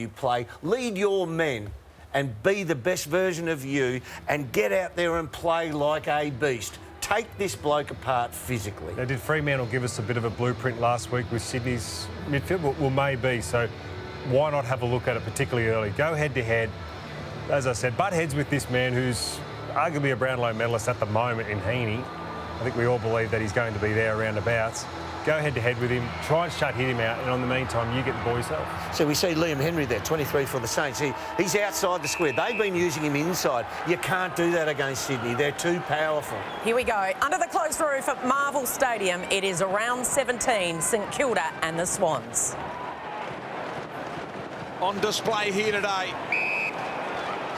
you play, lead your men and be the best version of you and get out there and play like a beast. Take this bloke apart physically. Now, did Fremantle give us a bit of a blueprint last week with Sydney's midfield? Well, maybe. So why not have a look at it particularly early? Go head-to-head. As I said, butt heads with this man who's arguably a Brownlow medalist at the moment in Heaney. I think we all believe that he's going to be there roundabouts. Go head-to-head with him, try and hit him out, and on the meantime, you get the ball yourself. So we see Liam Henry there, 23 for the Saints. He's outside the square. They've been using him inside. You can't do that against Sydney. They're too powerful. Here we go. Under the closed roof at Marvel Stadium, it is around 17, St Kilda and the Swans. On display here today.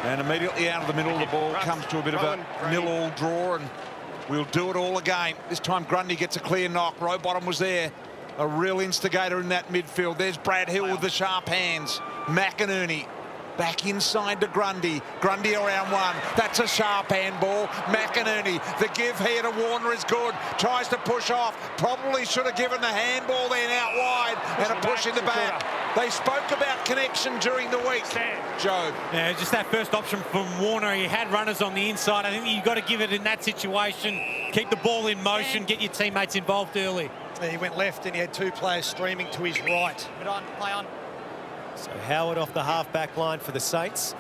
And immediately out of the middle, the ball comes to a bit of a nil-all draw, and we'll do it all again. This time Grundy gets a clear knock. Rowbottom was there. A real instigator in that midfield. There's Brad Hill with the sharp hands. McInerney back inside to Grundy. Grundy around one. That's a sharp handball. McInerney, the give here to Warner is good. Tries to push off. Probably should have given the handball then out wide and a push in the back. They spoke about connection during the week. Joe. Yeah, just that first option from Warner. He had runners on the inside. I think you've got to give it in that situation. Keep the ball in motion. Get your teammates involved early. He went left and he had two players streaming to his right. Play on. So Howard off the half-back line for the Saints.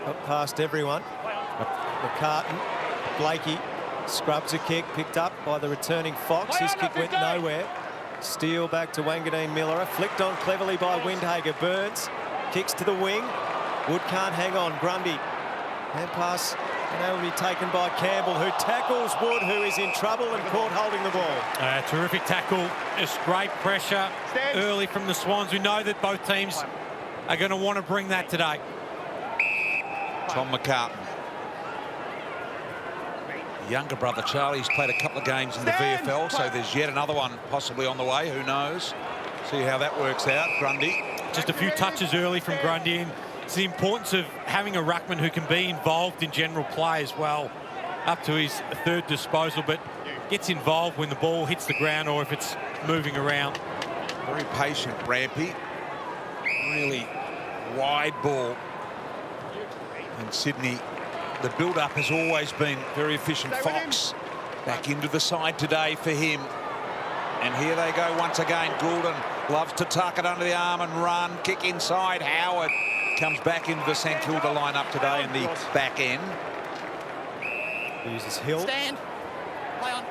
Up past everyone. McCartan, Blakey scrubs a kick, picked up by the returning Fox. His kick went nowhere. Steele back to Wangadeen Miller, flicked on cleverly by Windhager. Burns kicks to the wing. Wood can't hang on. Grundy. Hand pass and will be taken by Campbell, who tackles Wood, who is in trouble and caught holding the ball. Terrific tackle. Just great pressure early from the Swans. We know that both teams are going to want to bring that today. Tom McCartan. Younger brother Charlie's played a couple of games in the VFL, so there's yet another one possibly on the way. Who knows? See how that works out. Grundy. Just a few touches early from Grundy. And it's the importance of having a ruckman who can be involved in general play as well, up to his third disposal, but gets involved when the ball hits the ground or if it's moving around. Very patient, Rampy. Really wide ball. And Sydney, the build-up has always been very efficient. Fox back into the side today for him. And here they go once again. Goulden loves to tuck it under the arm and run. Kick inside. Howard comes back into the St Kilda lineup today in the back end. Uses Hill. Stand. Play on.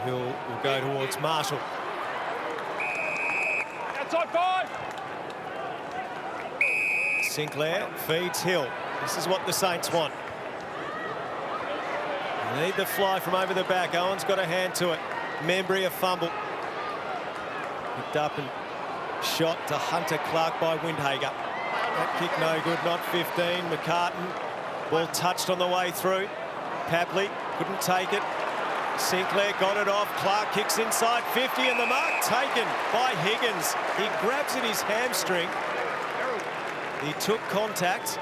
Hill will go towards Marshall. Outside 5. Sinclair feeds Hill. This is what the Saints want. They need the fly from over the back. Owen's got a hand to it. Membry a fumble. Picked up and shot to Hunter Clark by Windhager. That kick no good, not 15. McCartan, ball touched on the way through. Papley couldn't take it. Sinclair got it off. Clark kicks inside 50 and the mark taken by Higgins. He grabs at his hamstring. He took contact.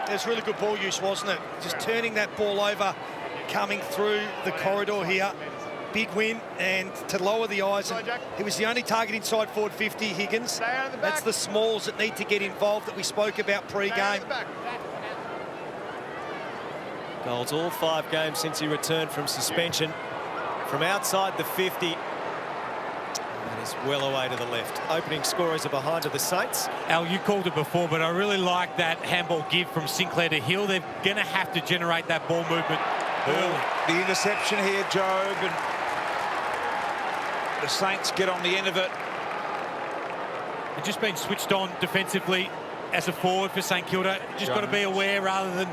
That's really good ball use, wasn't it? Just turning that ball over, coming through the corridor here. Big win, and to lower the eyes. And he was the only target inside forward 50, Higgins. That's the smalls that need to get involved that we spoke about pre-game. Goals all 5 games since he returned from suspension. From outside the 50. And is well away to the left. Opening scorers are behind to the Saints. Al, you called it before, but I really like that handball give from Sinclair to Hill. They're going to have to generate that ball movement early. The interception here, Job, and the Saints get on the end of it. They've just been switched on defensively as a forward for St Kilda. Just got to be aware rather than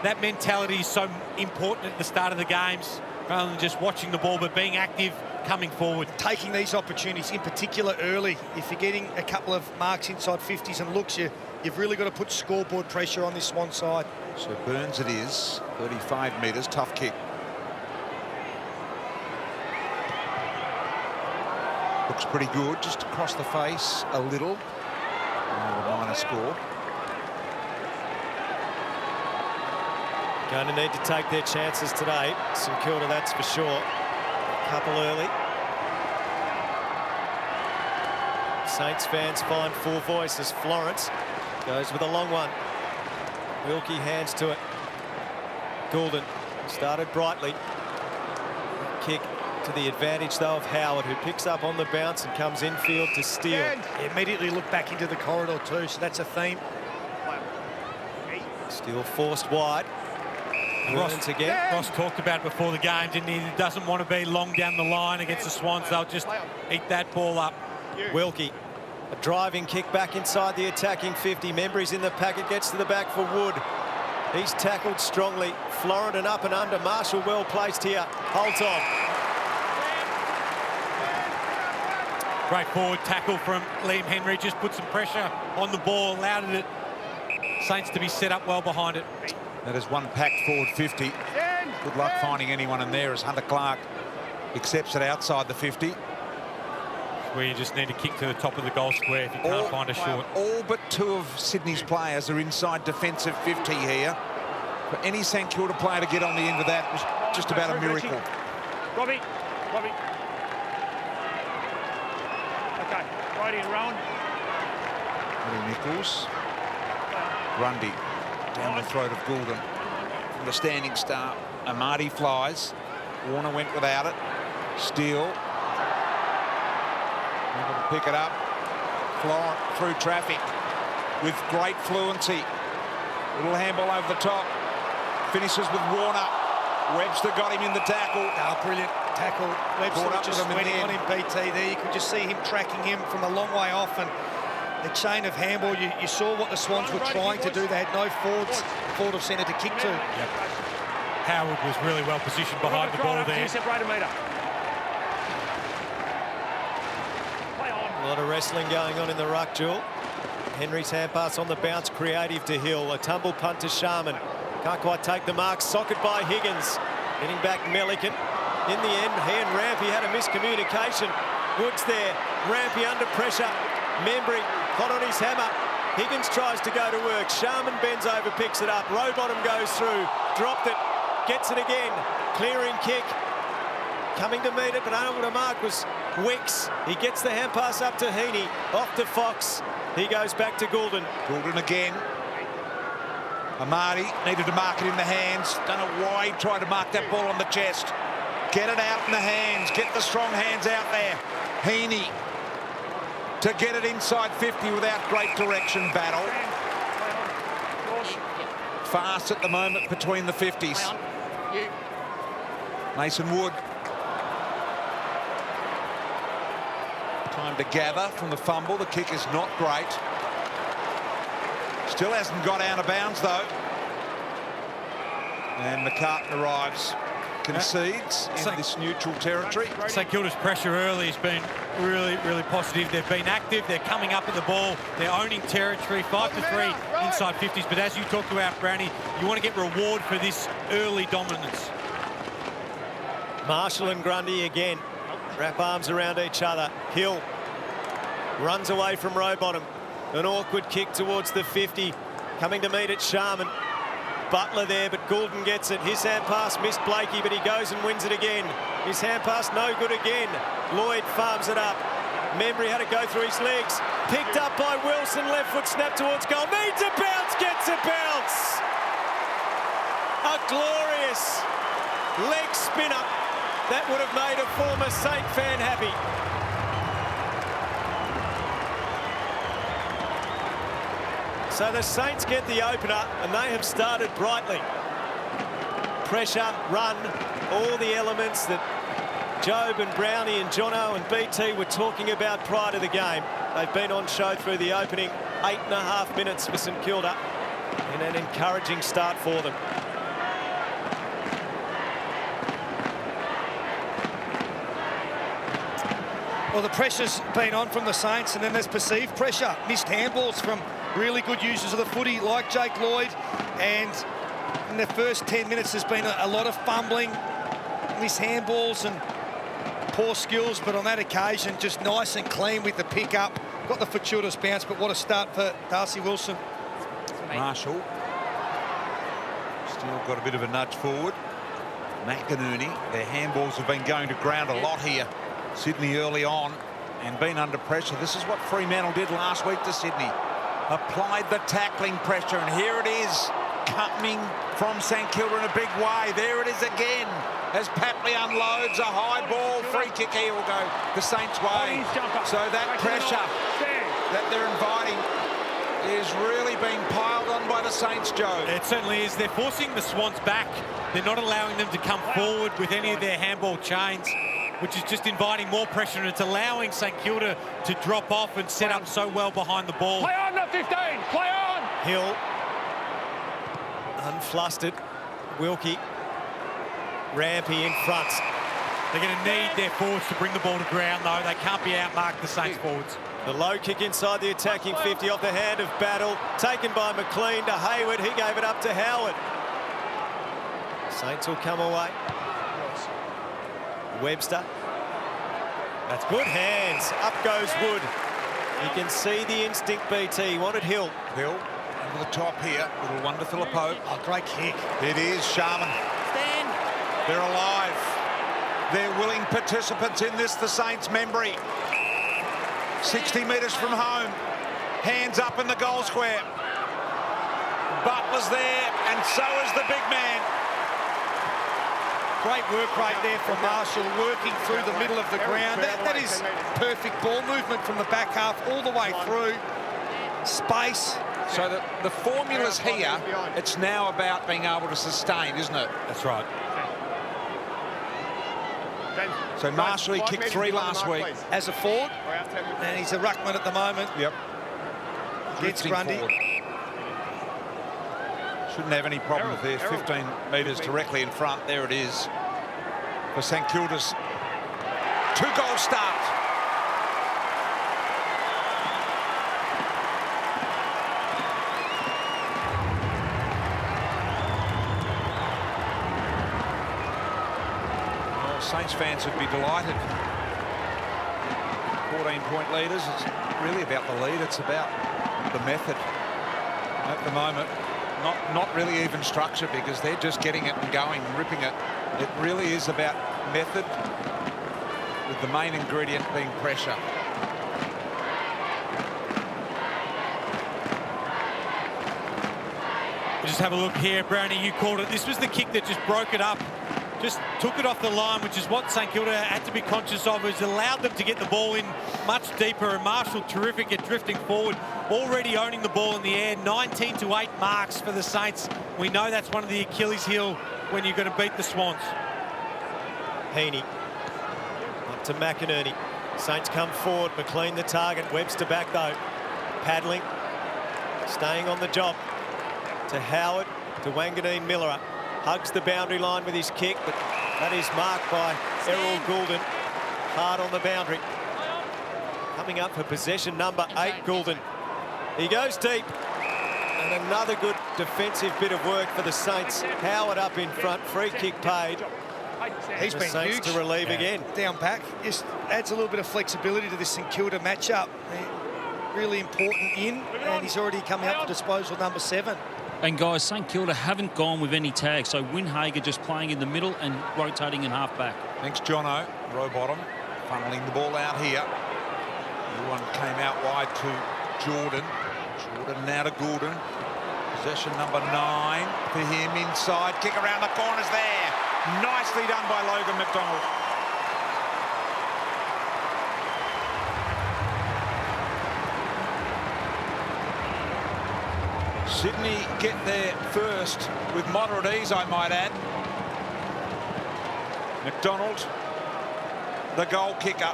that mentality is so important at the start of the games, rather than just watching the ball, but being active, coming forward. Taking these opportunities, in particular early. If you're getting a couple of marks inside 50s and looks, you've really got to put scoreboard pressure on this Swan side. So Burns it is, 35 metres, tough kick. Looks pretty good, just across the face a little. A minor score. Going to need to take their chances today. St Kilda, that's for sure. A couple early. Saints fans find full voice as Florence goes with a long one. Wilkie hands to it. Goulden started brightly. Kick to the advantage, though, of Howard, who picks up on the bounce and comes infield to steal. He immediately looked back into the corridor too, so that's a theme. Steele forced wide. Ross again. Ross talked about it before the game, didn't he? He doesn't want to be long down the line against the Swans. They'll just eat that ball up. Wilkie, a driving kick back inside the attacking 50. Membry's in the packet, gets to the back for Wood. He's tackled strongly. Florent and up and under. Marshall well placed here. Holds on. Great forward tackle from Liam Henry. Just put some pressure on the ball, allowed it Saints to be set up well behind it. That is one packed forward 50. Good luck finding anyone in there as Hunter Clark accepts it outside the 50. Where you just need to kick to the top of the goal square if you can't find a short. All but 2 of Sydney's players are inside defensive 50 here. For any St Kilda player to get on the end of that was just about a miracle. Robbie. Okay, righty and Rowan. Nichols. Grundy down the throat of Goulden. From the standing start, Amati flies. Warner went without it. Steele. Able to pick it up. Florent through traffic with great fluency. Little handball over the top. Finishes with Warner. Webster got him in the tackle. Oh, brilliant tackle. Webster was just sweating on him, BT there. You could just see him tracking him from a long way off, and the chain of handball, you saw what the Swans were trying to do. They had no forward of centre to kick to. Yep. Howard was really well positioned behind the ball there. A lot of wrestling going on in the ruck duel. Henry's hand pass on the bounce, creative to Hill. A tumble punt to Sharman. Can't quite take the mark. Socket by Higgins. Getting back Melican. In the end, he and Rampy had a miscommunication. Woods there. Rampy under pressure. Membry hot on his hammer. Higgins tries to go to work. Sharman bends over, picks it up. Rowbottom goes through. Dropped it. Gets it again. Clearing kick. Coming to meet it, but unable to mark was Wicks. He gets the hand pass up to Heaney. Off to Fox. He goes back to Goulden. Goulden again. Amati needed to mark it in the hands. Don't know why he tried to mark that ball on the chest. Get it out in the hands. Get the strong hands out there. Heaney to get it inside 50 without great direction battle. Fast at the moment between the 50s. Mason Wood. Time to gather from the fumble. The kick is not great. Still hasn't got out of bounds, though. And McCartan arrives. Concedes in this neutral territory. St Kilda's pressure early has been really, really positive. They've been active. They're coming up at the ball. They're owning territory. 5-3 inside 50s. But as you talked about, Brownie, you want to get reward for this early dominance. Marshall and Grundy again. Wrap arms around each other. Hill runs away from Rowbottom. An awkward kick towards the 50. Coming to meet it, Sharman. Butler there, but Goulden gets it. His hand pass missed Blakey, but he goes and wins it again. His hand pass no good again. Lloyd farms it up. Membry had to go through his legs. Picked up by Wilson. Left foot snap towards goal. Needs a bounce, gets a bounce. A glorious leg spinner. That would have made a former Saint fan happy. So the Saints get the opener, and they have started brightly. Pressure, run, all the elements that Job and Brownie and Jono and BT were talking about prior to the game. They've been on show through the opening 8.5 minutes for St Kilda, and an encouraging start for them. Well, the pressure's been on from the Saints, and then there's perceived pressure. Missed handballs from really good users of the footy like Jake Lloyd, and in the first 10 minutes there's been a lot of fumbling, missed handballs and poor skills, but on that occasion just nice and clean with the pick-up. Got the fortuitous bounce, but what a start for Darcy Wilson. Marshall. Still got a bit of a nudge forward. McInerney. Their handballs have been going to ground a lot here. Sydney early on. and been under pressure. This is what Fremantle did last week to Sydney. Applied the tackling pressure, and here it is coming from St Kilda in a big way. There it is again as Papley unloads a high ball. Free kick here will go the Saints' way. So that pressure that they're inviting is really being piled on by the Saints, Joe. It certainly is. They're forcing the Swans back. They're not allowing them to come forward with any of their handball chains, which is just inviting more pressure, and it's allowing St Kilda to drop off and set up so well behind the ball. Play on, not 15. Play on. Hill. Unflustered. Wilkie. Rampy in front. They're going to need their forwards to bring the ball to ground, though. They can't be outmarked, the Saints forwards. The low kick inside the attacking 50 off the hand of Battle. Taken by McLean to Hayward. He gave it up to Howard. Saints will come away. Webster. That's good hands. Up goes Wood. You can see the instinct, BT. He wanted Hill. Hill over the top here. Little one to Phillippo. Oh, great kick. It is Sharman. Stand. They're alive. They're willing participants in this, the Saints, Membry. 60 metres from home. Hands up in the goal square. Butler's there, and so is the big man. Great work right there from Marshall, working through the middle of the ground. That is perfect ball movement from the back half all the way through. Space. So the formula's here. It's now about being able to sustain, isn't it? That's right. So Marshall, he kicked 3 last week. As a forward, and he's a ruckman at the moment. Yep. Gets Drifting Grundy. forward. Shouldn't have any problems there. 15 metres directly in front. There it is for St Kilda's 2-goal start. Well, Saints fans would be delighted. 14-point leaders. It's really about the lead. It's about the method at the moment. Not really even structure, because they're just getting it and going and ripping it. It really is about method, with the main ingredient being pressure. We'll just have a look here, Brownie, you called it. This was the kick that just broke it up. Just took it off the line, which is what St Kilda had to be conscious of. It's allowed them to get the ball in much deeper, and Marshall terrific at drifting forward, already owning the ball in the air. 19-8 marks for the Saints. We know that's one of the Achilles heel when you're going to beat the Swans. Heaney. Up to McInerney. Saints come forward. McLean the target. Webster back though. Paddling. Staying on the job. To Howard. To Wanganeen Miller. Hugs the boundary line with his kick, but that is marked by Errol Goulden. Hard on the boundary. Coming up for possession number 8, Goulden. He goes deep. And another good defensive bit of work for the Saints. Howard up in front. Free kick paid. He's been Saints huge. to relieve again. Down back. Just adds a little bit of flexibility to this St Kilda matchup. Really important in, and he's already coming up for disposal number 7. And guys, St Kilda haven't gone with any tags, so Windhager just playing in the middle and rotating in half-back. Thanks, Jono. Rowbottom funneling the ball out here. The one came out wide to Jordan. Jordan now to Goulden. Possession number 9 for him inside. Kick around the corners there. Nicely done by Logan McDonald. Sydney get there first with moderate ease, I might add. McDonald, the goal kicker.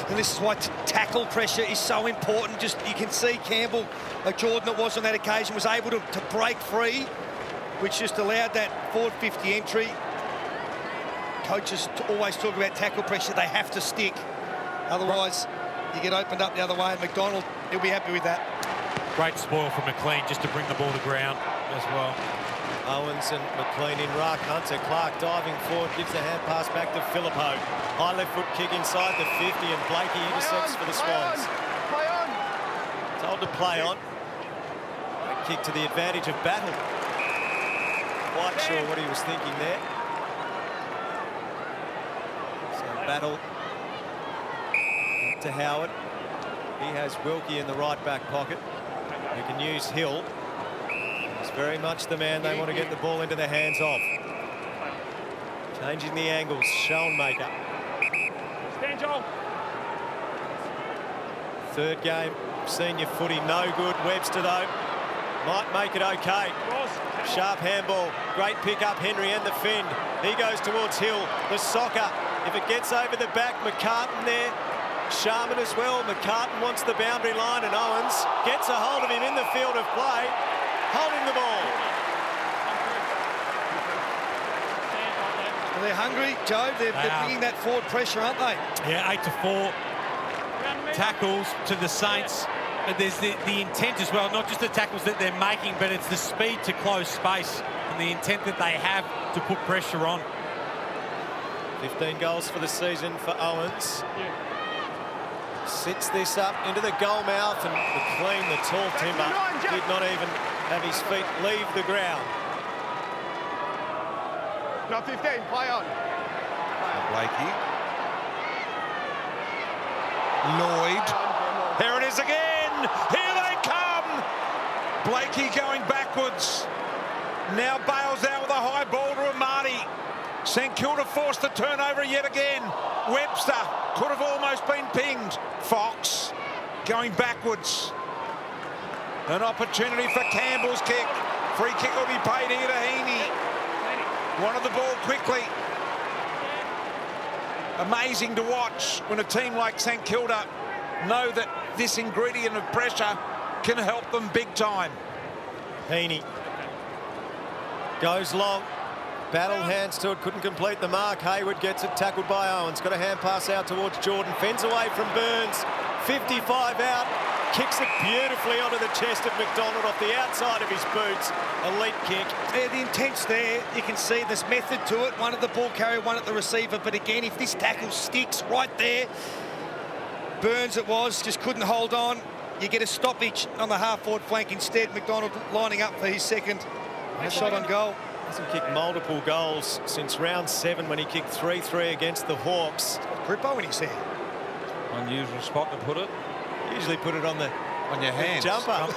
And this is why tackle pressure is so important. Just you can see Campbell, like Jordan it was on that occasion, was able to break free, which just allowed that forward 50 entry. Coaches always talk about tackle pressure. They have to stick. Otherwise, you get opened up the other way, and McDonald, he'll be happy with that. Great spoil from McLean just to bring the ball to ground as well. Owens and McLean in ruck. Hunter Clark diving forward, gives the hand pass back to Phillippo. High left foot kick inside the 50, and Blakey intercepts for the Swans. Play on. Told to play on. A kick to the advantage of Battle. Quite sure what he was thinking there. So Battle to Howard. He has Wilkie in the right back pocket. He can use Hill. He's very much the man they want to get the ball into the hands of. Changing the angles, Schoenmaker. Stand, Joel. Third game, senior footy, no good. Webster, though, might make it okay. Sharp handball, great pick up, Henry and the Finn. He goes towards Hill, the soccer. If it gets over the back, McCartan there. Sharman as well. McCartan wants the boundary line, and Owens gets a hold of him in the field of play, holding the ball. Well, they're hungry, Joe. They're bringing that forward pressure, aren't they? Yeah, 8-4 tackles to the Saints. But there's the intent as well, not just the tackles that they're making, but it's the speed to close space and the intent that they have to put pressure on. 15 goals for the season for Owens. Sits this up into the goal mouth, and McLean, the tall timber, did not even have his feet leave the ground. No, 15, play on. Blakey. Lloyd. Here it is again. Here they come. Blakey going backwards. Now bails out with a high ball to Amati. St Kilda forced the turnover yet again. Webster could have almost been pinged. Fox going backwards. An opportunity for Campbell's kick. Free kick will be paid here to Heaney. Wanted the ball quickly. Amazing to watch when a team like St Kilda know that this ingredient of pressure can help them big time. Heaney goes long. Battle hands to it, couldn't complete the mark. Hayward gets it, tackled by Owens. Got a hand pass out towards Jordan. Fends away from Burns. 55 out. Kicks it beautifully onto the chest of McDonald off the outside of his boots. Elite kick. Yeah, the intent's there. You can see there's method to it. One at the ball carrier, one at the receiver. But again, if this tackle sticks right there, Burns it was, just couldn't hold on. You get a stoppage on the half-forward flank instead. McDonald lining up for his second shot on goal. Hasn't kicked multiple goals since round 7 when he kicked 3-3 against the Hawks. Grippo when he's there. Unusual spot to put it. Usually put it on your hands. Jumper.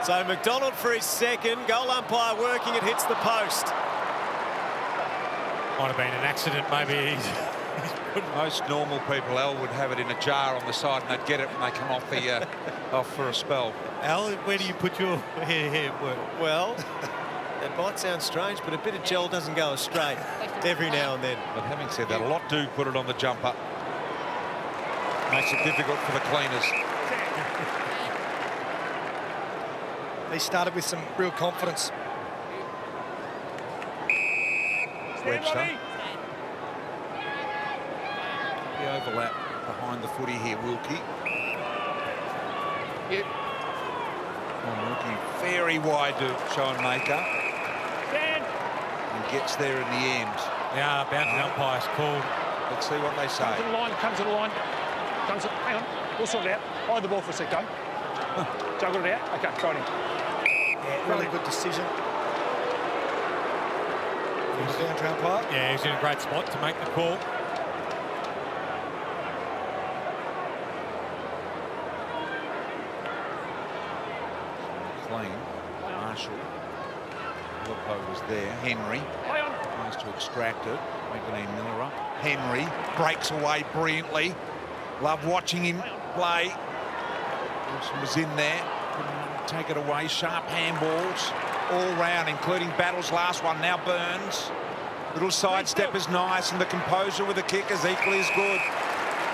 So McDonald for his second. Goal umpire working, it hits the post. Might have been an accident, maybe. Most normal people, Al, would have it in a jar on the side and they'd get it when they come off the off for a spell. Al, where do you put your hair work? Well, that might sound strange, but a bit of gel doesn't go astray every now and then. But having said that, a lot do put it on the jumper. Makes it difficult for the cleaners. They started with some real confidence. Webster. The overlap behind the footy here, Wilkie. Yep. Wilkie very wide to Schoenmaker. Stand. And gets there in the end. Yeah, boundary umpire's called. Let's see what they say. Come to the line, come to the line. Hang on, we'll sort it out. Hold the ball for a sec, go. Juggle it out. Okay, try it in. Yeah, really good decision. Boundary umpire. Yeah, he's in a great spot to make the call. Clean. Marshall. Luppo was there. Henry tries to extract it. Making Miller up. Henry breaks away brilliantly. Love watching him play. Wilson was in there. Couldn't take it away. Sharp handballs all round, including Battle's last one. Now Burns. Little sidestep is nice, and the composure with the kick is equally as good.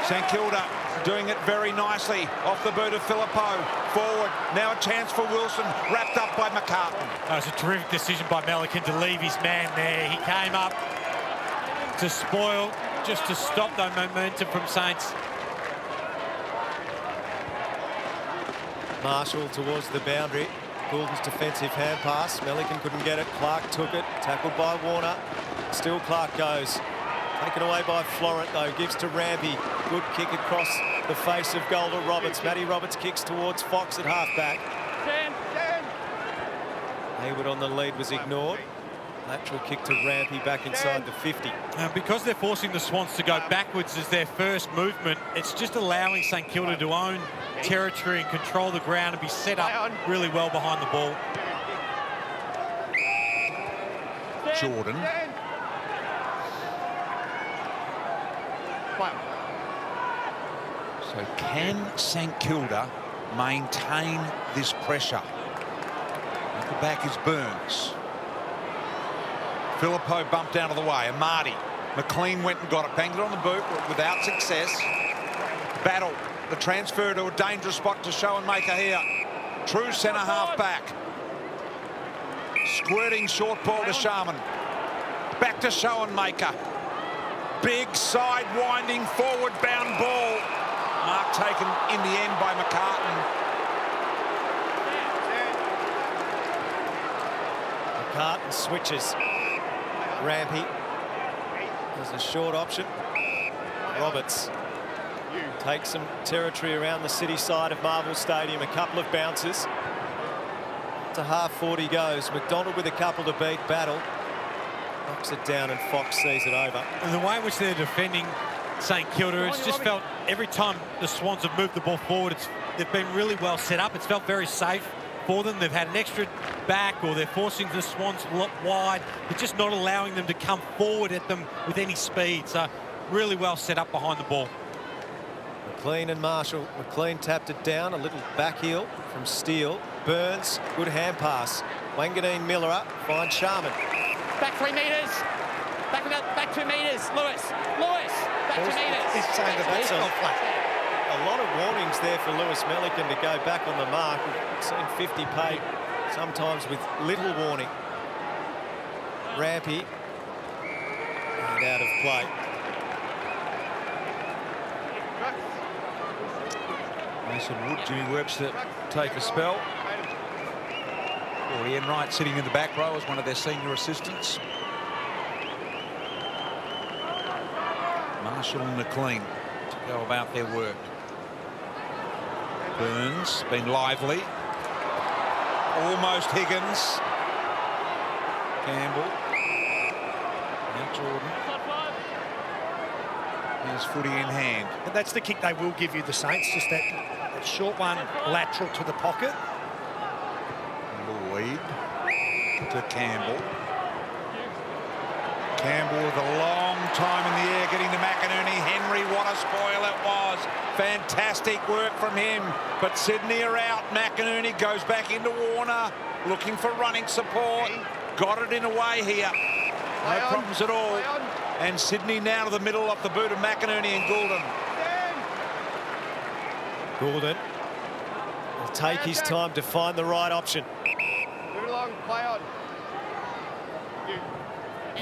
St Kilda doing it very nicely off the boot of Phillippo. Forward. Now a chance for Wilson, wrapped up by McCartan. That was a terrific decision by Melican to leave his man there. He came up to spoil, just to stop the momentum from Saints. Marshall towards the boundary. Goulden's defensive hand pass. Melican couldn't get it. Clark took it. Tackled by Warner. Still Clark goes. Taken away by Florent, though. Gives to Rampy. Good kick across the face of goal to Roberts. Matty Roberts kicks towards Fox at half-back. Hayward on the lead was ignored. Lateral kick to Rampy back inside the 50. Because they're forcing the Swans to go backwards as their first movement, it's just allowing St Kilda to own territory and control the ground and be set up really well behind the ball. Jordan. So can St Kilda maintain this pressure? At the back is Burns. Filippo bumped out of the way. Amati. McLean went and got it. Banged it on the boot without success. Battle. The transfer to a dangerous spot to Schoenmaker here. True centre half back. Squirting short ball to Sharman. Back to Schoenmaker. Big side winding forward bound ball. Mark taken in the end by McCartan. McCartan switches. Rampy has a short option. Roberts takes some territory around the city side of Marvel Stadium. A couple of bounces. To half 40 goes. McDonald with a couple to beat. Battle knocks it down and Fox sees it over. And the way in which they're defending St Kilda, it's just felt every time the Swans have moved the ball forward, they've been really well set up. It's felt very safe for them. They've had an extra back, or they're forcing the Swans a lot wide. They're just not allowing them to come forward at them with any speed. So really well set up behind the ball. McLean and Marshall. McLean tapped it down. A little back heel from Steele. Burns, good hand pass. Wanganeen Miller finds Sharman. Back 3 metres. Back 2 metres. Lewis. Back 2 metres. He's saying that that's a lot of warnings there for Lewis Melican to go back on the mark. We've seen 50 paid sometimes with little warning. Rampy and out of play. Mason Wood, Jimmy Webster take a spell. Or Ian Wright sitting in the back row as one of their senior assistants. Marshall and McLean to go about their work. Burns been lively. Almost Higgins. Campbell. Now Jordan. Here's footy in hand. But that's the kick they will give you, the Saints, just that short one lateral to the pocket. Lloyd to Campbell. Campbell with a long time in the air getting to McInerney. Henry, what a spoil it was. Fantastic work from him. But Sydney are out. McInerney goes back into Warner looking for running support. Got it in a way here. No problems at all. And Sydney now to the middle of the boot of McInerney and Goulden. Goulden will take his time to find the right option. Move along, play on.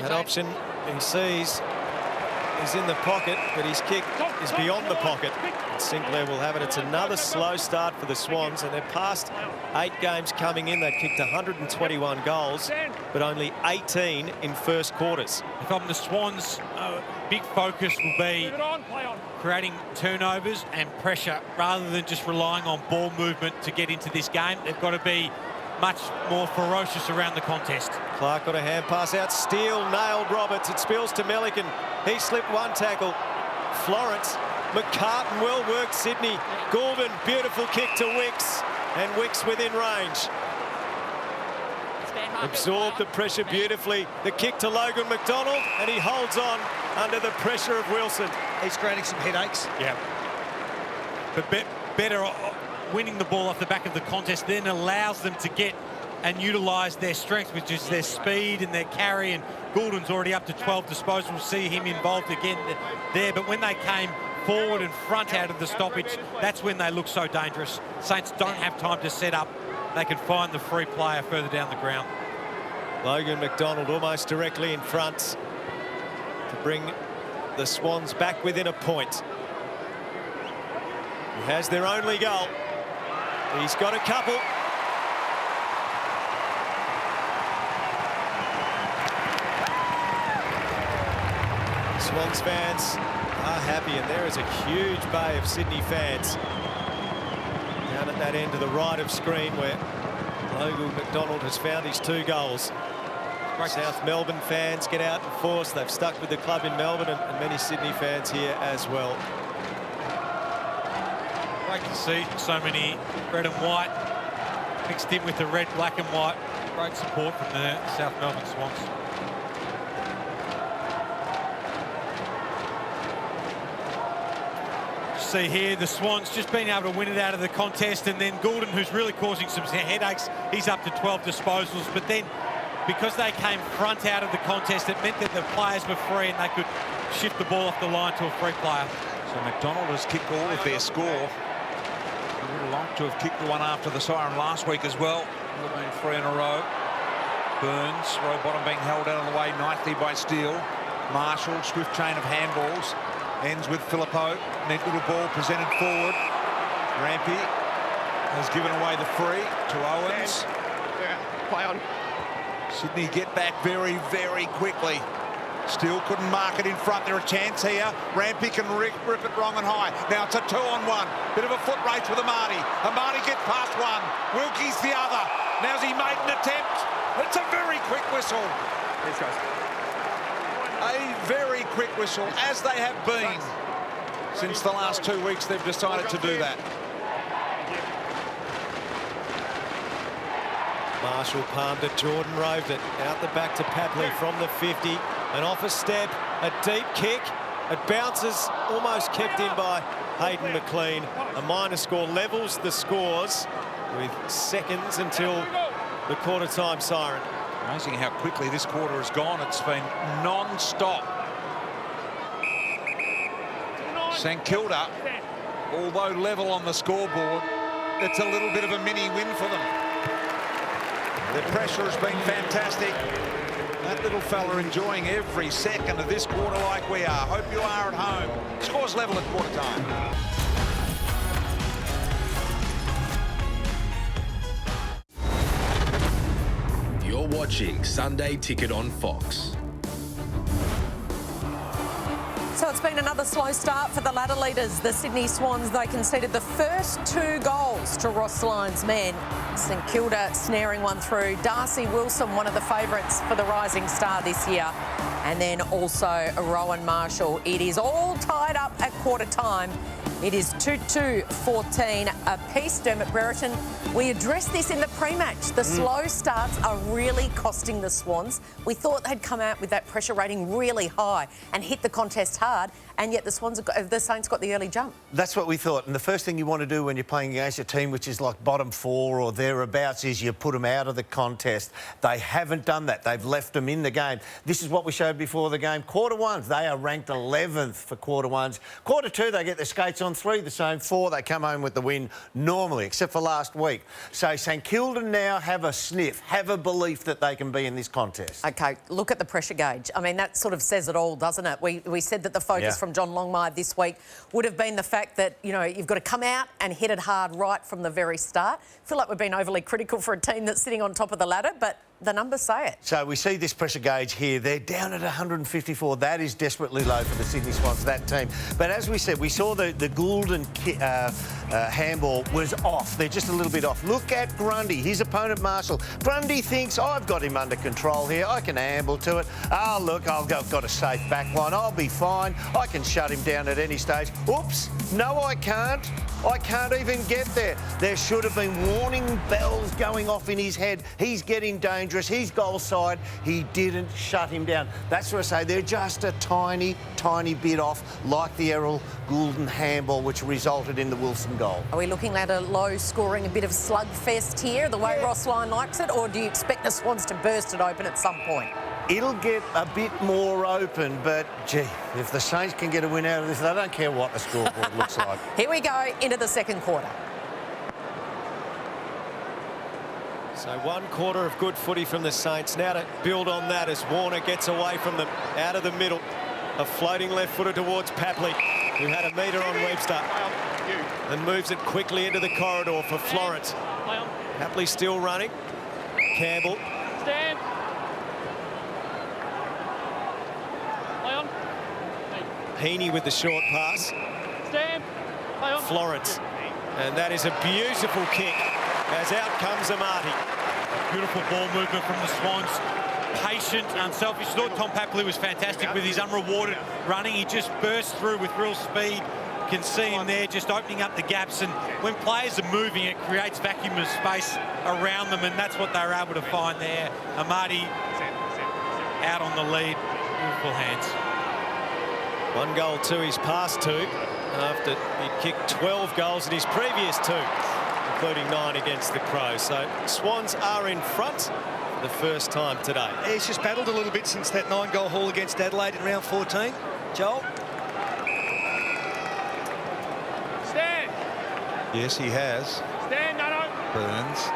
That option he sees is in the pocket, but his kick is beyond the pocket. And Sinclair will have it. It's another slow start for the Swans, and their past 8 games coming in, they've kicked 121 goals, but only 18 in first quarters. If I'm the Swans, big focus will be creating turnovers and pressure rather than just relying on ball movement to get into this game. They've got to be much more ferocious around the contest. Clark got a hand pass out. Steele nailed Roberts. It spills to Melican. He slipped one tackle. Florence. McCartan well worked Sydney. Goulden, beautiful kick to Wicks. And Wicks within range. Absorbed the pressure beautifully. The kick to Logan McDonald, and he holds on under the pressure of Wilson. He's creating some headaches. Yeah. But better winning the ball off the back of the contest then allows them to get and utilise their strength, which is their speed and their carry. And Goulden's already up to 12 disposals. We'll see him involved again there. But when they came forward and front out of the stoppage, that's when they look so dangerous. Saints don't have time to set up. They can find the free player further down the ground. Logan McDonald almost directly in front to bring the Swans back within a point. He has their only goal. He's got a couple. Swans fans are happy, and there is a huge bay of Sydney fans down at that end to the right of screen where Logan McDonald has found his 2 goals. South Melbourne fans get out in force. They've stuck with the club in Melbourne, and many Sydney fans here as well. Great to see so many red and white mixed in with the red, black and white. Great support from the South Melbourne Swans. See here the Swans just being able to win it out of the contest, and then Goulden, who's really causing some headaches, he's up to 12 disposals, but then because they came front out of the contest, it meant that the players were free and they could shift the ball off the line to a free player. So McDonald has kicked all of their score. He would have liked to have kicked the one after the siren last week as well. Would have been 3 in a row. Burns, Rowbottom being held out of the way nicely by Steele. Marshall, swift chain of handballs. Ends with Philippou. Neat little ball presented forward. Rampy has given away the free to Owens. Play on. Sydney get back very, very quickly. Still couldn't mark it in front. There a chance here. Rampy can rip it wrong and high. Now it's a 2-on-1. Bit of a foot race with Amati. Amati gets past one. Wilkie's the other. Now's he made an attempt. It's a very quick whistle. These guys. A very quick whistle, as they have been since the last 2 weeks. They've decided to do that. Marshall palmed it, Jordan roved it out the back to Papley from the 50, and off a step, a deep kick. It bounces, almost kept in by Hayden McLean. A minor score levels the scores with seconds until the quarter-time siren. Amazing how quickly this quarter has gone. It's been non-stop. St Kilda, although level on the scoreboard, it's a little bit of a mini win for them. The pressure has been fantastic. That little fella enjoying every second of this quarter like we are. Hope you are at home. Scores level at quarter time. You're watching Sunday Ticket on Fox. So it's been another slow start for the ladder leaders. The Sydney Swans, they conceded the first 2 goals to Ross Lyon's men. St Kilda snaring one through. Darcy Wilson, one of the favourites for the Rising Star this year. And then also Rowan Marshall. It is all tied up at quarter time. It is 2-2-14 apiece. Dermot Brereton, we addressed this in the pre-match. The slow starts are really costing the Swans. We thought they'd come out with that pressure rating really high and hit the contest hard, and yet the Saints got the early jump. That's what we thought. And the first thing you want to do when you're playing against a team which is like bottom 4 or thereabouts is you put them out of the contest. They haven't done that. They've left them in the game. This is what we showed before the game. Quarter 1s, they are ranked 11th for quarter 1s. Quarter 2, they get their skates on 3, the same 4. They come home with the win normally, except for last week. So St Kilda now have a sniff, have a belief that they can be in this contest. OK, look at the pressure gauge. I mean, that sort of says it all, doesn't it? We said that the focus from John Longmire this week would have been the fact that, you know, you've got to come out and hit it hard right from the very start. I feel like we've been overly critical for a team that's sitting on top of the ladder, but the numbers say it. So we see this pressure gauge here. They're down at 154. That is desperately low for the Sydney Swans, that team. But as we said, we saw the Goulden handball was off. They're just a little bit off. Look at Grundy, his opponent Marshall. Grundy thinks, I've got him under control here. I can handball to it. Oh, look, I've got a safe back line. I'll be fine. I can shut him down at any stage. Oops, no, I can't. I can't even get there. There should have been warning bells going off in his head. He's getting dangerous. He's goal side. He didn't shut him down. That's what I say. They're just a tiny, tiny bit off, like the Errol Goulden handball, which resulted in the Wilson goal. Are we looking at a low scoring, a bit of slugfest here, the way Ross Lyon likes it, or do you expect the Swans to burst it open at some point? It'll get a bit more open, but, gee, if the Saints can get a win out of this, I don't care what the scoreboard looks like. Here we go into the second quarter. So 1 quarter of good footy from the Saints. Now to build on that as Warner gets away from them out of the middle. A floating left footer towards Papley, who had a metre on Webster, and moves it quickly into the corridor for Florence. Papley still running. Campbell. Heaney with the short pass. Stand. Play on. Florence. And that is a beautiful kick as out comes Amati. Beautiful ball movement from the Swans. Patient, unselfish. I thought Tom Papley was fantastic with his unrewarded running. He just burst through with real speed. You can see him there just opening up the gaps, and when players are moving, it creates vacuum of space around them, and that's what they were able to find there. Amati out on the lead. Beautiful hands. 1 goal to his past 2 after he'd kicked 12 goals in his previous 2, including 9 against the Crows. So Swans are in front for the first time today. He's just battled a little bit since that 9-goal haul against Adelaide in round 14. Joel? Stand. Yes, he has. Stand, no. Burns.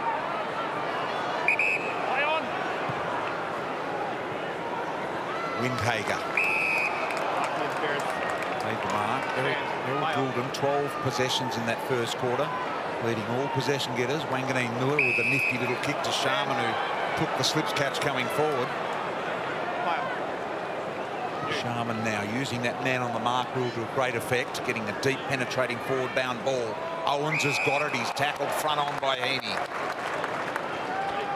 Play on. Windhager. Made the mark. Errol Goulden, 12 possessions in that first quarter, leading all possession getters. Wanganeen Miller with a nifty little kick to Sharman, who took the slips catch coming forward. Sharman now using that man on the mark rule to great effect, getting a deep penetrating forward bound ball. Owens has got it. He's tackled front on by Heaney.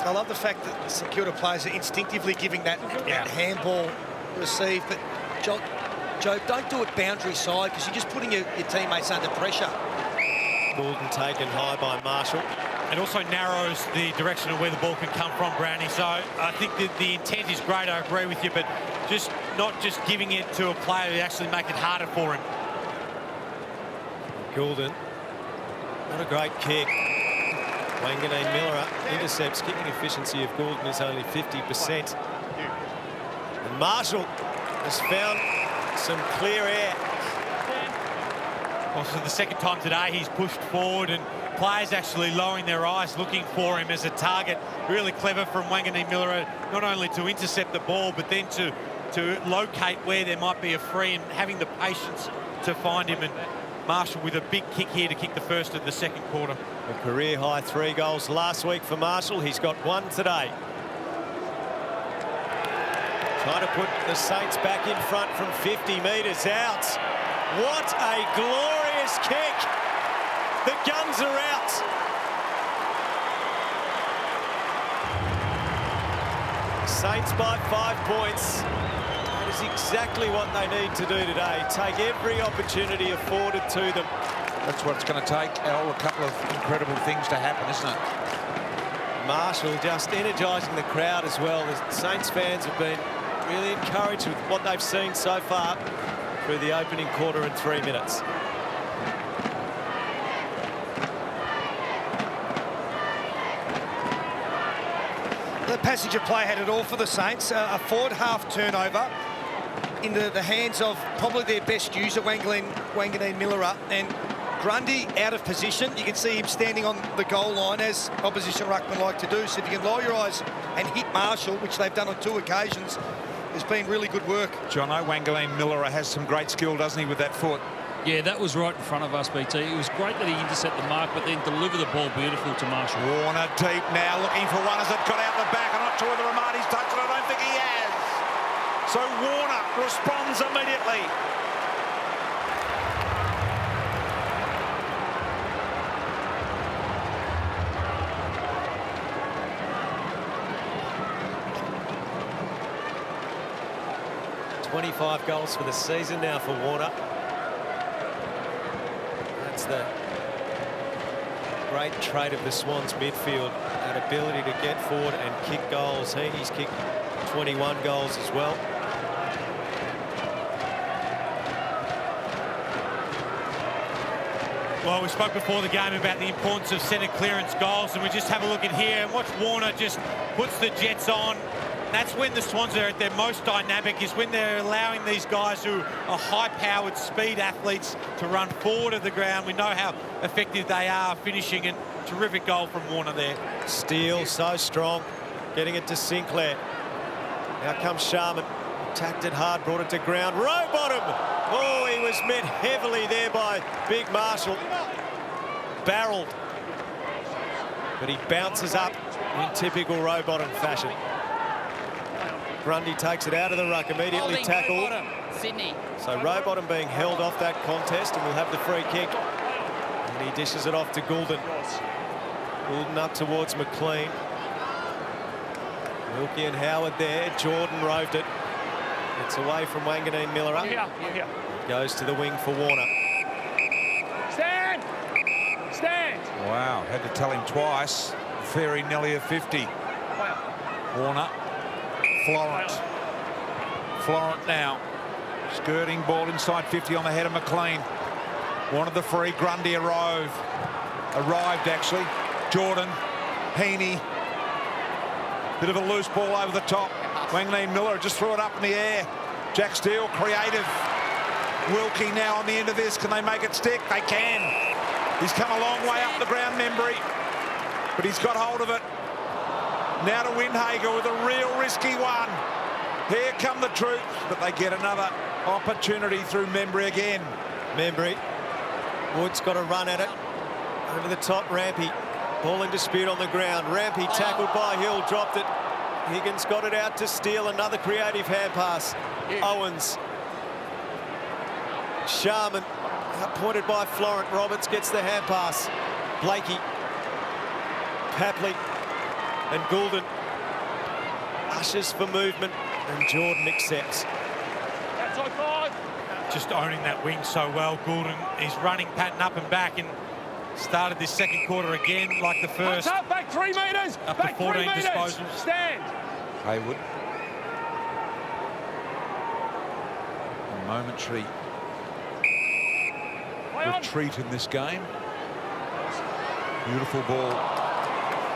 I love the fact that St Kilda players are instinctively giving that handball receive, but Joe, don't do it boundary side, because you're just putting your teammates under pressure. Goulden taken high by Marshall. It also narrows the direction of where the ball can come from, Brownie. So I think that the intent is great, I agree with you, but just not just giving it to a player who actually make it harder for him. Goulden, what a great kick. Wanganeen Miller intercepts. Kicking efficiency of Goulden is only 50%. And Marshall has found some clear air. Well, for the second time today, he's pushed forward, and players actually lowering their eyes, looking for him as a target. Really clever from Wanganeen Miller, not only to intercept the ball, but then to locate where there might be a free, and having the patience to find him. And Marshall with a big kick here to kick the first of the second quarter. A career high 3 goals last week for Marshall. He's got 1 today. Trying to put the Saints back in front from 50 metres out. What a glorious kick. The guns are out. Saints by 5 points. That is exactly what they need to do today. Take every opportunity afforded to them. That's what it's going to take, Al. A couple of incredible things to happen, isn't it? Marshall just energising the crowd as well. The Saints fans have been really encouraged with what they've seen so far through the opening quarter and 3 minutes. The passage of play had it all for the Saints. A forward half turnover into the hands of probably their best user, Wanganeen Miller, and Grundy out of position. You can see him standing on the goal line, as opposition ruckmen like to do. So if you can lower your eyes and hit Marshall, which they've done on 2 occasions, it's been really good work. Jono, Wanganeen Miller has some great skill, doesn't he, with that foot? Yeah, that was right in front of us, BT. It was great that he intercepted the mark, but then deliver the ball beautiful to Marshall. Warner deep now, looking for runners that got out the back. I'm not sure whether Amati's touched it. I don't think he has. So Warner responds immediately. $25 goals for the season now for Warner. That's the great trait of the Swans midfield, that ability to get forward and kick goals. Heaney's kicked 21 goals as well. Well, we spoke before the game about the importance of centre clearance goals, and we just have a look at here and watch Warner just puts the Jets on. That's when the Swans are at their most dynamic, is when they're allowing these guys who are high-powered speed athletes to run forward of the ground. We know how effective they are finishing, and terrific goal from Warner there. Steele, so strong, getting it to Sinclair. Now comes Sharman, attacked it hard, brought it to ground. Rowbottom! Oh, he was met heavily there by Big Marshall. Barreled. But he bounces up in typical Rowbottom fashion. Grundy takes it out of the ruck, immediately tackled. Sydney. So Rowbottom being held off that contest and will have the free kick. And he dishes it off to Goulden. Goulden up towards McLean. Wilkie and Howard there. Jordan roved it. It's away from Wanganeen Miller. Goes to the wing for Warner. Stand! Stand! Wow, had to tell him twice. Very nearly a 50. Warner. Florent. Florent now. Skirting ball inside 50 on the head of McLean. Wanted the free. Grundy arrived actually. Jordan. Heaney. Bit of a loose ball over the top. Wanganeen Miller just threw it up in the air. Jack Steele, creative. Wilkie now on the end of this. Can they make it stick? They can. He's come a long way up the ground, Membry. But he's got hold of it. Now to Windhager with a real risky one. Here come the troops, but they get another opportunity through Membry again. Membry. Wood's got a run at it. Over the top, Rampy. Ball in dispute on the ground. Rampy tackled by Hill, dropped it. Higgins got it out to Steele. Another creative hand pass. Owens. Sharman. Outpointed by Florent. Roberts gets the hand pass. Blakey. Papley. And Goulden. Ushers for movement. And Jordan accepts. Just owning that wing so well. Goulden is running pattern up and back and started this second quarter again like the first. Up, back 3 metres. Up back to 14 3 metres. disposals. Stand. Haywood. A momentary retreat in this game. Beautiful ball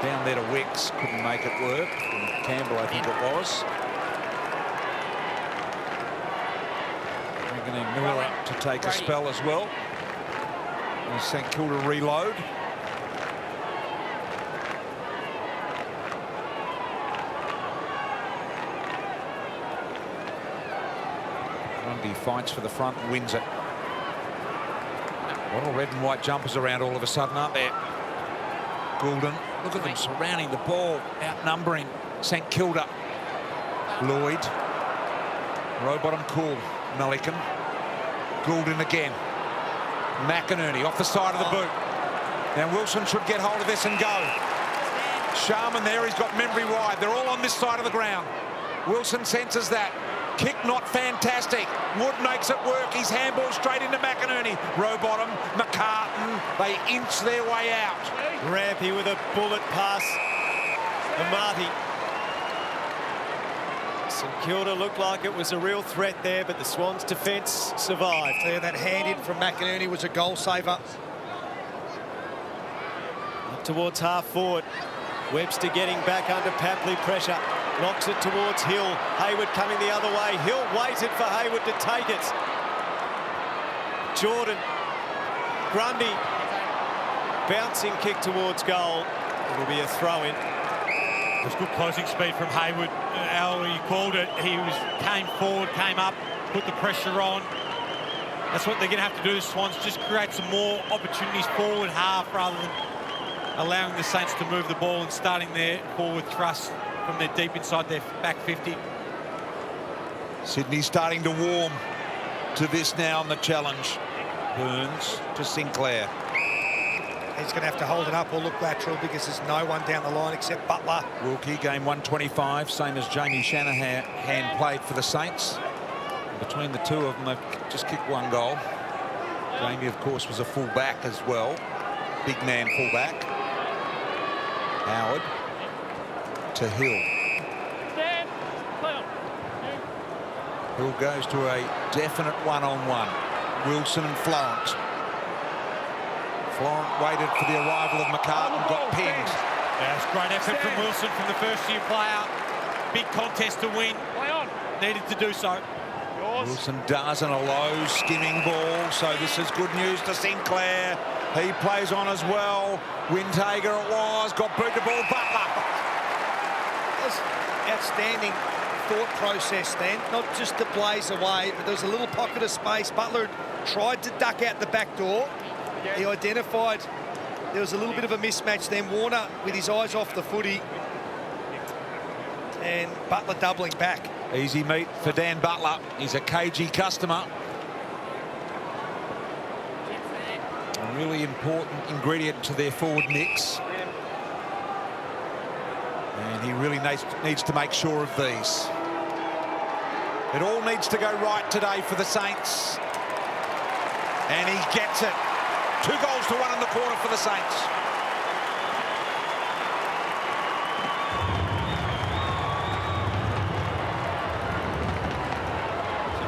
down there to Wicks. Couldn't make it work. From Campbell, I think it was. Wanganeen Miller up to take a spell as well. And St Kilda reload. Grundy fights for the front and wins it. A lot of red and white jumpers around all of a sudden, aren't there? Goulden, look at them surrounding the ball, outnumbering St Kilda. Lloyd. Rowbottom cool. Melican. Goulden again. McInerney off the side of the boot. Now Wilson should get hold of this and go. Sharman there, he's got Membry wide. They're all on this side of the ground. Wilson senses that. Kick not fantastic. Wood makes it work. He's handball straight into McInerney. Rowbottom, McCartan, they inch their way out. Rampy with a bullet pass. Amati. St Kilda looked like it was a real threat there, but the Swans' defence survived. Yeah, that hand in from McInerney was a goal saver. Up towards half forward. Webster getting back under Papley pressure. Knocks it towards Hill. Hayward coming the other way. Hill waited for Hayward to take it. Jordan. Grundy. Bouncing kick towards goal. It'll be a throw-in. It was good closing speed from Hayward. Al, you called it. He came forward, came up, put the pressure on. That's what they're going to have to do, the Swans, just create some more opportunities forward half rather than allowing the Saints to move the ball and starting their forward thrust from their deep inside their back 50. Sydney starting to warm to this now on the challenge. Burns to Sinclair. He's going to have to hold it up or look lateral because there's no one down the line except Butler. Wilkie, game 125, same as Jamie Shanahan played for the Saints. Between the two of them, they've just kicked one goal. Jamie, of course, was a full-back as well. Big man full-back. Howard to Hill. Hill goes to a definite one-on-one. Wilson and Florent. Florent waited for the arrival of McCartan, got pinned. Yeah, it's great effort from Wilson, from the first-year player. Big contest to win. Needed to do so. Wilson does, and a low skimming ball, so this is good news to Sinclair. He plays on as well. Windhager it was, got boot the ball, Butler. That's outstanding thought process then, not just to blaze away, but there was a little pocket of space. Butler tried to duck out the back door. He identified there was a little bit of a mismatch then. Warner with his eyes off the footy, and Butler doubling back. Easy meat for Dan Butler. He's a cagey customer. A really important ingredient to their forward mix. And he really needs to make sure of these. It all needs to go right today for the Saints. And he gets it. 2 goals to 1 in the quarter for the Saints.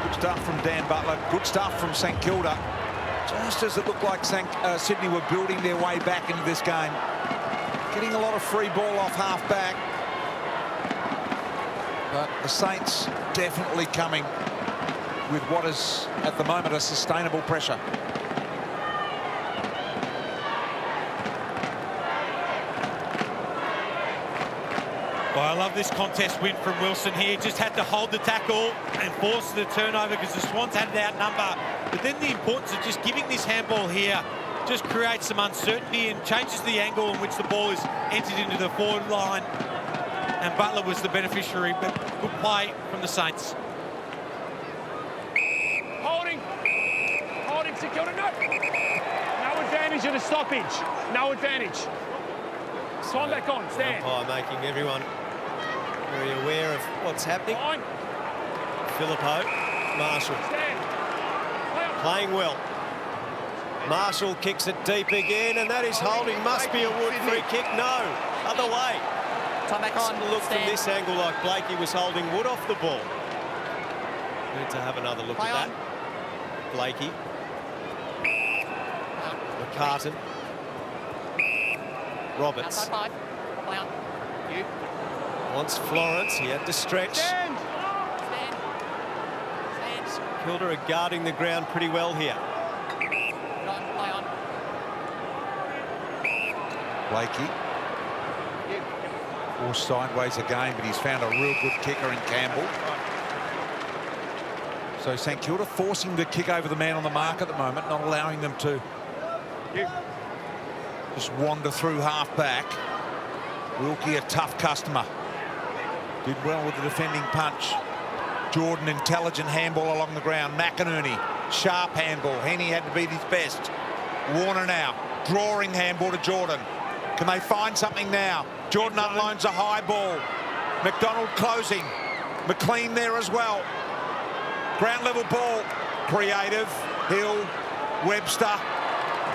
Good stuff from Dan Butler. Good stuff from St Kilda. Just as it looked like Sydney were building their way back into this game. Getting a lot of free ball off half back. But the Saints definitely coming with what is, at the moment, a sustainable pressure. Well, I love this contest win from Wilson here. Just had to hold the tackle and force the turnover because the Swans had it outnumbered. But then the importance of just giving this handball here just creates some uncertainty and changes the angle in which the ball is entered into the forward line. And Butler was the beneficiary, but good play from the Saints. Holding, St Kilda, no. No advantage in a stoppage. No advantage. Time back on, stand. Making everyone very aware of what's happening. Fine. Phillippo, Marshall. Stand. Playing well. Marshall kicks it deep again, and that is holding. Must be a Wood free kick. No, other way. Time back on. Look from stand. this angle like Blakey was holding Wood off the ball. Need to have another look Play at on. that. Blakey. McCartan. Roberts. Outside 5. Play on. You. Wants Florence. He had to stretch. Stand. Stand. Stand. Kilda are guarding the ground pretty well here. Play on. Blakey. Forced sideways again, but he's found a real good kicker in Campbell. So St Kilda forcing the kick over the man on the mark at the moment, not allowing them to just wander through half back. Wilkie, a tough customer. Did well with the defending punch. Jordan, intelligent handball along the ground. McInerney, sharp handball. Henny had to beat his best. Warner now, drawing handball to Jordan. Can they find something now? Jordan unloads a high ball. McDonald closing. McLean there as well. Ground level ball. Creative. Hill. Webster.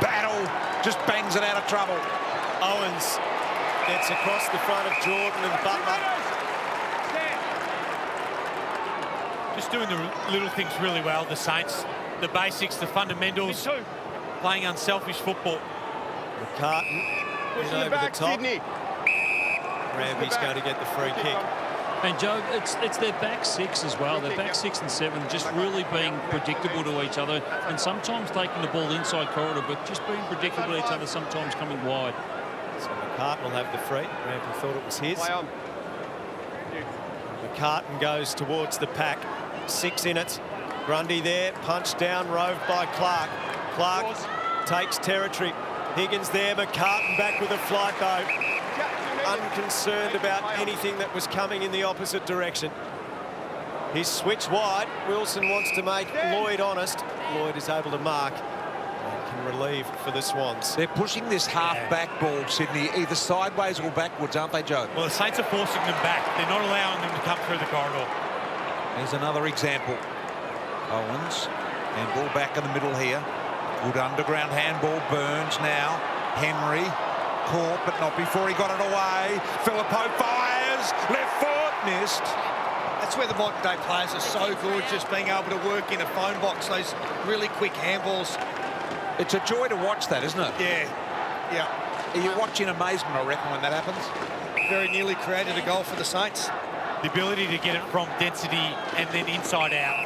Battle. Just bangs it out of trouble. Owens gets across the front of Jordan and Butler. Just doing the little things really well, the Saints. The basics, the fundamentals. Playing unselfish football. McCartan in over the top. Rampy's going to get the free kick. And Joe, it's their back six as well. Their back 6 and 7 just really being predictable to each other and sometimes taking the ball inside corridor, but just being predictable to each other, sometimes coming wide. So McCartan will have the free. Rampy thought it was his. McCartan goes towards the pack. 6 in it. Grundy there, punched down, roved by Clark. Clark takes territory. Higgins there, McCartan back with a flight though. Unconcerned about anything that was coming in the opposite direction. He's switched wide. Wilson wants to make Lloyd honest. Lloyd is able to mark and can relieve for the Swans. They're pushing this half-back ball, Sydney, either sideways or backwards, aren't they, Joe? Well, the Saints are forcing them back. They're not allowing them to come through the corridor. There's another example. Owens, and ball back in the middle here. Good underground handball. Burns now. Henry caught, but not before he got it away. Phillippo fires. Left foot. Missed. That's where the modern day players are so good, just being able to work in a phone box, those really quick handballs. It's a joy to watch that, isn't it? Yeah. Are you watching amazement, I reckon, when that happens? Very nearly created a goal for the Saints. The ability to get it from density and then inside out.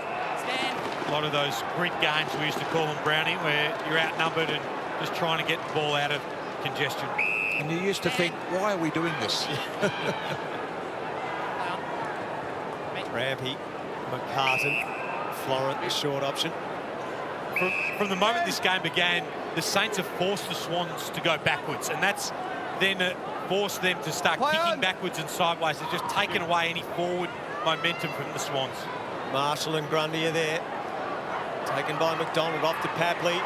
A lot of those grit games, we used to call them, Brownie, where you're outnumbered and just trying to get the ball out of congestion. And you used to think, why are we doing this? Rampy, McCartan, Florent, the short option. From the moment this game began, the Saints have forced the Swans to go backwards, and that's then forced them to start kicking backwards and sideways. They've just taken away any forward momentum from the Swans. Marshall and Grundy are there. Taken by McDonald off to Papley.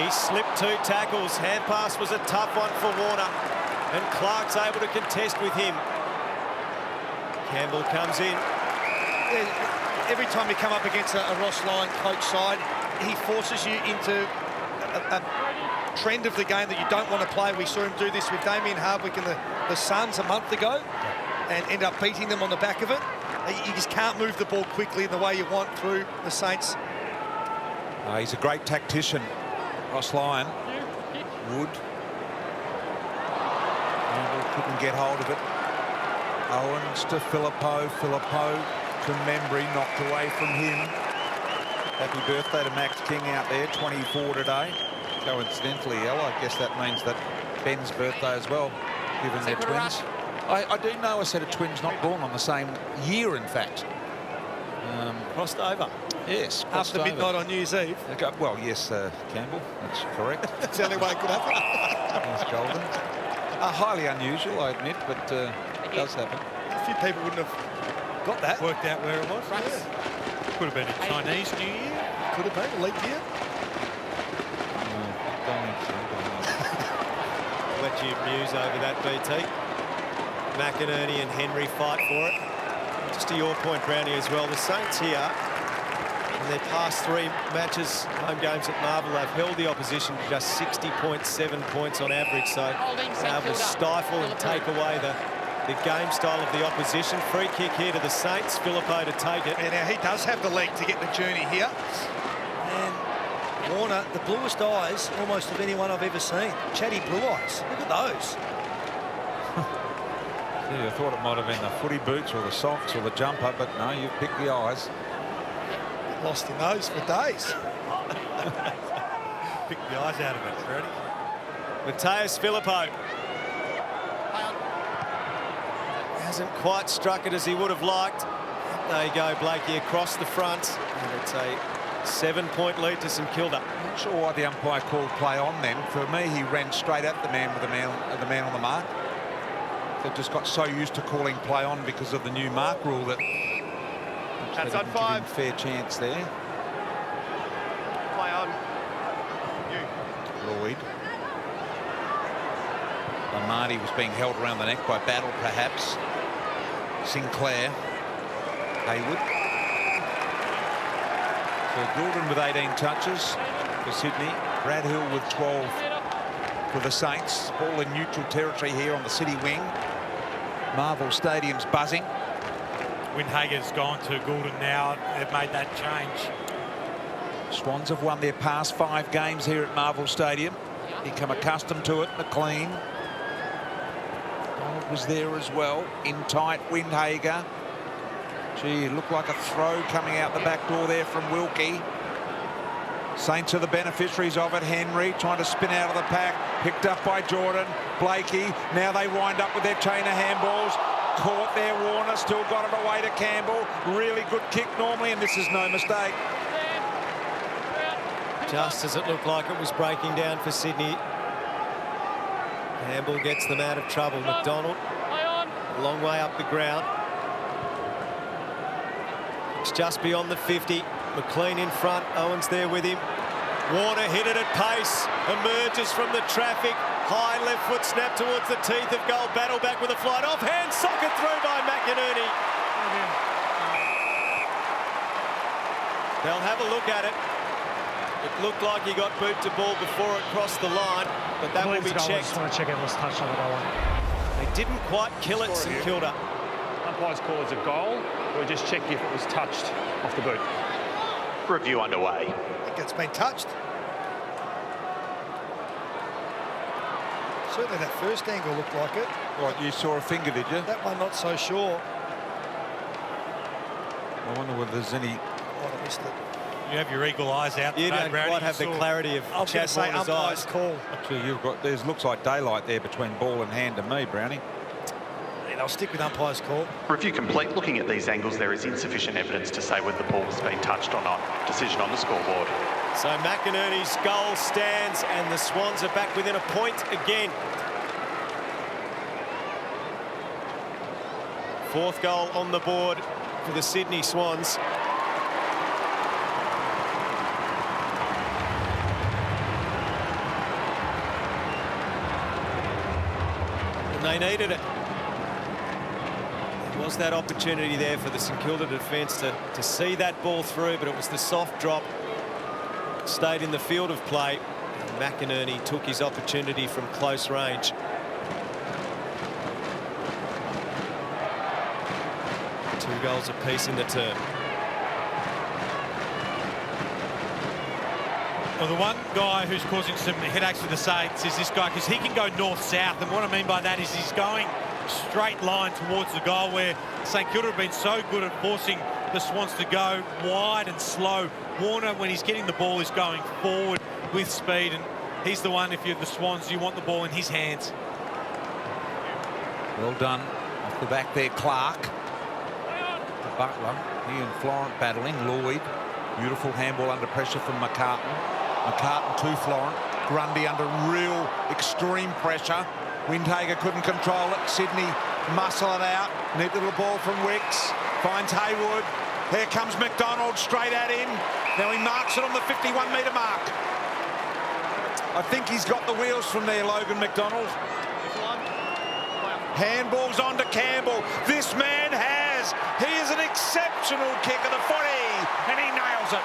He slipped 2 tackles. Hand pass was a tough one for Warner. And Clark's able to contest with him. Campbell comes in. Every time you come up against a Ross Lyon coach side, he forces you into a trend of the game that you don't want to play. We saw him do this with Damien Hardwick and the Suns a month ago and end up beating them on the back of it. You just can't move the ball quickly in the way you want through the Saints. He's a great tactician, Ross Lyon. Wood. Campbell couldn't get hold of it. Owens to Phillippo. Phillippo to Membry, knocked away from him. Happy birthday to Max King out there, 24 today. Coincidentally, Ella, I guess that means that Ben's birthday as well, given they're twins. I do know a set of twins not born on the same year, in fact. Crossed over. Yes, After midnight on New Year's Eve. Well, yes, Campbell, that's correct. That's the only way it could happen. That's golden. Highly unusual, I admit, but it does happen. A few people wouldn't have got that. Worked out where it was. Could have been a Chinese New Year. Could have been a leap year. Let you muse over that, BT. McInerney and Henry fight for it. Just to your point, Brownie, as well, the Saints here, in their past 3 matches, home games at Marvel, they've held the opposition to just 60.7 points on average, so they're able to stifle and take away the game style of the opposition. Free kick here to the Saints. Phillippo to take it. And now he does have the leg to get the journey here. And Warner, the bluest eyes almost of anyone I've ever seen. Chatty blue eyes. Look at those. Yeah, I thought it might have been the footy boots or the socks or the jumper, but no, you picked the eyes. Lost in those for days. Pick the eyes out of it, Brody. Mateus Phillippo. Hasn't quite struck it as he would have liked. There you go, Blakey across the front. And it's a 7-point lead to St Kilda. Not sure why the umpire called play on then. For me, he ran straight at the man with the man on the mark. They just got so used to calling play on because of the new mark rule that that's on 5. Fair chance there. Play on. Lloyd. Marty was being held around the neck by Battle, perhaps. Sinclair. Hayward. So Goulden with 18 touches for Sydney. Brad Hill with 12 for the Saints. Ball in neutral territory here on the City wing. Marvel Stadium's buzzing. Windhager's gone to Goulden now. They've made that change. Swans have won their past 5 games here at Marvel Stadium. Become accustomed to it. McLean. Donald was there as well. In tight, Windhager. Gee, it looked like a throw coming out the back door there from Wilkie. Saints are the beneficiaries of it. Henry trying to spin out of the pack. Picked up by Jordan. Blakey. Now they wind up with their chain of handballs. Caught there, Warner. Still got it away to Campbell. Really good kick normally, and this is no mistake. Just as it looked like it was breaking down for Sydney. Campbell gets them out of trouble. McDonald, a long way up the ground. It's just beyond the 50. McLean in front. Owens there with him. Warner hit it at pace. Emerges from the traffic. High left foot snap towards the teeth of goal. Battle back with a flight offhand. Socket through by McInerney. They'll have a look at it. It looked like he got boot to ball before it crossed the line, but that will be checked. Just want to check it was touched on the goal line. They didn't quite kill it, St Kilda. Umpires call it a goal. We'll just check if it was touched off the boot. Review underway. I think it's been touched. Certainly that first angle looked like it. What, you saw a finger, did you? That one, not so sure. I wonder whether there's any... Might have missed it. You have your eagle eyes out. You don't quite have the clarity of Chad Warner's eyes. Call. Actually, you've got... There looks like daylight there between ball and hand to me, Brownie. And I'll stick with umpire's call. Review complete. Looking at these angles, there is insufficient evidence to say whether the ball has been touched or not. Decision on the scoreboard. So McInerney's goal stands and the Swans are back within a point again. Fourth goal on the board for the Sydney Swans. And they needed it. There was that opportunity there for the St Kilda defence to see that ball through, but it was the soft drop. Stayed in the field of play. And McInerney took his opportunity from close range. Two goals apiece in the term. Well, the one guy who's causing some headaches for the Saints is this guy, because he can go north-south, and what I mean by that is he's going straight line towards the goal, where St Kilda have been so good at forcing the Swans to go wide and slow. Warner, when he's getting the ball, is going forward with speed, and he's the one, if you're the Swans, you want the ball in his hands. Well done off the back there, Clark. The Butler, he and Florent battling. Lloyd, beautiful handball under pressure from McCartan. McCartan to Florent. Grundy under real extreme pressure. Windhager couldn't control it. Sydney muscle it out. Neat little ball from Wicks. Finds Haywood. Here comes McDonald straight at him. Now he marks it on the 51-metre mark. I think he's got the wheels from there, Logan McDonald. Handballs on to Campbell. This man has. He is an exceptional kick of the footy, and he nails it.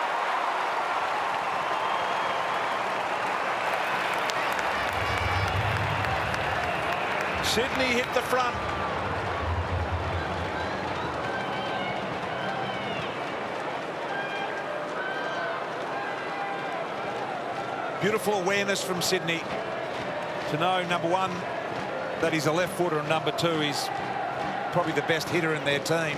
Sydney hit the front. Beautiful awareness from Sydney to know, number one, that he's a left footer, and number two, he's probably the best hitter in their team.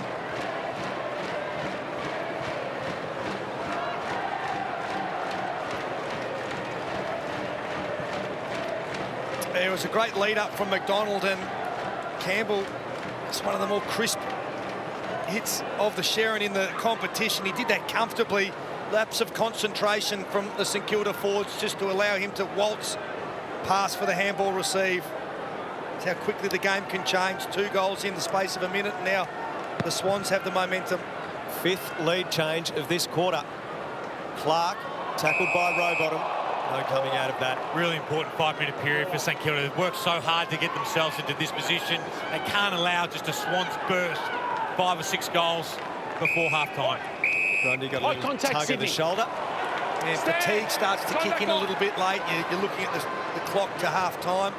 It was a great lead up from McDonald, and Campbell. It's one of the more crisp hits of the Sherrin in the competition. He did that comfortably. Lapse of concentration from the St Kilda forwards just to allow him to waltz pass for the handball receive. That's how quickly the game can change. 2 goals in the space of a minute. Now the Swans have the momentum. Fifth lead change of this quarter. Clark tackled by Rowbottom. No coming out of that. Really important 5-minute period for St Kilda. They've worked so hard to get themselves into this position. They can't allow just a Swans burst 5 or 6 goals before half-time. Grundy got a little tug of the shoulder. And fatigue starts to kick in a little bit late. You're looking at the clock to half-time.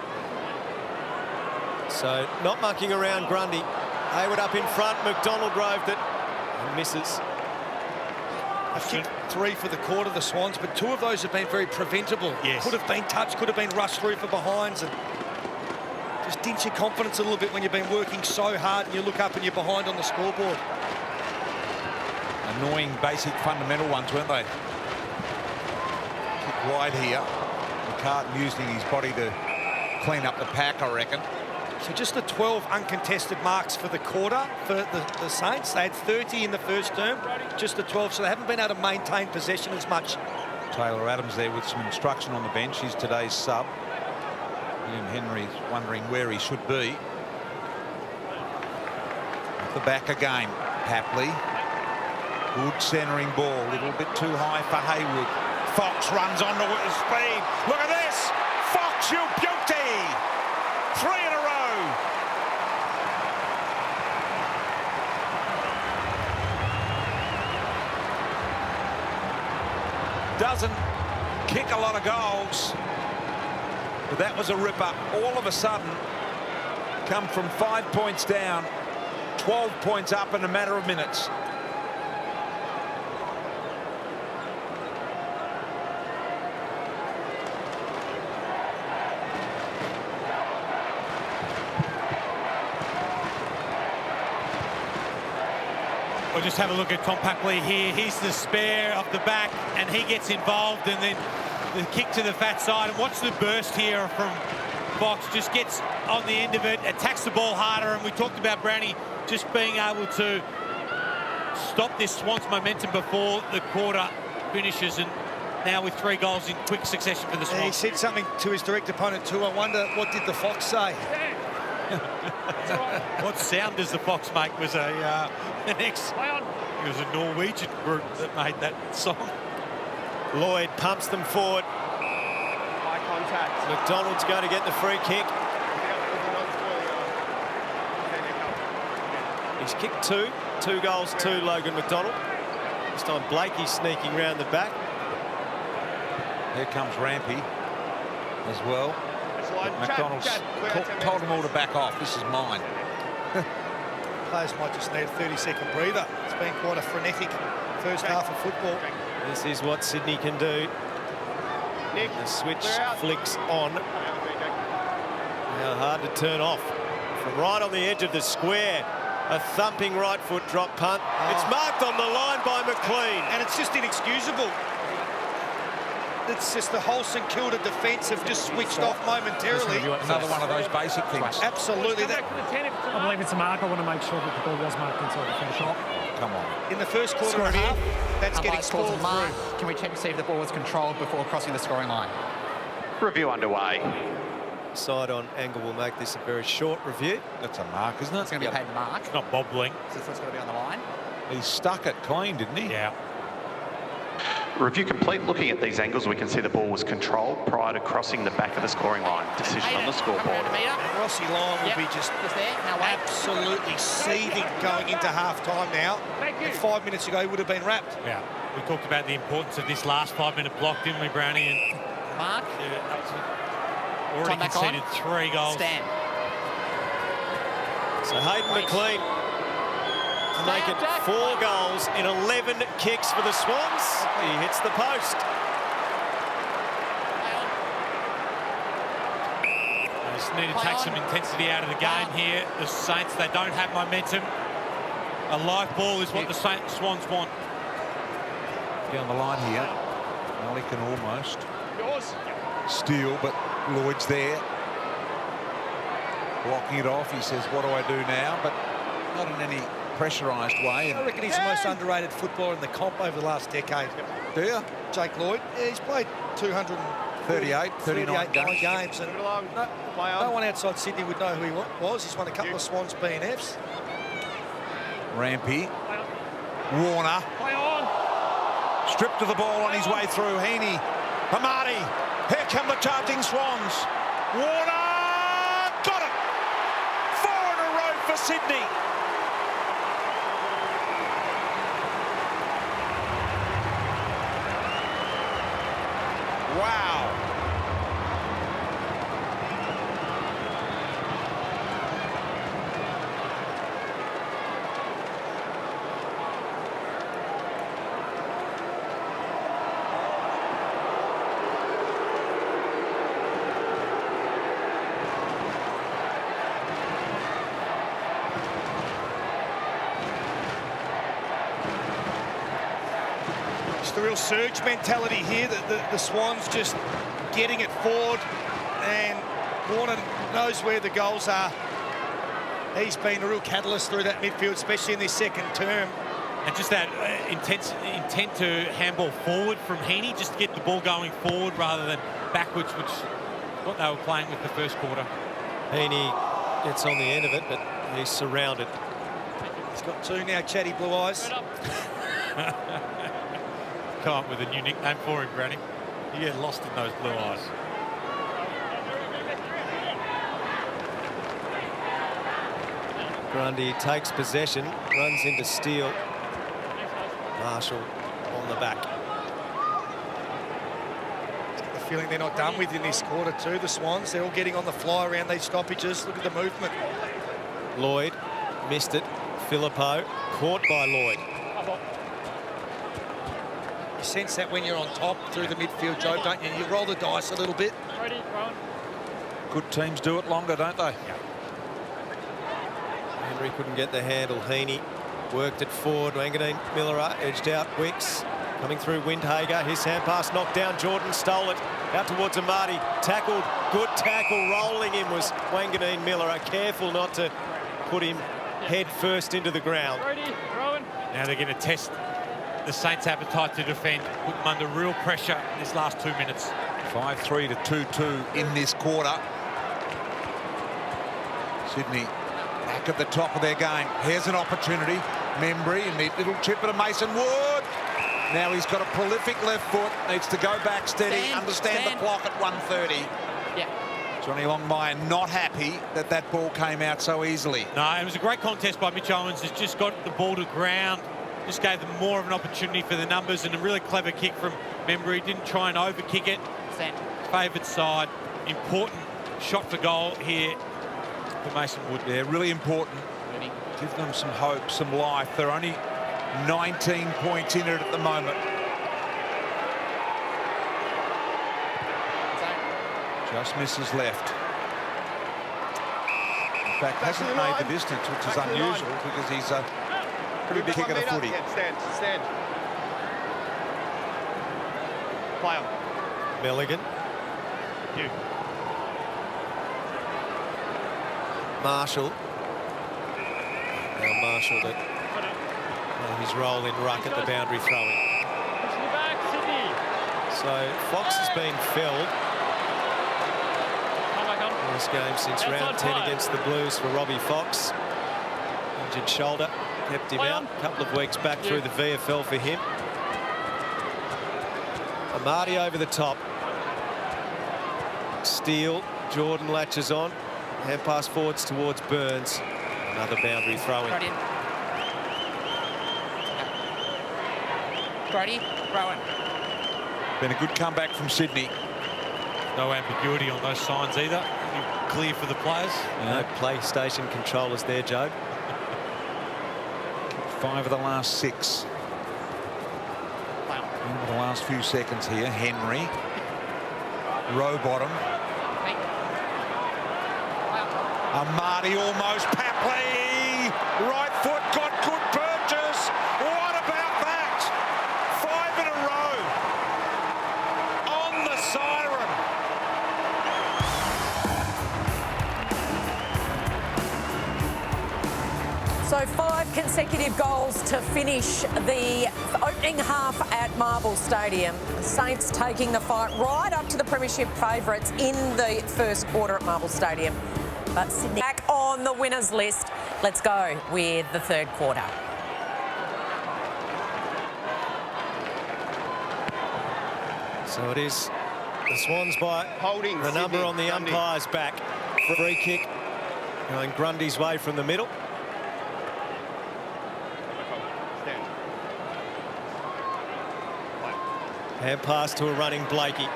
So not mucking around Grundy. Hayward up in front. McDonald roved it and misses. They've kicked 3 for the quarter, the Swans, but 2 of those have been very preventable. Yes. Could have been touched, could have been rushed through for behinds, and just dints your confidence a little bit when you've been working so hard and you look up and you're behind on the scoreboard. Annoying, basic, fundamental ones, weren't they? Kick wide here. McCartan using his body to clean up the pack, I reckon. So just the 12 uncontested marks for the quarter for the Saints. They had 30 in the first term, just the 12, so they haven't been able to maintain possession as much. Taylor Adams there with some instruction on the bench. He's today's sub. William Henry's wondering where he should be. At the back again, Papley. Good centering ball, a little bit too high for Haywood. Fox runs onto his speed. Look at this! Fox, you beauty! 3 in a row. Doesn't kick a lot of goals, but that was a ripper. All of a sudden, come from 5 points down, 12 points up in a matter of minutes. We'll just have a look at Tom Papley here. He's the spare off the back, and he gets involved, and then the kick to the fat side. And watch the burst here from Fox. Just gets on the end of it, attacks the ball harder, and we talked about Brownie just being able to stop this Swans momentum before the quarter finishes, and now with 3 goals in quick succession for the Swans. And he said something to his direct opponent too. I wonder, what did the Fox say? What sound does the Fox make was it was a Norwegian group that made that song. Lloyd pumps them forward. Eye contact. McDonald's going to get the free kick. He's kicked two goals to Logan McDonald. This time Blakey sneaking round the back. Here comes Rampy as well. But McDonald's told them all to back off. This is mine. Players might just need a 30-second breather. It's been quite a frenetic first half of football. This is what Sydney can do. The switch flicks on. Now hard to turn off. From right on the edge of the square. A thumping right foot drop punt. It's marked on the line by McLean. And it's just inexcusable. It's just the whole St Kilda defence have just switched off momentarily. Another one of those basic things. Absolutely. I believe it's a mark. I want to make sure that the ball was marked inside the finish shot. Come on. In the first quarter and a half, that's getting called through. Can we check to see if the ball was controlled before crossing the scoring line? Review underway. Side on angle will make this a very short review. That's a mark, isn't it? It's going to be paid mark. It's not bobbling. So it's going to be on the line. He stuck it clean, didn't he? Yeah. Review complete. Looking at these angles, we can see the ball was controlled prior to crossing the back of the scoring line. Decision on the scoreboard. Rossi Lyon will be just absolutely seething going into half-time now. And 5 minutes ago, he would have been wrapped. Yeah. We talked about the importance of this last 5-minute block, didn't we, Brownie? And Mark. Already conceded 3 goals. Stand. So Hayden McLean make it 4 goals in 11 kicks for the Swans. He hits the post. They just need to take some intensity out of the game here. The Saints, they don't have momentum. A live ball is what the Swans want. Down the line here. Molly can almost steal, but Lloyd's there. Blocking it off. He says, what do I do now? But not in any pressurised way. I reckon he's the most underrated footballer in the comp over the last decade. Do you? Jake Lloyd. Yeah, he's played 39 games. And no one outside Sydney would know who he was. He's won a couple of Swans B&Fs. Rampy. Warner. Stripped of the ball on his way through. Heaney. Hamadi. Here come the charging Swans. Warner. Got it. 4 in a row for Sydney. Wow. The real surge mentality here, the Swans just getting it forward, and Warner knows where the goals are. He's been a real catalyst through that midfield, especially in this second term. And just that intent to handball forward from Heaney, just to get the ball going forward rather than backwards, which is what they were playing with the first quarter. Heaney gets on the end of it, but he's surrounded. He's got 2 now, Chatty Blue Eyes. Come up with a new nickname for him, Brownie. You get lost in those blue eyes. Grundy takes possession, runs into Steele. Marshall on the back. The feeling they're not done with in this quarter too, the Swans. They're all getting on the fly around these stoppages. Look at the movement. Lloyd missed it. Filippo caught by Lloyd. You sense that when you're on top through the midfield, Joe, don't you? You roll the dice a little bit. Good teams do it longer, don't they? Yeah. Henry couldn't get the handle. Heaney worked it forward. Wanganeen Miller edged out. Wicks coming through Windhager. His hand pass knocked down. Jordan stole it. Out towards Amadi. Tackled. Good tackle. Rolling him was Wanganeen Miller. Careful not to put him head first into the ground. Now they're going to test the Saints' appetite to defend, put them under real pressure in this last 2 minutes. 5-3 to 2-2 in this quarter. Sydney back at the top of their game. Here's an opportunity. Membry, a neat little chip to Mason Wood. Now he's got a prolific left foot. Needs to go back steady, understand the clock at 1:30. Yeah. Johnny Longmire not happy that that ball came out so easily. No, it was a great contest by Mitch Owens. Has just got the ball to ground. Just gave them more of an opportunity for the numbers, and a really clever kick from Membry. Didn't try and overkick it. Favoured side. Important shot for goal here for Mason Wood. Yeah, really important. Give them some hope, some life. They're only 19 points in it at the moment. Just misses left. In fact, hasn't made the distance, which is unusual because he's a pretty big kick of the footy. Stand. Play on. Milligan. You. Marshall. Now Marshall to his role in ruck at the boundary throwing. So Fox has been felled in this game since round 10 against the Blues for Robbie Fox. Injured shoulder, kept him out. A couple of weeks back through the VFL for him. Amati over the top. Steele, Jordan latches on. Hand pass forwards towards Burns. Another boundary throw-in. Brody, Rowan. Been a good comeback from Sydney. No ambiguity on those signs either. Clear for the players. No PlayStation controllers there, Joe. 5 of the last 6. Over the last few seconds here, Henry. Rowbottom. Amati almost. Papley. Right foot got good purchase. What about that? 5 in a row. On the siren. So 5 consecutive goals to finish the opening half at Marvel Stadium. The Saints taking the fight right up to the premiership favourites in the first quarter at Marvel Stadium. But Sydney back on the winners list. Let's go with the third quarter. So it is the Swans by holding the number Sydney. on the Grundy. umpire's back. Free kick going Grundy's way from the middle. Stand. Hand pass to a running Blakey.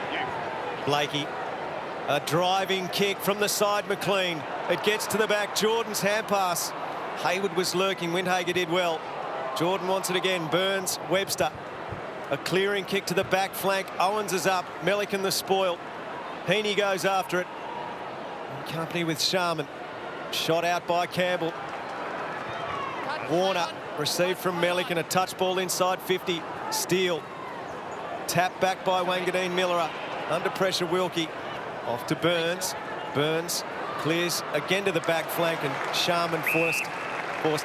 Blakey, a driving kick from the side, McLean. It gets to the back, Jordan's hand pass. Hayward was lurking, Windhager did well. Jordan wants it again, Burns, Webster. A clearing kick to the back flank, Owens is up, Melican the spoil. Heaney goes after it. In company with Sharman. Shot out by Campbell. Warner received from Melican, a touch ball inside 50. Steele. Tap back by Wangadeen Miller. Under pressure, Wilkie. Off to Burns. Burns clears again to the back flank, and Sharman forced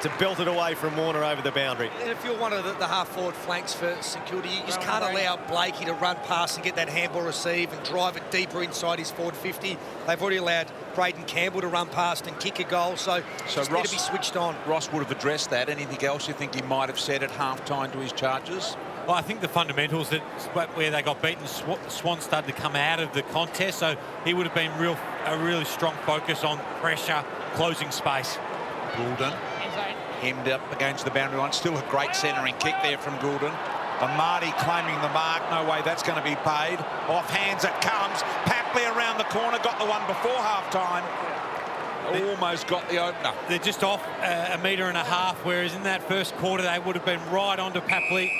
to belt it away from Warner over the boundary. And if you're one of the half-forward flanks for St Kilda, you just can't allow Blakey to run past and get that handball receive and drive it deeper inside his forward 50. They've already allowed Braden Campbell to run past and kick a goal, so just need to be switched on. Ross would have addressed that. Anything else you think he might have said at half-time to his charges? Well, I think the fundamentals that where they got beaten, Swan started to come out of the contest, so he would have been a really strong focus on pressure, closing space. Goulden hemmed up against the boundary line. Still a great centering kick there from Goulden. Amati claiming the mark. No way that's going to be paid. Off hands it comes. Papley around the corner. Got the one before half-time. Almost got the opener. They're just off a metre and a half, whereas in that first quarter they would have been right onto Papley.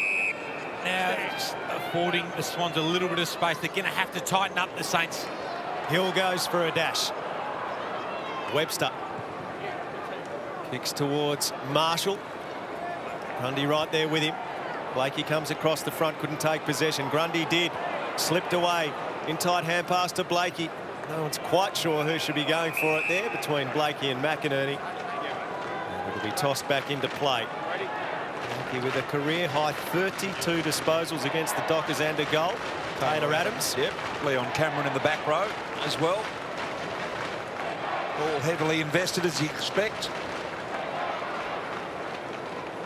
Now just affording the Swans a little bit of space. They're going to have to tighten up the Saints. Hill goes for a dash. Webster kicks towards Marshall. Grundy right there with him. Blakey comes across the front, couldn't take possession. Grundy did, slipped away. In tight hand pass to Blakey. No one's quite sure who should be going for it there between Blakey and McInerney. And it'll be tossed back into play. Blakey with a career high 32 disposals against the Dockers and a goal. Taylor Adams. Yep. Leon Cameron in the back row as well. All heavily invested, as you expect.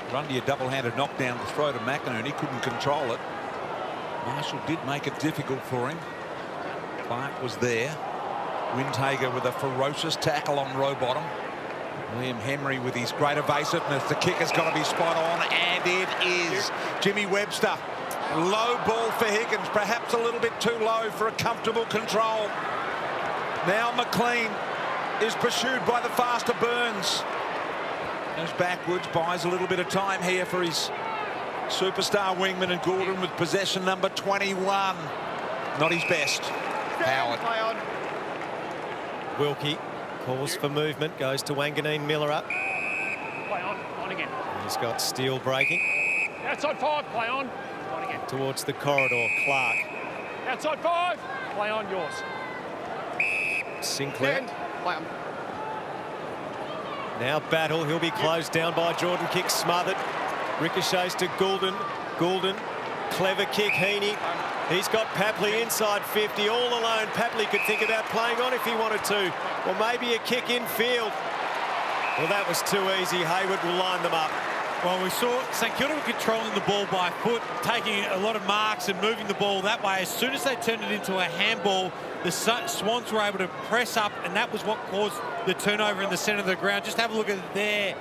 Grundy a double-handed knockdown to throw to McInerney. Couldn't control it. Marshall did make it difficult for him. Clark was there. Windhager with a ferocious tackle on Rowbottom. Liam Henry with his great evasiveness. The kick has got to be spot on, and it is. Jimmy Webster. Low ball for Higgins, perhaps a little bit too low for a comfortable control. Now McLean is pursued by the faster Burns. Goes backwards, buys a little bit of time here for his superstar wingman, and Gordon with possession number 21. Not his best. Howard. Wilkie calls for movement, goes to Wanganeen Miller up. Play on again. He's got Steele breaking. Outside 5, play on again. Towards the corridor, Clark. Outside 5, play on yours. Sinclair. Play on. Now Battle, he'll be closed down by Jordan. Kick smothered. Ricochets to Goulden. Goulden, clever kick, Heaney. He's got Papley inside 50, all alone. Papley could think about playing on if he wanted to. Or maybe a kick infield. Well, that was too easy. Hayward will line them up. Well, we saw St Kilda were controlling the ball by foot, taking a lot of marks and moving the ball that way. As soon as they turned it into a handball, the Swans were able to press up, and that was what caused the turnover in the centre of the ground. Just have a look at it there.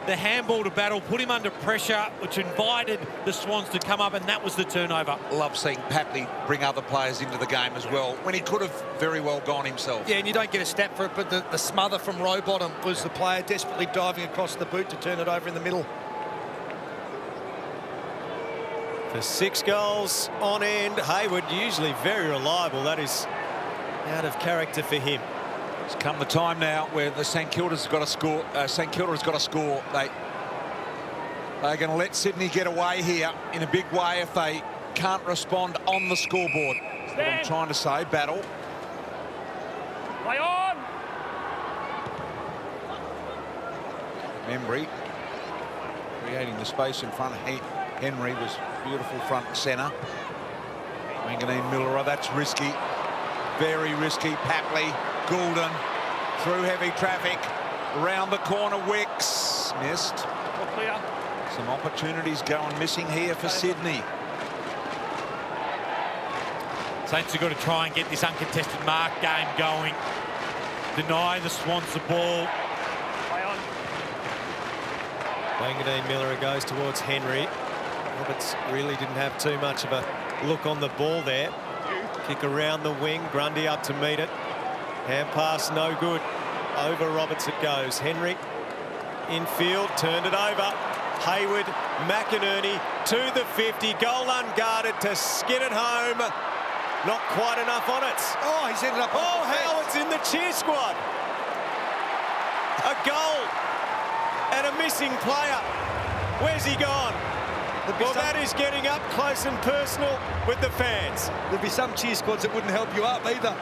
The handball to Battle put him under pressure, which invited the Swans to come up, and that was the turnover. Love seeing Papley bring other players into the game as well, when he could have very well gone himself. Yeah, and you don't get a stat for it, but the smother from Rowbottom was the player desperately diving across the boot to turn it over in the middle. For 6 goals on end, Hayward usually very reliable. That is out of character for him. It's come the time now where the St Kilda's got to score. St Kilda has got to score. They're going to let Sydney get away here in a big way if they can't respond on the scoreboard. That's what I'm trying to say. Battle. Play on. Membry creating the space in front of Henry was beautiful front and centre. Wanganeen Miller, that's risky. Very risky. Papley, Goulden, through heavy traffic. Around the corner, Wicks. Missed. Clear. Some opportunities going missing here for Sydney. Saints have got to try and get this uncontested mark game going. Deny the Swans the ball. Play on. Wanganeen Miller goes towards Henry. Roberts really didn't have too much of a look on the ball there. Kick around the wing, Grundy up to meet it. Hand pass no good. Over Roberts it goes. Henry infield, turned it over. Hayward, McInerney to the 50. Goal unguarded to skid it home. Not quite enough on it. Oh, he's ended up. Oh, Howard's in the cheer squad. A goal and a missing player. Where's he gone? Well, that is getting up close and personal with the fans. There'd be some cheer squads that wouldn't help you up either.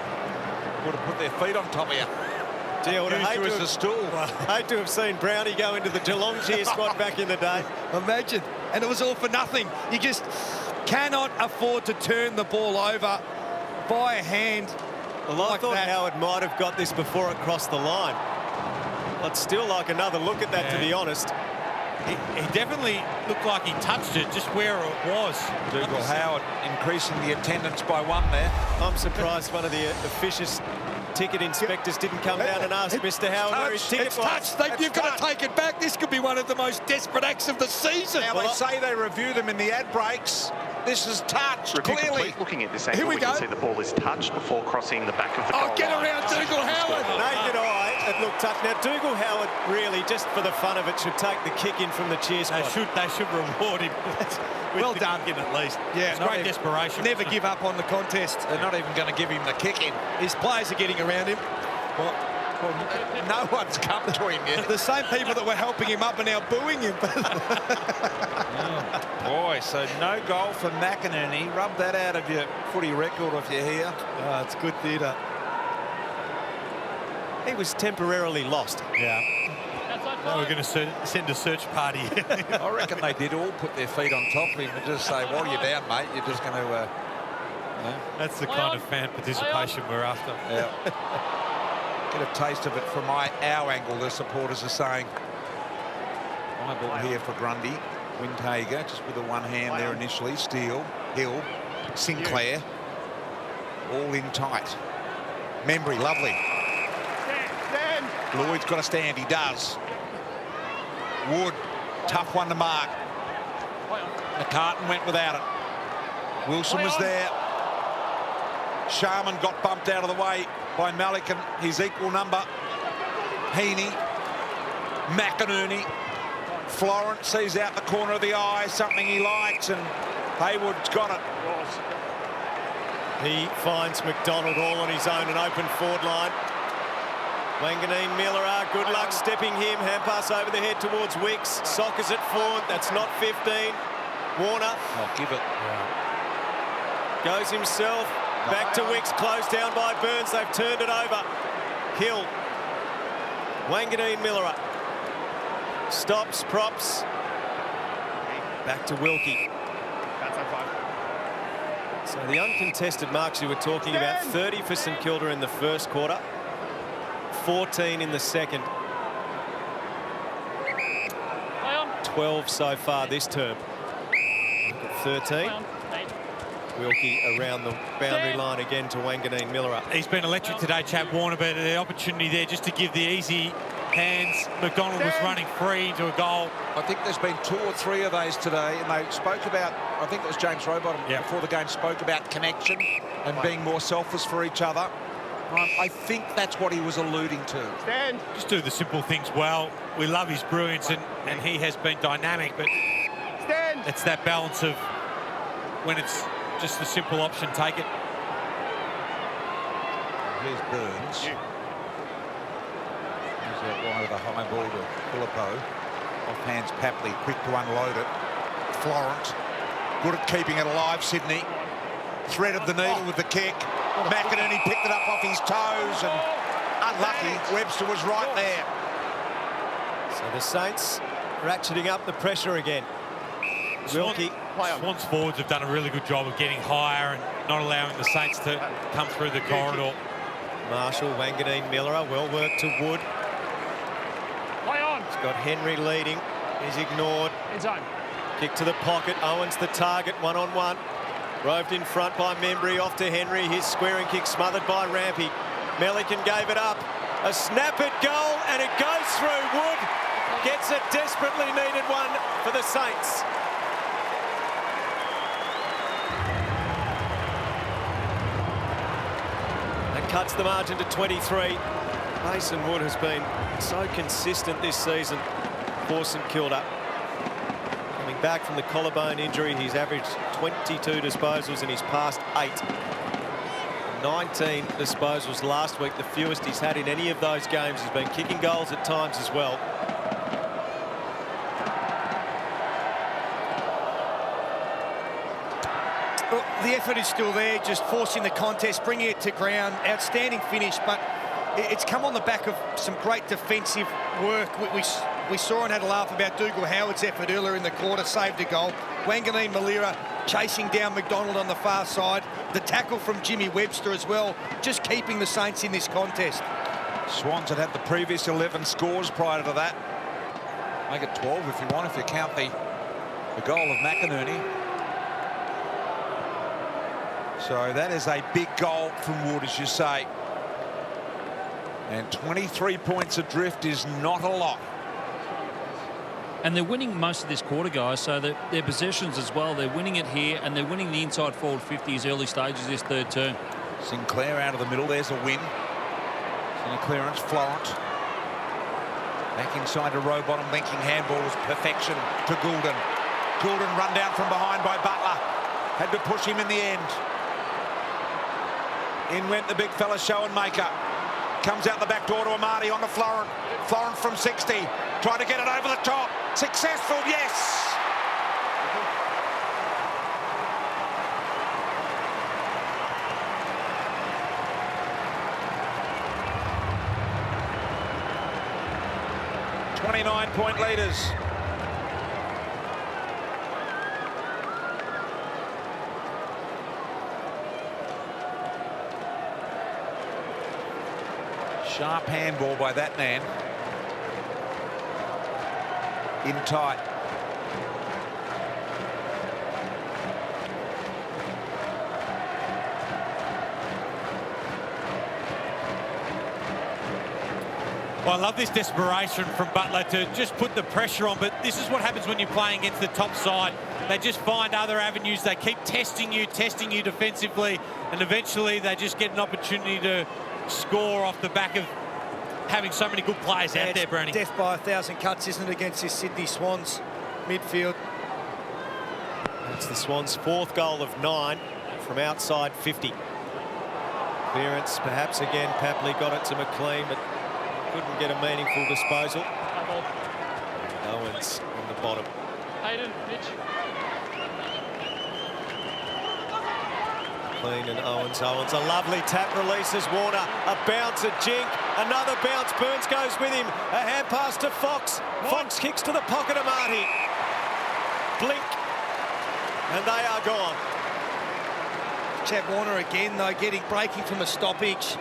Would have put their feet on top of you. Gee, I would have Used you as a stool. hate to have seen Brownie go into the Geelong cheer squad back in the day. Imagine. And it was all for nothing. You just cannot afford to turn the ball over by a hand. Well, I like thought that. Howard might have got this before it crossed the line. I'd still like another look at that, to be honest. He definitely looked like he touched it just where it was. Dougal Howard increasing the attendance by 1 there. I'm surprised one of the officious ticket inspectors didn't come down and ask Mr. Howard where his ticket It's was. touched. You've got to take it back. This could be one of the most desperate acts of the season. Now they say they review them in the ad breaks. This is touched, Review clearly. complete. Looking at this Here angle, we we can go. see the ball is touched before crossing the back of the goal Get line. around Dougal Howard. Naked eye, it looked tough. Now, Dougal Howard really, just for the fun of it, should take the kick in from the cheer squad. They should reward him. Well done. At least. Yeah, It's great desperation. Never give up on the contest. They're not even going to give him the kick in. His players are getting around him. Well, no one's come to him yet. The same people that were helping him up are now booing him. Boy, so no goal for McInerney. Rub that out of your footy record if you're here. Oh, it's good theatre. He was temporarily lost. Yeah. Now we're going to send a search party. I reckon they did all put their feet on top of him and just say, while you're down, mate, you're just going to... That's the kind of fan participation we're after. Yeah. Get a taste of it from our angle, the supporters are saying. High ball here for Grundy. Windhager just with the one hand there initially. Steele, Hill, Sinclair. All in tight. Membry, lovely. Lloyd's got to stand, he does. Wood, tough one to mark. McCartan went without it. Wilson was there. Sharman got bumped out of the way by Malik and his equal number. Heaney, McInerney. Florence sees out the corner of the eye something he likes, and Hayward's got it. He finds McDonald all on his own, an open forward line. Wanganeen Miller, good luck stepping him. Hand pass over the head towards Wicks. Sockers at forward. That's not 15. Warner. Oh, give it. Goes himself. Back to Wicks. Closed down by Burns. They've turned it over. Hill. Wanganeen Miller. Stops, props. Back to Wilkie. So the uncontested marks you were talking about, 30 for St Kilda in the first quarter, 14 in the second. 12 so far this term. Look at 13. Wilkie around the boundary line again to Wanganeen Miller. He's been electric today, Chad Warner, but the opportunity there just to give the easy hands. McDonald was running free into a goal. I think there's been 2 or 3 of those today, and they spoke about, I think it was James Rowbottom before the game, spoke about connection and being more selfless for each other. I think that's what he was alluding to. Stand. Just do the simple things well. We love his brilliance, and he has been dynamic, but it's that balance of when it's just the simple option, take it. Here's Burns. He's out wide of the high ball to Philippo. Off hands Papley, quick to unload it. Florent, good at keeping it alive, Sydney. Threaded the needle with the kick. McInerney picked it up off his toes, and unlucky, Webster was right there. So the Saints ratcheting up the pressure again. Wilkie. Swans forwards have done a really good job of getting higher and not allowing the Saints to come through the corridor. Marshall, Wanganeen Miller, well worked to Wood. Play on. He's got Henry leading. He's ignored. Inside. Kick to the pocket. Owens the target, one-on-one. Roved in front by Membry, off to Henry. His squaring kick smothered by Rampy. Melican gave it up. A snap at goal, and it goes through. Wood gets a desperately needed one for the Saints. That cuts the margin to 23. Mason Wood has been so consistent this season for St Kilda. Coming back from the collarbone injury, he's averaged 22 disposals in his past 8. 19 disposals last week, the fewest he's had in any of those games. He's been kicking goals at times as well. Well, the effort is still there, just forcing the contest, bringing it to ground. Outstanding finish, but it's come on the back of some great defensive work. We saw and had a laugh about Dougal Howard's effort earlier in the quarter, saved a goal. Wanganeen Malira chasing down McDonald on the far side. The tackle from Jimmy Webster as well, just keeping the Saints in this contest. Swans had the previous 11 scores prior to that. Make it 12 if you want, if you count the goal of McInerney. So that is a big goal from Wood, as you say. And 23 points adrift is not a lot. And they're winning most of this quarter, guys, so their possessions as well. They're winning it here, and they're winning the inside forward 50s early stages of this third term. Sinclair out of the middle. There's a win. And a clearance. Florent. Back inside to Rowbottom. Linking handball was perfection to Goulden. Goulden run down from behind by Butler. Had to push him in the end. In went the big fella, Schoenmaker. Comes out the back door to Amati on to Florent. Florent from 60. Trying to get it over the top. Successful, yes! .9 leaders. Sharp handball by that man. In tight. Well, I love this desperation from Butler to just put the pressure on, but this is what happens when you're playing against the top side. They just find other avenues. They keep testing you defensively, and eventually they just get an opportunity to score off the back of having so many good players out there, Brownie. Death by 1,000 cuts, isn't it, against this Sydney Swans midfield? That's the Swans' fourth goal of 9 from outside 50. Clearance, perhaps again, Papley got it to McLean, but couldn't get a meaningful disposal. Owens on the bottom. Hayden, Mitch. McLean and Owens. Owens, a lovely tap, releases Warner. A bounce at Jink. Another bounce. Burns goes with him. A hand pass to Fox. Fox kicks to the pocket of Marty. Blink. And they are gone. Chad Warner again, though, breaking from a stoppage.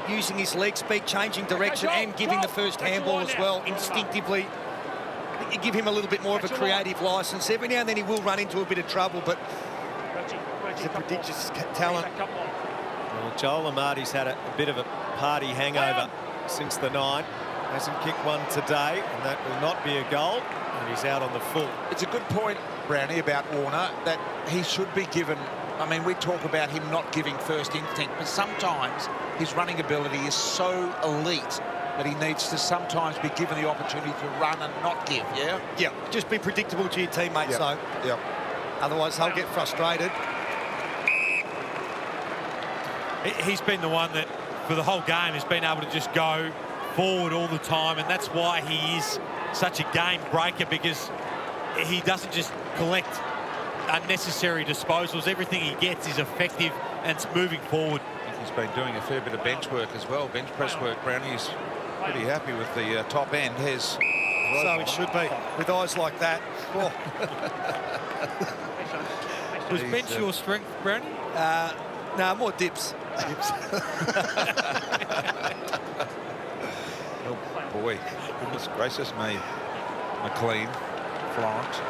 Using his leg speed, changing direction, and giving the first handball as well, instinctively. I think you give him a little bit more of a creative licence. Every now and then he will run into a bit of trouble, but he's a prodigious talent. Well, Joel Amarty's had a bit of a party hangover since the 9. Hasn't kicked one today, and that will not be a goal, and he's out on the full. It's a good point, Brownie, about Warner, that he should be given. I mean, we talk about him not giving first instinct, but sometimes his running ability is so elite that he needs to sometimes be given the opportunity to run and not give, yeah? Yeah, just be predictable to your teammates, though. Yeah. Otherwise, they'll get frustrated. He's been the one that, for the whole game, has been able to just go forward all the time, and that's why he is such a game breaker, because he doesn't just collect unnecessary disposals. Everything he gets is effective and it's moving forward. I think he's been doing a fair bit of bench work as well, bench press work. Brownie's pretty happy with the top end. So it should be, with eyes like that. Oh. Was bench your strength, Brownie? No, more dips. Oh boy, goodness gracious me. McLean, Florence,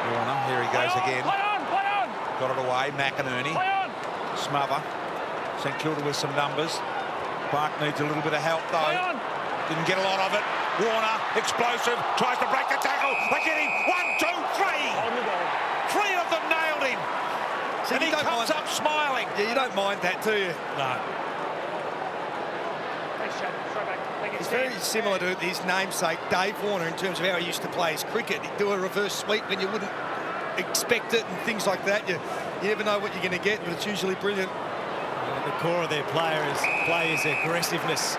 Warner, here he goes again. Got it away, McInerney, smother. St Kilda with some numbers. Clark needs a little bit of help though. Didn't get a lot of it. Warner, explosive, tries to break the tackle. They get him. 1, 2, 3. 3 of them nailed him. See, and he comes up smiling. Yeah, you don't mind that, do you? No. He's very similar to his namesake, Dave Warner, in terms of how he used to play his cricket. He'd do a reverse sweep when you wouldn't expect it and things like that. You never know what you're going to get, but it's usually brilliant. The core of their play is aggressiveness.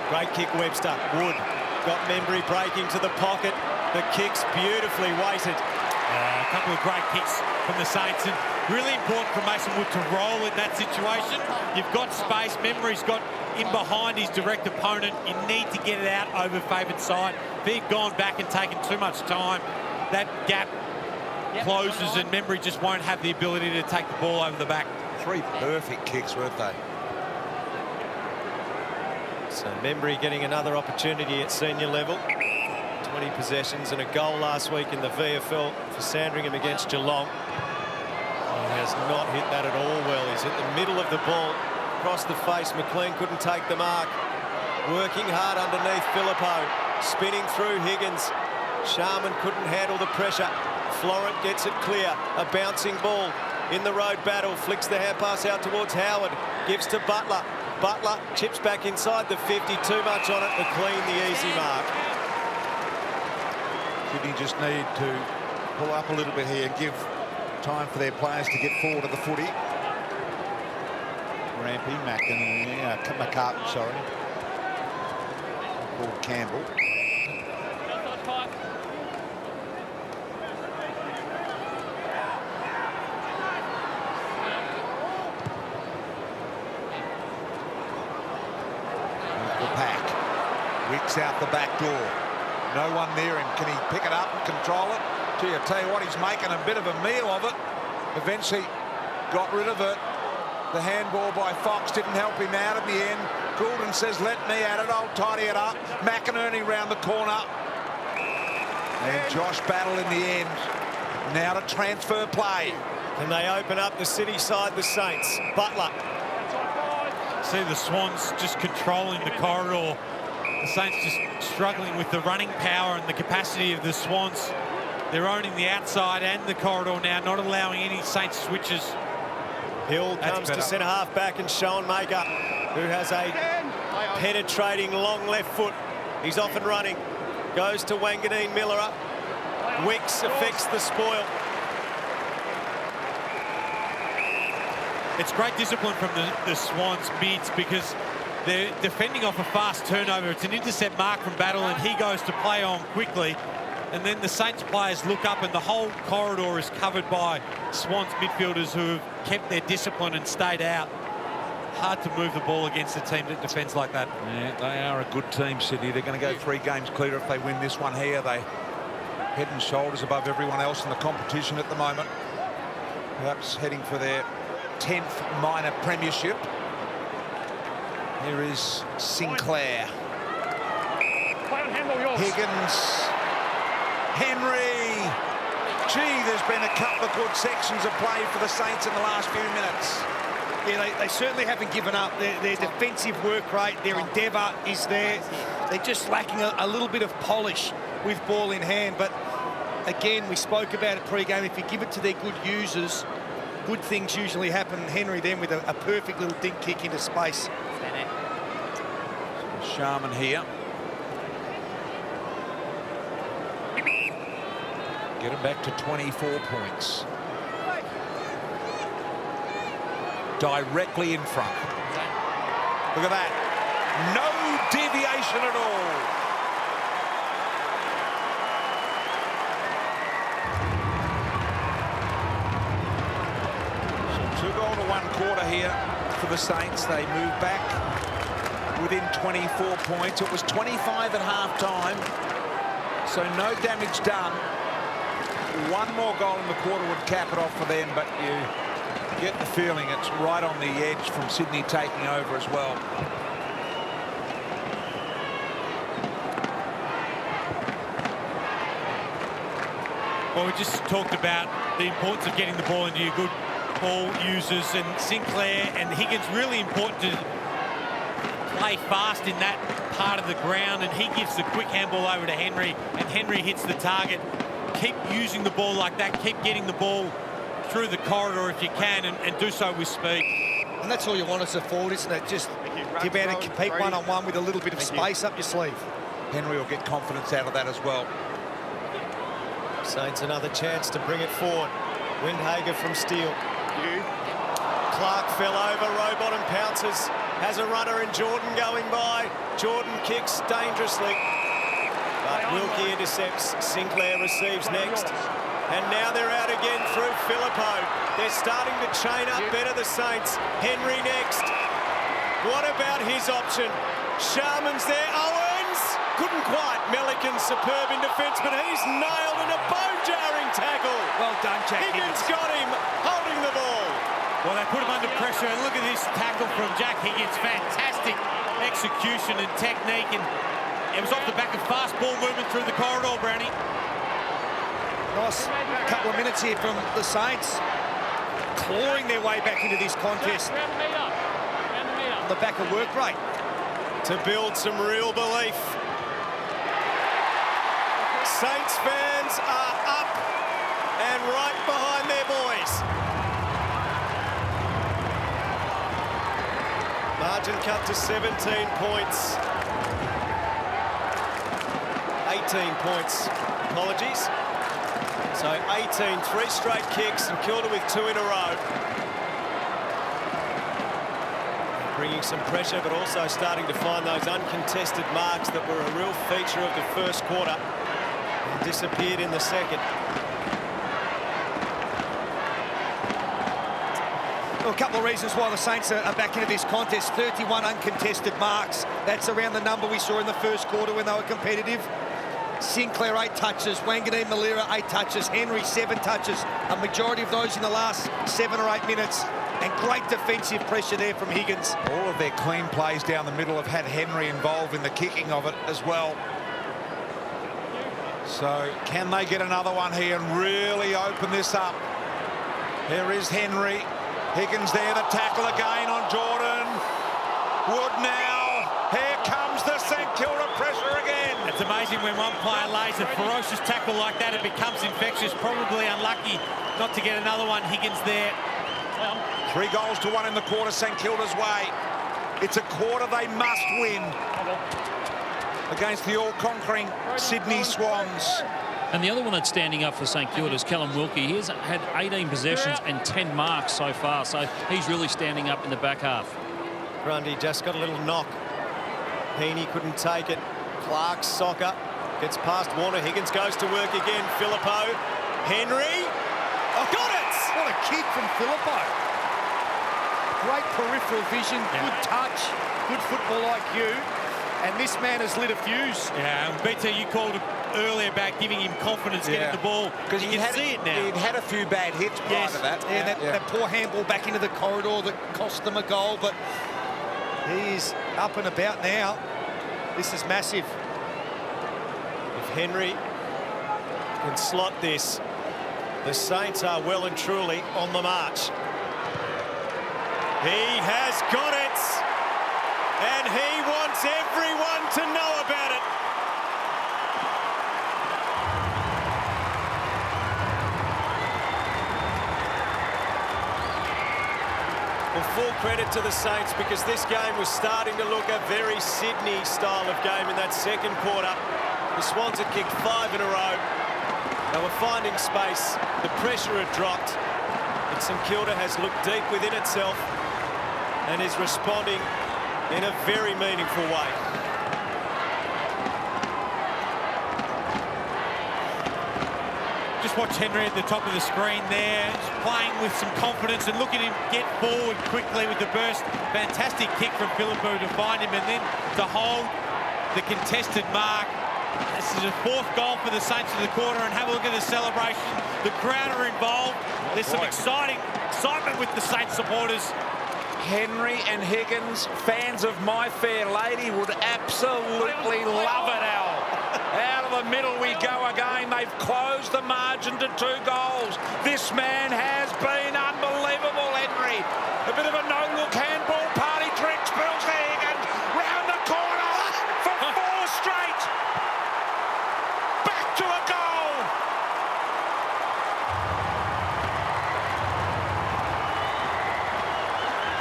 Great kick, Webster. Wood got Membry breaking to the pocket. The kick's beautifully weighted. A couple of great kicks from the Saints, and really important for Mason Wood to roll in that situation. You've got space. Membry's got in behind his direct opponent. You need to get it out over favoured side. If he'd gone back and taken too much time, that gap closes and Membry just won't have the ability to take the ball over the back. 3 perfect kicks, weren't they? So Membry getting another opportunity at senior level. 20 possessions and a goal last week in the VFL for Sandringham against Geelong. He has not hit that at all well. He's at the middle of the ball, across the face. McLean couldn't take the mark. Working hard underneath Filippo, spinning through Higgins. Sharman couldn't handle the pressure. Florent gets it clear. A bouncing ball in the road battle. Flicks the hand pass out towards Howard. Gives to Butler. Butler chips back inside the 50. Too much on it. McLean the easy mark. Sydney just need to pull up a little bit here and give time for their players to get forward of the footy. Rampy, McCartan, sorry. Called Campbell. The pack. Wicks out the back door. No one near him. Can he pick it up and control it? Gee, I tell you what, he's making a bit of a meal of it. Eventually got rid of it. The handball by Fox didn't help him out in the end. Goulden says, let me at it, I'll tidy it up. McInerney round the corner. And Josh Battle in the end. Now to transfer play. And they open up the City side, the Saints. Butler. See the Swans just controlling the corridor. The Saints just struggling with the running power and the capacity of the Swans. They're owning the outside and the corridor now, not allowing any Saints switches. Hill comes to centre half back, and Schoenmaker, who has a penetrating long left foot. He's off and running. Goes to Wanganeen Miller. Wicks affects the spoil. It's great discipline from the Swans mids because they're defending off a fast turnover. It's an intercept mark from Battle, and he goes to play on quickly. And then the Saints players look up, and the whole corridor is covered by Swans midfielders who have kept their discipline and stayed out. Hard to move the ball against a team that defends like that. Yeah, they are a good team, Sydney. They're going to go 3 games clear if they win this one here. They head and shoulders above everyone else in the competition at the moment. Perhaps heading for their 10th minor premiership. Here is Sinclair. Higgins. Henry. Gee, there's been a couple of good sections of play for the Saints in the last few minutes. Yeah, they certainly haven't given up. Their defensive work rate, their endeavour is there. They're just lacking a little bit of polish with ball in hand. But again, we spoke about it pre-game. If you give it to their good users, good things usually happen. Henry then with a perfect little dink kick into space. Sharman here. Get him back to 24 points. Directly in front. Look at that. No deviation at all. So 2 goal to 1 quarter here for the Saints. They move back within 24 points. It was 25 at half-time, so no damage done. 1 more goal in the quarter would cap it off for them, but you get the feeling it's right on the edge from Sydney taking over as well. Well, we just talked about the importance of getting the ball into your good ball users, and Sinclair and Higgins really important to play fast in that part of the ground, and he gives the quick handball over to Henry, and Henry hits the target. Keep using the ball like that. Keep getting the ball through the corridor if you can, and do so with speed. And that's all you want as a forward, isn't it? Just to be able to compete one-on-one with a little bit of space up your sleeve. Henry will get confidence out of that as well. Saints another chance to bring it forward. Windhager from Steele. Clark fell over. Rowbottom pounces. Has a runner in Jordan going by. Jordan kicks dangerously. But Wilkie intercepts. Sinclair receives next. And now they're out again through Filippo. They're starting to chain up better, the Saints. Henry next. What about his option? Sharman's there. Owens! Couldn't quite. Melican superb in defence, but he's nailed in a bone-jarring tackle. Well done, Jack Higgins got him, holding the ball. Well, they put him under pressure, and look at this tackle from Jack Higgins. Fantastic execution and technique, and it was off the back of fast ball movement through the corridor, Brownie. Nice couple of minutes here from the Saints, clawing their way back into this contest on the back of work rate. To build some real belief. Saints fans are up and right behind their boys. Margin cut to 17 points. 18 points, apologies. So 18, 3 straight kicks, and Kilda with 2 in a row. Bringing some pressure, but also starting to find those uncontested marks that were a real feature of the first quarter and disappeared in the second. Well, a couple of reasons why the Saints are back into this contest. 31 uncontested marks. That's around the number we saw in the first quarter when they were competitive. Sinclair 8 touches, Wanganeen Malira 8 touches, Henry 7 touches, a majority of those in the last 7 or 8 minutes. And great defensive pressure there from Higgins. All of their clean plays down the middle have had Henry involved in the kicking of it as well. So can they get another one here and really open this up? Here is Henry. Higgins there, the tackle again on Jordan. Wood now. Here comes the St Kilda pressure again. It's amazing when one player lays a ferocious tackle like that, it becomes infectious. Probably unlucky not to get another one. Higgins there. 3 goals to 1 in the quarter, St Kilda's way. It's a quarter they must win against the all-conquering Sydney Swans. And the other one that's standing up for St Kilda is Callum Wilkie. He's had 18 possessions and 10 marks so far, so he's really standing up in the back half. Grundy just got a little knock. Heaney couldn't take it. Clark's soccer gets past Warner. Higgins goes to work again. Filippo. Henry. Oh, got it! What a kick from Filippo. Great peripheral vision, good touch, good football IQ. And this man has lit a fuse. Yeah, and BT, you called earlier about giving him confidence getting the ball. Because you can see it now. He'd had a few bad hits prior to that. Yeah, that poor handball back into the corridor that cost them a goal, but he's up and about now. This is massive. If Henry can slot this, the Saints are well and truly on the march. He has got it, and he wants everyone to know about it. Well, full credit to the Saints, because this game was starting to look a very Sydney style of game in that second quarter. The Swans had kicked 5 in a row. They were finding space. The pressure had dropped. And St Kilda has looked deep within itself and is responding in a very meaningful way. Just watch Henry at the top of the screen there, playing with some confidence, and look at him get forward quickly with the burst. Fantastic kick from Filippo to find him, and then to hold the contested mark. This is a 4th goal for the Saints in the quarter, and have a look at the celebration. The crowd are involved. There's some excitement with the Saints supporters. Henry and Higgins, fans of My Fair Lady, would absolutely love it, Al. Out of the middle we go again. They've closed the margin to 2 goals. This man has been unbelievable, Henry. A bit of a no-look handball party trick. Spills to Higgins. Round the corner for 4 straight. Back to a goal.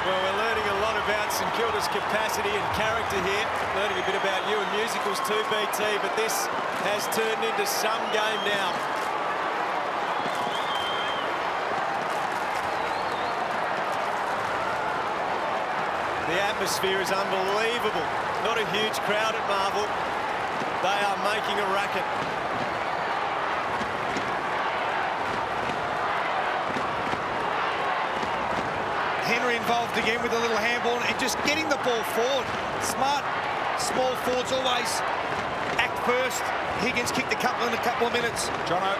Well, we're learning a lot about St Kilda's capacity and character here. Learning a bit about you and musicals too, BT, but this has turned into some game now. The atmosphere is unbelievable. Not a huge crowd at Marvel. They are making a racket. Henry involved again with a little handball and just getting the ball forward. Smart, small forwards always act first. Higgins kicked a couple in a couple of minutes. Jono.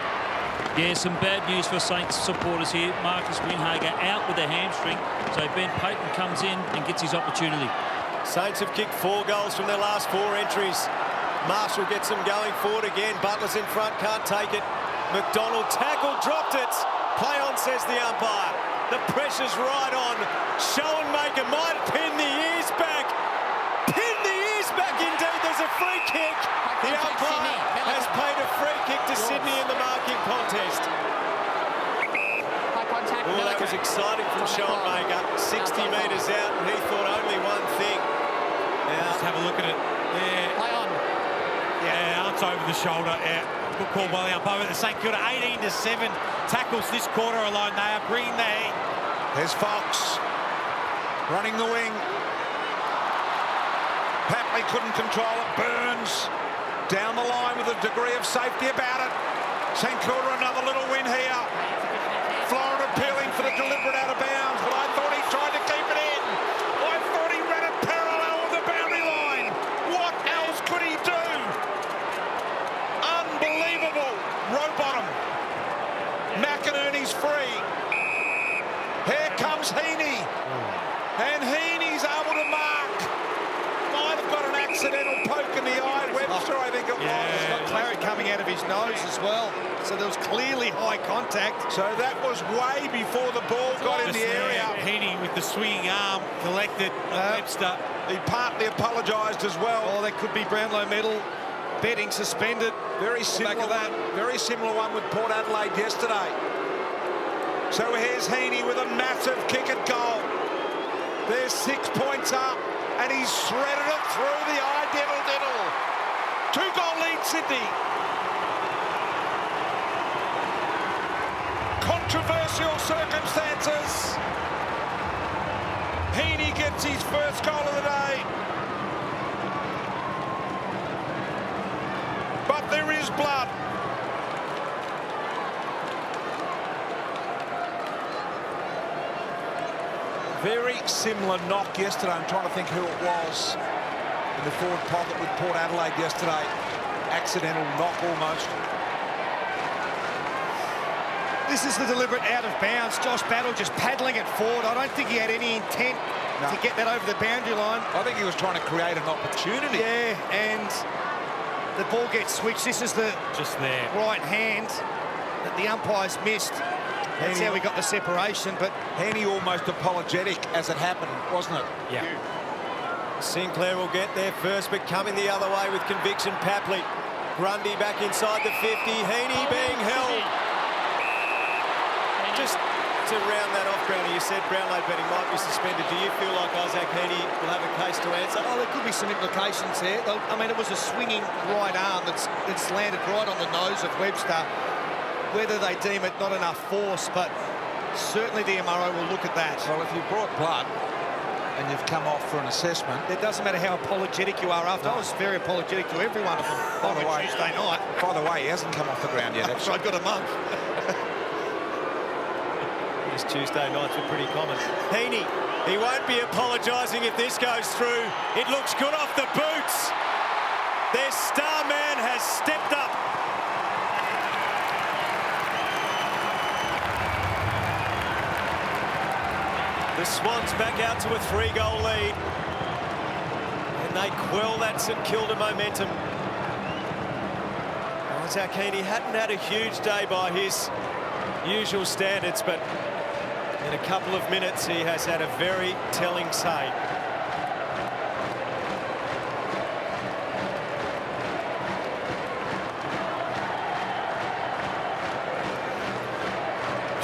Yeah, some bad news for Saints supporters here. Marcus Winhager out with a hamstring, so Ben Payton comes in and gets his opportunity. Saints have kicked 4 goals from their last 4 entries. Marshall gets them going forward again. Butler's in front, can't take it. McDonald tackle, dropped it. Play on, says the umpire. The pressure's right on. Schoenmaker might pin the ears back. Pin the ears back indeed. There's a free kick. The umpire has paid a free kick to Sydney in the marking contest. Oh, that was exciting from Schoenmaker. 60 metres out, and he thought only one thing. Now, just have a look at it. Yeah. Play on. Yeah, arms over the shoulder. Yeah. Good call by the umpire. The St Kilda 18-7 tackles this quarter alone. They are bringing the heat. There's Fox running the wing. Papley couldn't control it. Burns down the line with a degree of safety about it. St Kilda another little win here. Florida appealing for the deliberate out of bounds, but I thought he tried to keep it in. I thought he ran it parallel with the boundary line. What else could he do? Unbelievable. Row bottom. McInerney's free. Here comes Heaney. And Heaney's able to mark. Might have got an accidental poke in the eye. Webster, I think it was. He's got claret coming out of his nose as well. So there was clearly high contact. So that was way before the ball got in the area. Heaney with the swinging arm collected Webster. He partly apologised as well. Oh, that could be Brownlow medal. Betting suspended. Very similar very similar one with Port Adelaide yesterday. So here's Heaney with a massive kick at goal. There's 6 points up, and he's shredded it through the eye, diddle. 2-goal lead, Sydney. Controversial circumstances. Heaney gets his first goal of the day. But there is blood. Very similar knock yesterday. I'm trying to think who it was in the forward pocket with Port Adelaide yesterday. Accidental knock almost. This is the deliberate out of bounds. Josh Battle just paddling it forward. I don't think he had any intent to get that over the boundary line. I think he was trying to create an opportunity. Yeah, and the ball gets switched. This is the right hand that the umpires missed. That's how we got the separation, but Heaney almost apologetic as it happened, wasn't it? Yeah. Sinclair will get there first, but coming the other way with conviction. Papley. Grundy back inside the 50. Heaney being held. Just to round that off, Brownie, you said Brownlow betting might be suspended. Do you feel like Isaac Heaney will have a case to answer? Oh, there could be some implications there. I mean, it was a swinging right arm that's landed right on the nose of Webster. Whether they deem it not enough force, but certainly the MRO will look at that. Well, if you brought blood and you've come off for an assessment... It doesn't matter how apologetic you are after. I was very apologetic to every one of them on Tuesday night. By the way, he hasn't come off the ground yet. I've got a month. These Tuesday nights were pretty common. Heaney, he won't be apologising if this goes through. It looks good off the boots. Their star man has stepped up. The Swans back out to a 3-goal lead. And they quell that St Kilda momentum. Isaac Heaney hadn't had a huge day by his usual standards, but in a couple of minutes he has had a very telling say.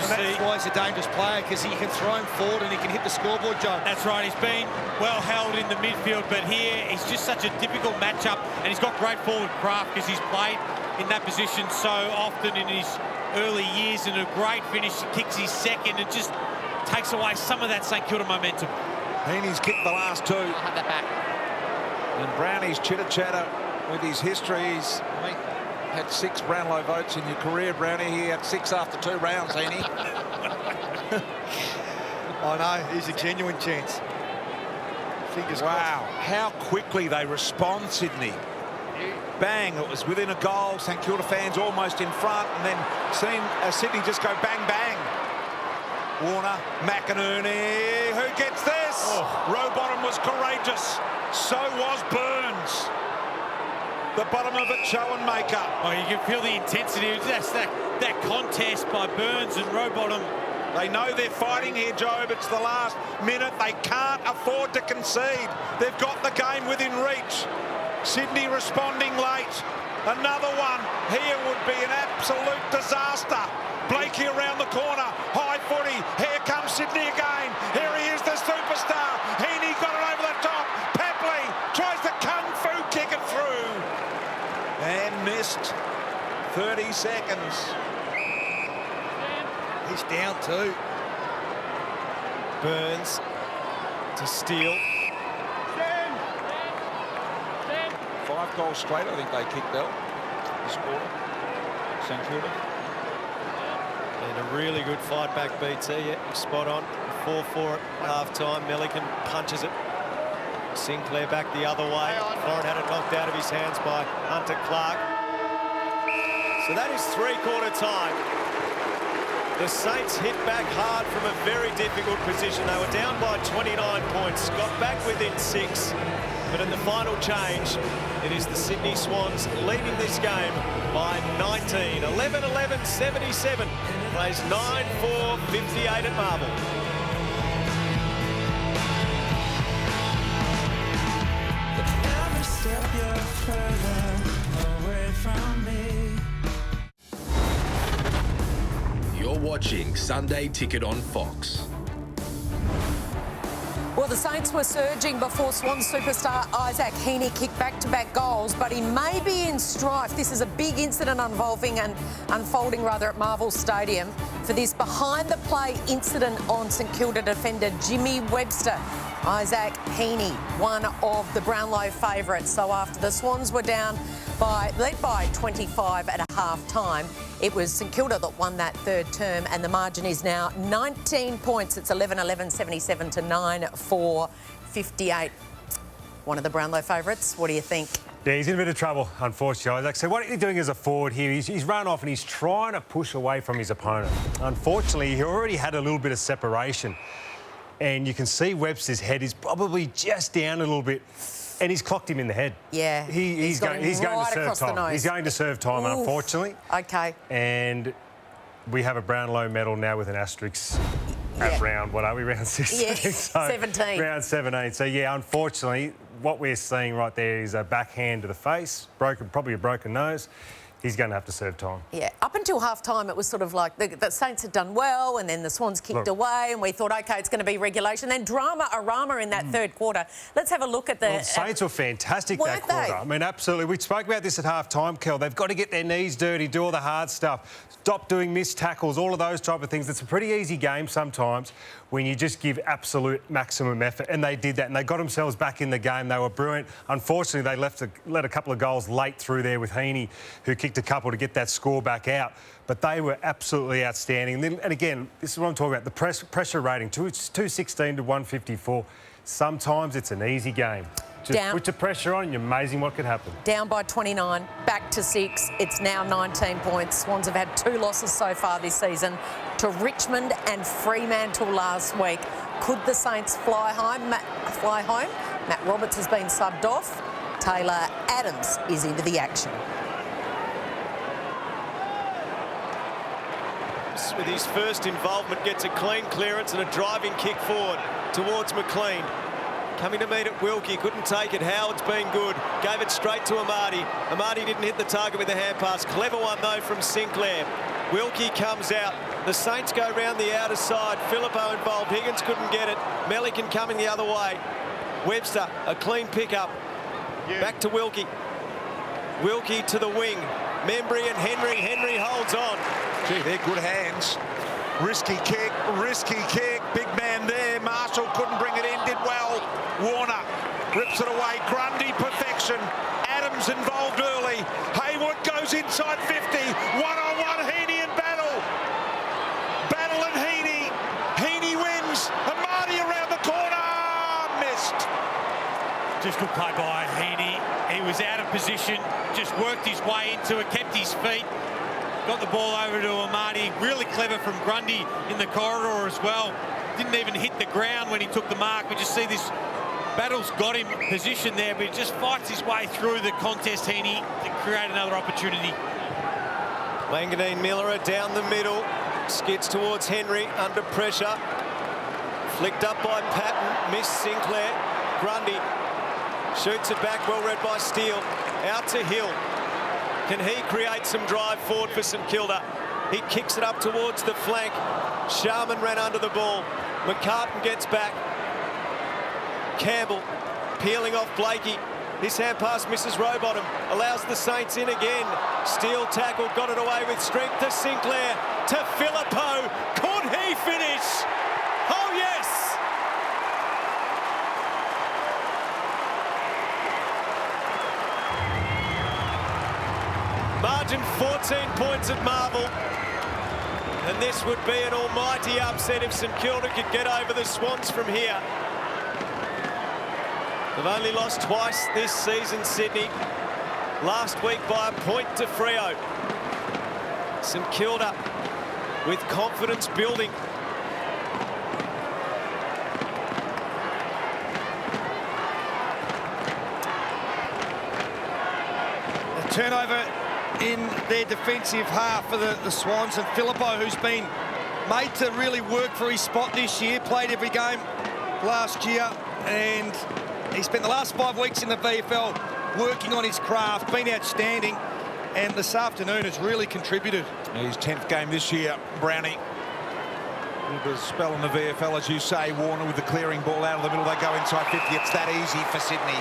That's why he's a dangerous player, because he can throw him forward and he can hit the scoreboard, Joe. That's right. He's been well held in the midfield, but here he's just such a difficult matchup, and he's got great forward craft because he's played in that position so often in his early years, and a great finish. He kicks his second and just takes away some of that St Kilda momentum. Heaney's kicked the last two. I'll have that back. And Brownie's chitter-chatter with his histories. I mean, had 6 Brownlow votes in your career, Brownie. He had 6 after 2 rounds, Heaney. I know, he's a genuine chance. Fingers wow, how quickly they respond, Sydney. Bang, it was within a goal. St Kilda fans almost in front, and then seeing Sydney just go bang, bang. Warner, McInerney, who gets this? Rowbottom was courageous. So was Burns. The bottom of it, Schoenmaker. Oh, you can feel the intensity. That's that contest by Burns and Rowbottom. They know they're fighting here, Job. It's the last minute. They can't afford to concede. They've got the game within reach. Sydney responding late. Another one. Here would be an absolute disaster. Blakey around the corner. High footy. Here comes Sydney again. Here he is, the superstar. Heaney got it over the top. Papley tries to kung fu kick it through. And missed. 30 seconds. He's down too. Burns to steal. 5 goals straight, I think they kicked out. The score. St Kilda. And a really good fight back, BT. Yeah, spot on. 4-4 at half-time. Melican punches it. Sinclair back the other way. Foran had it knocked out of his hands by Hunter Clark. So that is 3-quarter time. The Saints hit back hard from a very difficult position. They were down by 29 points, got back within 6. But in the final change, it is the Sydney Swans leading this game by 19. 11-11-77. Plays 9-4-58 at Marvel. Every step you're further away from me. You're watching Sunday Ticket on Fox. Well, the Saints were surging before Swans superstar Isaac Heaney kicked back-to-back goals, but he may be in strife. This is a big incident unfolding at Marvel Stadium for this behind-the-play incident on St Kilda defender Jimmy Webster. Isaac Heaney, one of the Brownlow favourites. So after the Swans were led by 25 at half-time, it was St Kilda that won that third term, and the margin is now 19 points. It's 11-11-77 to 9-4-58. One of the Brownlow favourites. What do you think? Yeah, he's in a bit of trouble, unfortunately, Isaac. So what are you doing as a forward here? He's run off and he's trying to push away from his opponent. Unfortunately, he already had a little bit of separation. And you can see Webster's head is probably just down a little bit. And he's clocked him in the head. Yeah. He's going to serve time. He's going to serve time, unfortunately. OK. And we have a Brownlow medal now with an asterisk at round, what are we, round 16? Yeah, So, 17. Round 17. So, yeah, unfortunately, what we're seeing right there is a backhand to the face, probably a broken nose. He's going to have to serve time. Yeah, up until half-time, it was sort of like the Saints had done well and then the Swans kicked away and we thought, OK, it's going to be regulation. Then drama in that third quarter. Let's have a look at the... Well, Saints were fantastic that quarter. I mean, absolutely. We spoke about this at half-time, Kel. They've got to get their knees dirty, do all the hard stuff, stop doing missed tackles, all of those type of things. It's a pretty easy game sometimes when you just give absolute maximum effort, and they did that, and they got themselves back in the game. They were brilliant. Unfortunately, they let a couple of goals late through there with Heaney, who kicked a couple to get that score back out. But they were absolutely outstanding. And again, this is what I'm talking about, the pressure rating, 216 to 154. Sometimes it's an easy game. Just put your pressure on and you're amazing what could happen. Down by 29, back to 6. It's now 19 points. Swans have had 2 losses so far this season to Richmond and Fremantle last week. Could the Saints fly home? Matt Roberts has been subbed off. Taylor Adams is into the action. With his first involvement, gets a clean clearance and a driving kick forward towards McLean. Coming to meet it, Wilkie couldn't take it. Howard's been good. Gave it straight to Amati. Amati didn't hit the target with a hand pass. Clever one, though, from Sinclair. Wilkie comes out. The Saints go round the outer side. Filippo involved. Higgins couldn't get it. Melican coming the other way. Webster, a clean pickup. Back to Wilkie. Wilkie to the wing. Membry and Henry. Henry holds on. Gee, they're good hands. Risky kick, big man there. Marshall couldn't bring it in, did well. Warner rips it away. Grundy, perfection. Adams involved early. Hayward goes inside 50. One-on-one, Heaney and Battle. Battle and Heaney. Heaney wins. Amati around the corner. Missed. Just good play by Heaney. He was out of position, just worked his way into it, kept his feet. Got the ball over to Amati. Really clever from Grundy in the corridor as well. Didn't even hit the ground when he took the mark. We just see this Battle's got him positioned there, but he just fights his way through the contest, Heaney, to create another opportunity. Wanganeen Miller down the middle. Skids towards Henry, under pressure. Flicked up by Patton, missed Sinclair. Grundy shoots it back, well read by Steele. Out to Hill. Can he create some drive forward for St Kilda? He kicks it up towards the flank. Sharman ran under the ball. McCartan gets back. Campbell peeling off Blakey. This hand pass misses Rowbottom. Allows the Saints in again. Steele tackle, got it away with strength to Sinclair. To Filippo. Could he finish? Oh, yes! Margin 14 points at Marvel. And this would be an almighty upset if St Kilda could get over the Swans from here. They've only lost twice this season, Sydney. Last week by a point to Freo. St Kilda with confidence building. A turnover in their defensive half for the Swans, and Filippo, who's been made to really work for his spot this year, played every game last year, and he spent the last 5 weeks in the VFL working on his craft, been outstanding, and this afternoon has really contributed. His 10th game this year, Brownie. A little bit of spell in the VFL, as you say. Warner with the clearing ball out of the middle. They go inside 50. It's that easy for Sydney.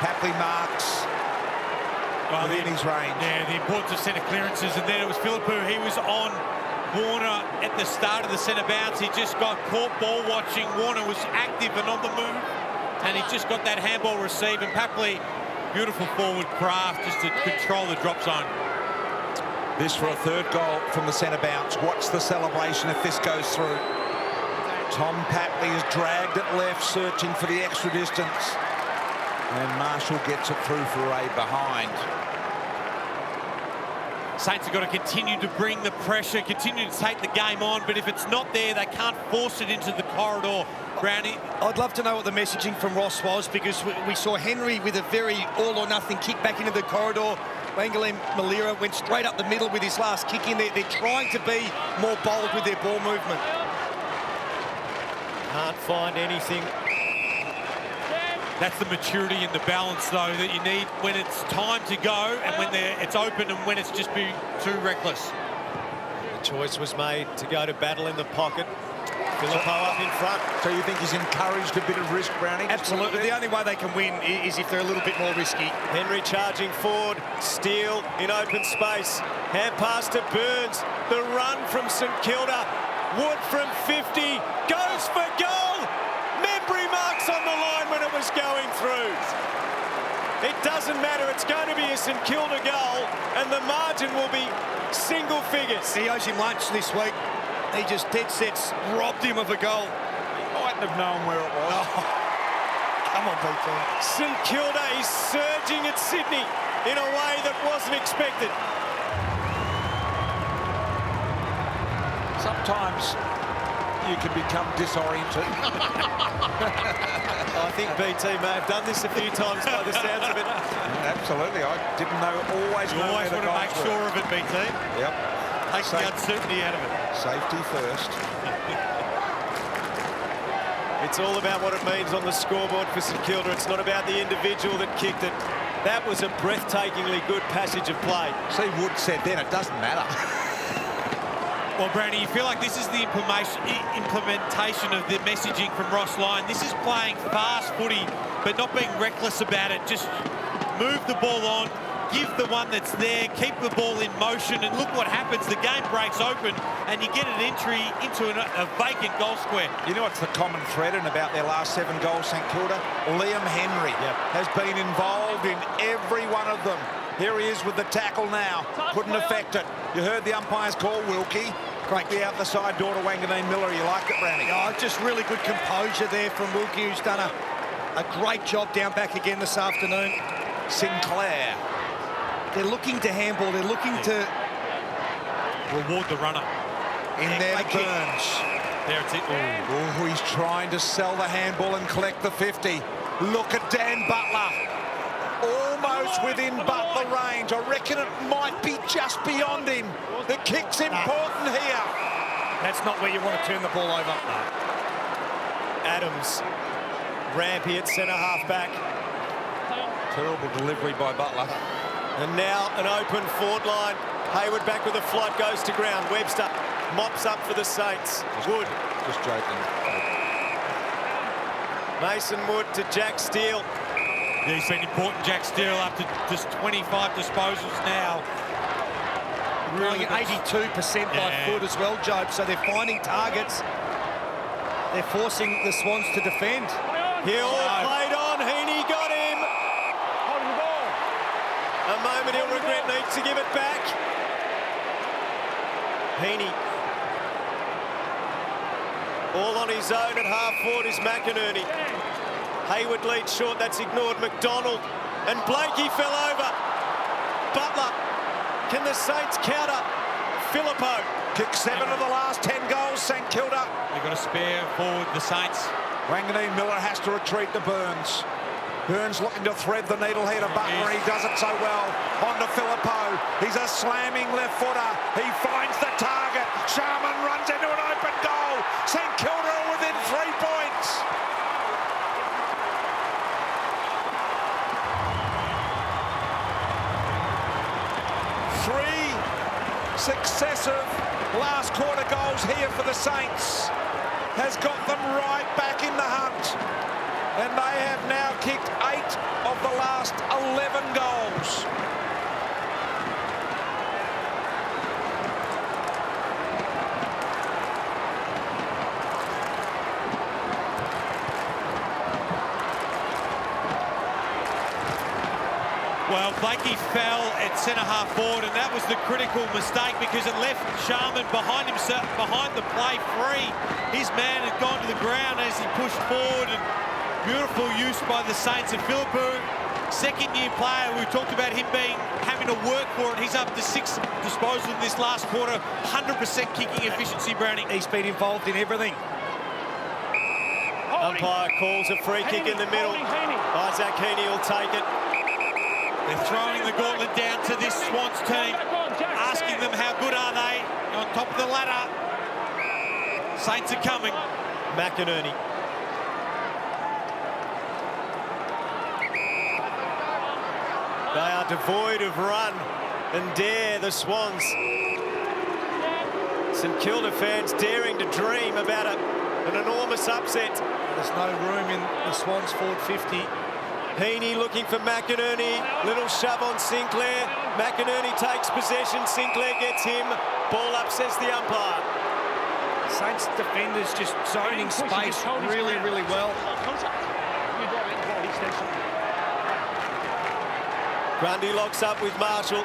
Papley marks within his range. Yeah, the importance of centre clearances. And then it was Philippou. He was on Warner at the start of the centre bounce. He just got caught ball watching. Warner was active and on the move. And he just got that handball receive. And Papley, beautiful forward craft just to control the drop zone. This for a third goal from the centre bounce. Watch the celebration if this goes through. Tom Papley is dragged at left, searching for the extra distance. And Marshall gets it through for a behind. Saints have got to continue to bring the pressure, continue to take the game on, but if it's not there, they can't force it into the corridor. Brownie? I'd love to know what the messaging from Ross was, because we saw Henry with a very all-or-nothing kick back into the corridor. Wangalem Malira went straight up the middle with his last kick in there. They're trying to be more bold with their ball movement. Can't find anything. That's the maturity and the balance, though, that you need when it's time to go and when it's open and when it's just being too reckless. The choice was made to go to battle in the pocket. Filippo up in front. So you think he's encouraged a bit of risk, Brownie? Absolutely. The only way they can win is if they're a little bit more risky. Henry charging forward. Steele in open space. Hand pass to Burns. The run from St Kilda. Wood from 50. Goes for goal. Membry marks on the line when it was going through. It doesn't matter. It's going to be a St Kilda goal, and the margin will be single figures. He owes him lunch this week. He just dead sets robbed him of a goal. He mightn't have known where it was. Oh. Come on, BT. St Kilda is surging at Sydney in a way that wasn't expected. Sometimes you can become disoriented. I think BT may have done this a few times by the sounds of it. Absolutely. I didn't know always. You always want to make sure of it, BT. Yep. Take the uncertainty out of it. Safety first. It's all about what it means on the scoreboard for St Kilda. It's not about the individual that kicked it. That was a breathtakingly good passage of play. See, Wood said then, it doesn't matter. Well, Brownie, you feel like this is the implementation of the messaging from Ross Lyon. This is playing fast footy, but not being reckless about it. Just move the ball on, give the one that's there, keep the ball in motion, and look what happens. The game breaks open, and you get an entry into a vacant goal square. You know what's the common thread in about their last 7 goals, St Kilda? Liam Henry has been involved in every one of them. Here he is with the tackle now. Couldn't affect it. You heard the umpire's call, Wilkie. Quickly out the side door to Wanganeen Miller. You liked it, Brownie? Oh, just really good composure there from Wilkie, who's done a great job down back again this afternoon. Sinclair. They're looking to handball. They're looking to reward the runner. In there, Burns. There it's it. Oh, he's trying to sell the handball and collect the 50. Look at Dan Butler. Almost within Butler range. I reckon it might be just beyond him. The kick's important here. That's not where you want to turn the ball over. Adams. Rampy at centre-half back. Terrible delivery by Butler. And now an open forward line. Hayward back with a flight, goes to ground. Webster mops up for the Saints. Wood. Just joking. Mason Wood to Jack Steele. Yeah, he's been important, Jack Steele, up to just 25 disposals now. Really 82% by foot as well, Job. So they're finding targets. They're forcing the Swans to defend. Hill played on. Heaney got him. Holding the ball. A moment he'll regret, needs to give it back. Heaney. All on his own at half forward is McInerney. Hayward leads short, that's ignored. McDonald and Blakey fell over. Butler, can the Saints counter? Filippo Kicked 7 of the last 10 goals, St Kilda. They've got a spare forward, the Saints. Wanganeen Miller has to retreat to Burns. Burns looking to thread the needle here to Butler. He does it so well. On to Filippo. He's a slamming left footer. He finds the target. Sharman runs into an open goal. St Kilda are within 3 points. Three successive last quarter goals here for the Saints has got them right back in the hunt. And they have now kicked 8 of the last 11 goals. Well, Blakey fell at centre-half forward, and that was the critical mistake because it left Sharman behind himself, behind the play free. His man had gone to the ground as he pushed forward, and beautiful use by the Saints. And Philippou, second-year player, we talked about him having to work for it. He's up to 6 disposals in this last quarter, 100% kicking efficiency, Brownie. He's been involved in everything. Umpire calls a free kick in the middle. Isaac Heaney will take it. They're throwing the gauntlet down to this Swans team, asking them how good are they on top of the ladder. Saints are coming. McInerney. They are devoid of run and dare, the Swans. St Kilda fans daring to dream about an enormous upset. There's no room in the Swans forward 50. Heaney looking for McInerney. Little shove on Sinclair. McInerney takes possession. Sinclair gets him. Ball up, says the umpire. Saints defenders just zoning space really, really well. Grundy locks up with Marshall.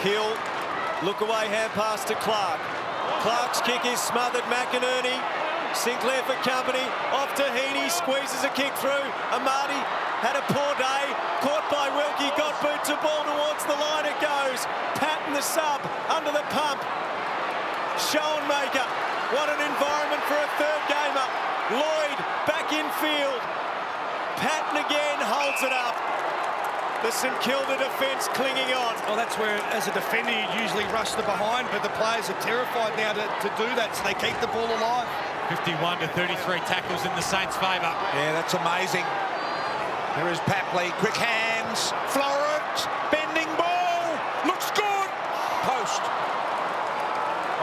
Hill, look away, hand pass to Clark. Clark's kick is smothered. McInerney. Sinclair for company, off to Heaney, squeezes a kick through. Amati had a poor day, caught by Wilkie, got boot to ball towards the line it goes. Patton the sub, under the pump. Schoenmaker, what an environment for a third gamer. Lloyd back in field. Patton again holds it up. The St Kilda defence clinging on. Well, that's where, as a defender, you usually rush the behind, but the players are terrified now to do that, so they keep the ball alive. 51 to 33 tackles in the Saints' favour. Yeah, that's amazing. There is Papley, quick hands, Florent, bending ball, looks good, post.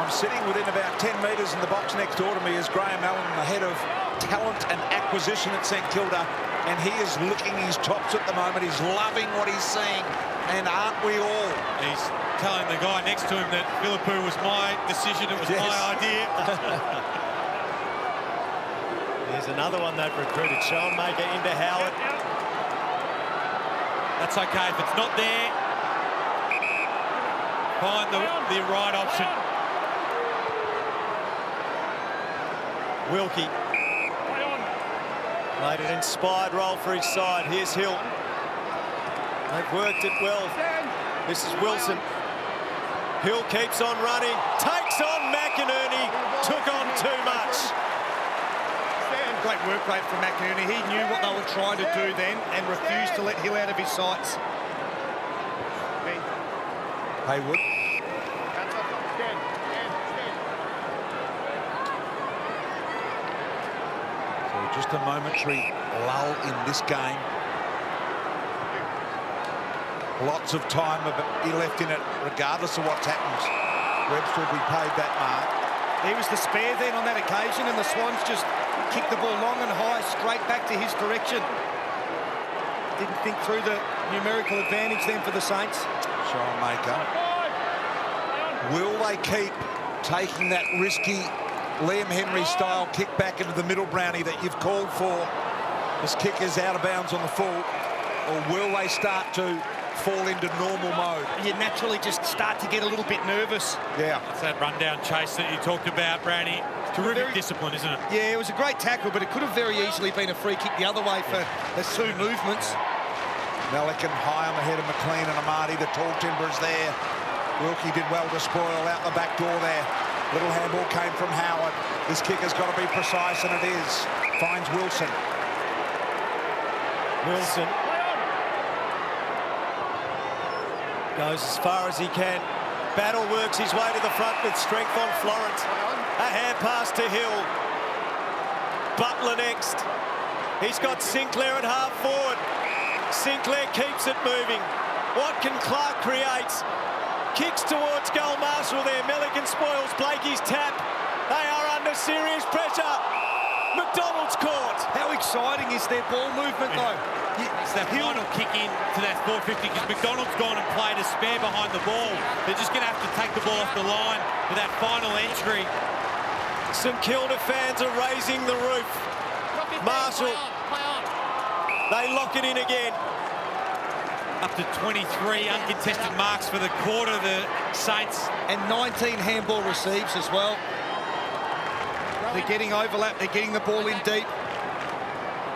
I'm sitting within about 10 metres in the box next door to me is Graham Allen, the head of talent and acquisition at St Kilda, and he is licking his chops at the moment. He's loving what he's seeing, and aren't we all? He's telling the guy next to him that Philippou was my decision, it was my idea. There's another one they've recruited, Schoenmaker into Howard. That's okay if it's not there. Find the right option. Wilkie. Made an inspired role for his side. Here's Hill. They've worked it well. This is Wilson. Hill keeps on running, takes on McInerney, took on too much. Great work rate from McInerney. He knew what they were trying to do then and refused to let Hill out of his sights. Haywood. So just a momentary lull in this game. Lots of time he left in it, regardless of what happens. Webster will be paid that mark. He was the spare then on that occasion, and the Swans just kicked the ball long and high, straight back to his direction. Didn't think through the numerical advantage then for the Saints. Schoenmaker. Will they keep taking that risky Liam Henry-style kick back into the middle, Brownie, that you've called for? This kick is out of bounds on the full. Or will they start to fall into normal mode? You naturally just start to get a little bit nervous. Yeah. It's that rundown chase that you talked about, Brownie. Terrific discipline, isn't it? Yeah, it was a great tackle, but it could have very easily been a free kick the other way for the two movements. Melican high on the head of McLean and Amati. The tall timber is there. Wilkie did well to spoil out the back door there. Little handball came from Howard. This kick has got to be precise, and it is. Finds Wilson. Wilson goes as far as he can. Battle works his way to the front with strength on Florence. A hand pass to Hill. Butler next. He's got Sinclair at half forward. Sinclair keeps it moving. What can Clark create? Kicks towards goal. Marshall there. Milligan spoils Blakey's tap. They are under serious pressure. McDonald's caught. How exciting is their ball movement, though? It's that final kick in to that 450 because McDonald's gone and played a spare behind the ball. They're just going to have to take the ball off the line for that final entry. St Kilda fans are raising the roof. Marshall. They lock it in again. Up to 23 uncontested marks for the quarter, the Saints. And 19 handball receives as well. They're getting overlap. They're getting the ball in deep.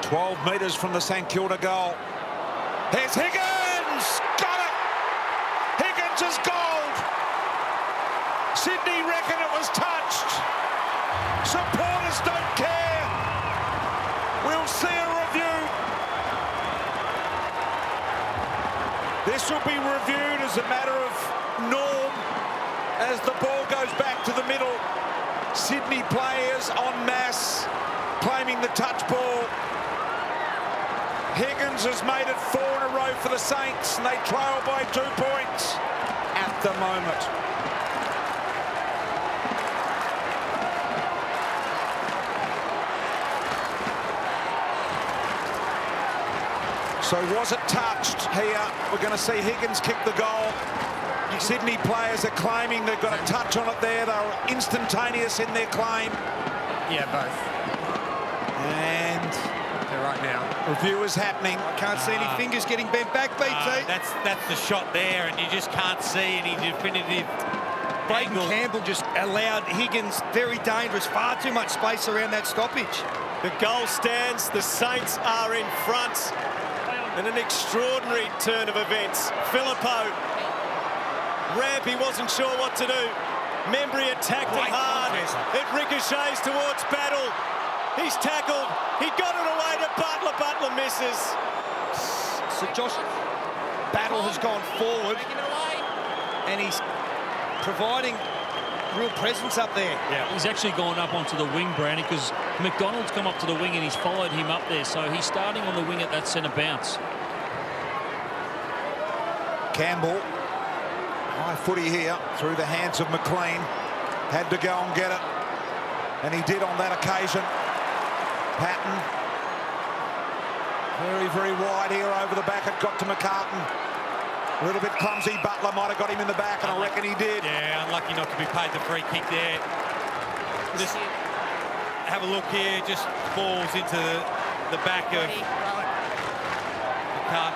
12 metres from the St Kilda goal. Here's Higgins! Got it! Higgins is gold! Sydney reckon it was touched. Supporters don't care. We'll see a review. This will be reviewed as a matter of norm as the ball goes back to the middle. Sydney players en masse claiming the touch ball. Higgins has made it 4 in a row for the Saints, and they trail by 2 points at the moment. So was it touched here? We're going to see Higgins kick the goal. Sydney players are claiming they've got a touch on it there. They're instantaneous in their claim. Yeah, both. And they're right now. Review is happening. I can't see any fingers getting bent back, BT. That's the shot there, and you just can't see any definitive Braden angle. Campbell just allowed Higgins, very dangerous, far too much space around that stoppage. The goal stands. The Saints are in front. And an extraordinary turn of events. Filippo. Ramp, he wasn't sure what to do. Membry attacked it hard. It ricochets towards Battle. He's tackled. He got it away to Butler. Butler misses. So Josh Battle has gone forward. And he's providing real presence up there. Yeah, he's actually gone up onto the wing, Brownie, because McDonald's come up to the wing and he's followed him up there. So he's starting on the wing at that centre bounce. Campbell. High footy here through the hands of McLean. Had to go and get it. And he did on that occasion. Patton. Very, very wide here over the back. It got to McCartan. A little bit clumsy. Butler might have got him in the back, and I reckon he did. Yeah, unlucky not to be paid the free kick there. Just have a look here. Just falls into the back of McCartan.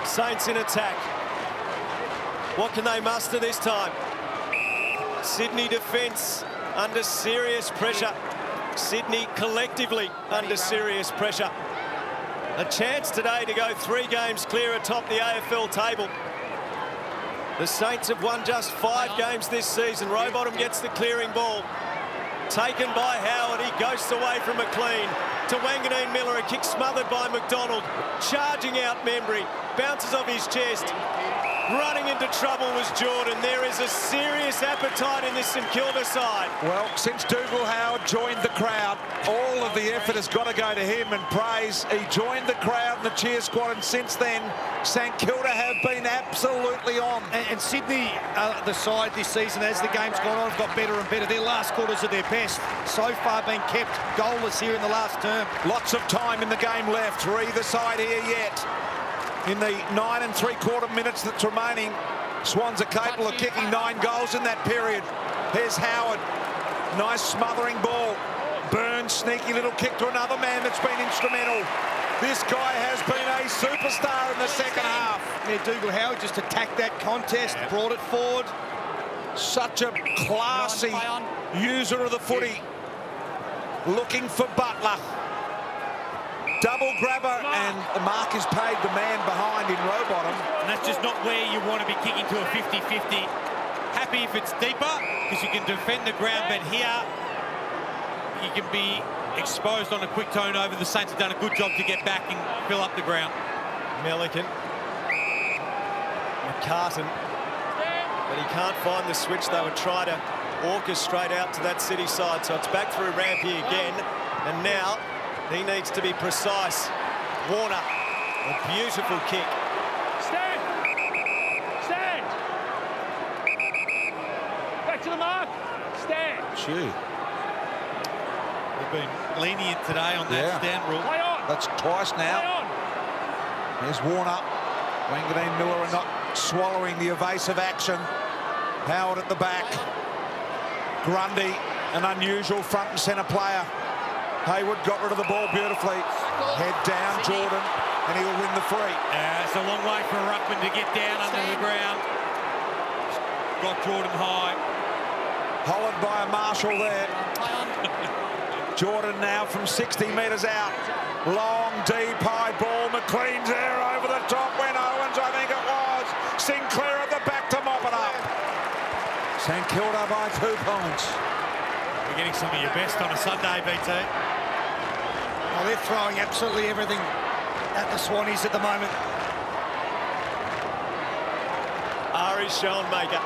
Saints in attack. What can they muster this time? Sydney defence under serious pressure. Sydney collectively under serious pressure. A chance today to go 3 games clear atop the AFL table. The Saints have won just 5 games this season. Rowbottom gets the clearing ball. Taken by Howard. He ghosts away from McLean. To Wanganeen Miller, a kick smothered by McDonald. Charging out Membry. Bounces off his chest. Running into trouble was Jordan. There is a serious appetite in this St Kilda side. Well, since Dougal Howard joined the crowd, all of the effort has got to go to him, and praise. He joined the crowd and the cheer squad, and since then, St Kilda have been absolutely on. And Sydney, the side this season, as the game's gone on, have got better and better. Their last quarters are their best. So far been kept goalless here in the last term. Lots of time in the game left for either side here yet. In the 9 3/4 minutes that's remaining, Swans are capable of kicking 9 goals in that period. Here's Howard. Nice smothering ball. Burns, sneaky little kick to another man that's been instrumental. This guy has been a superstar in the second half. Yeah, Dougal Howard just attacked that contest, brought it forward. Such a classy user of the footy. Looking for Butler. double grabber, and the mark is paid the man behind in Rowbottom. And that's just not where you want to be kicking to a 50-50. Happy if it's deeper, because you can defend the ground, but here you can be exposed on a quick turnover. The Saints have done a good job to get back and fill up the ground. Milliken. McCartan. But he can't find the switch. They would try to orchestrate out to that City side. So it's back through Rampy again. And now he needs to be precise. Warner, a beautiful kick. Stand! Stand! Back to the mark. Stand. Gee. They've been lenient today on that stand rule. Play on. That's twice now. Play on. There's Warner. Wangadeen Miller are not swallowing the evasive action. Howard at the back. Grundy, an unusual front and centre player. Hayward got rid of the ball beautifully. Head down, Jordan, and he'll win the free. It's a long way for a ruckman to get down under the ground. Got Jordan high. Hollered by a marshal there. Jordan now from 60 metres out. Long, deep, high ball. McLean's there over the top. When Owens, I think it was. Sinclair at the back to mop it up. St Kilda by 2 points. You're getting some of your best on a Sunday, BT. Well, they're throwing absolutely everything at the Swannies at the moment. Ari Schoenmaker.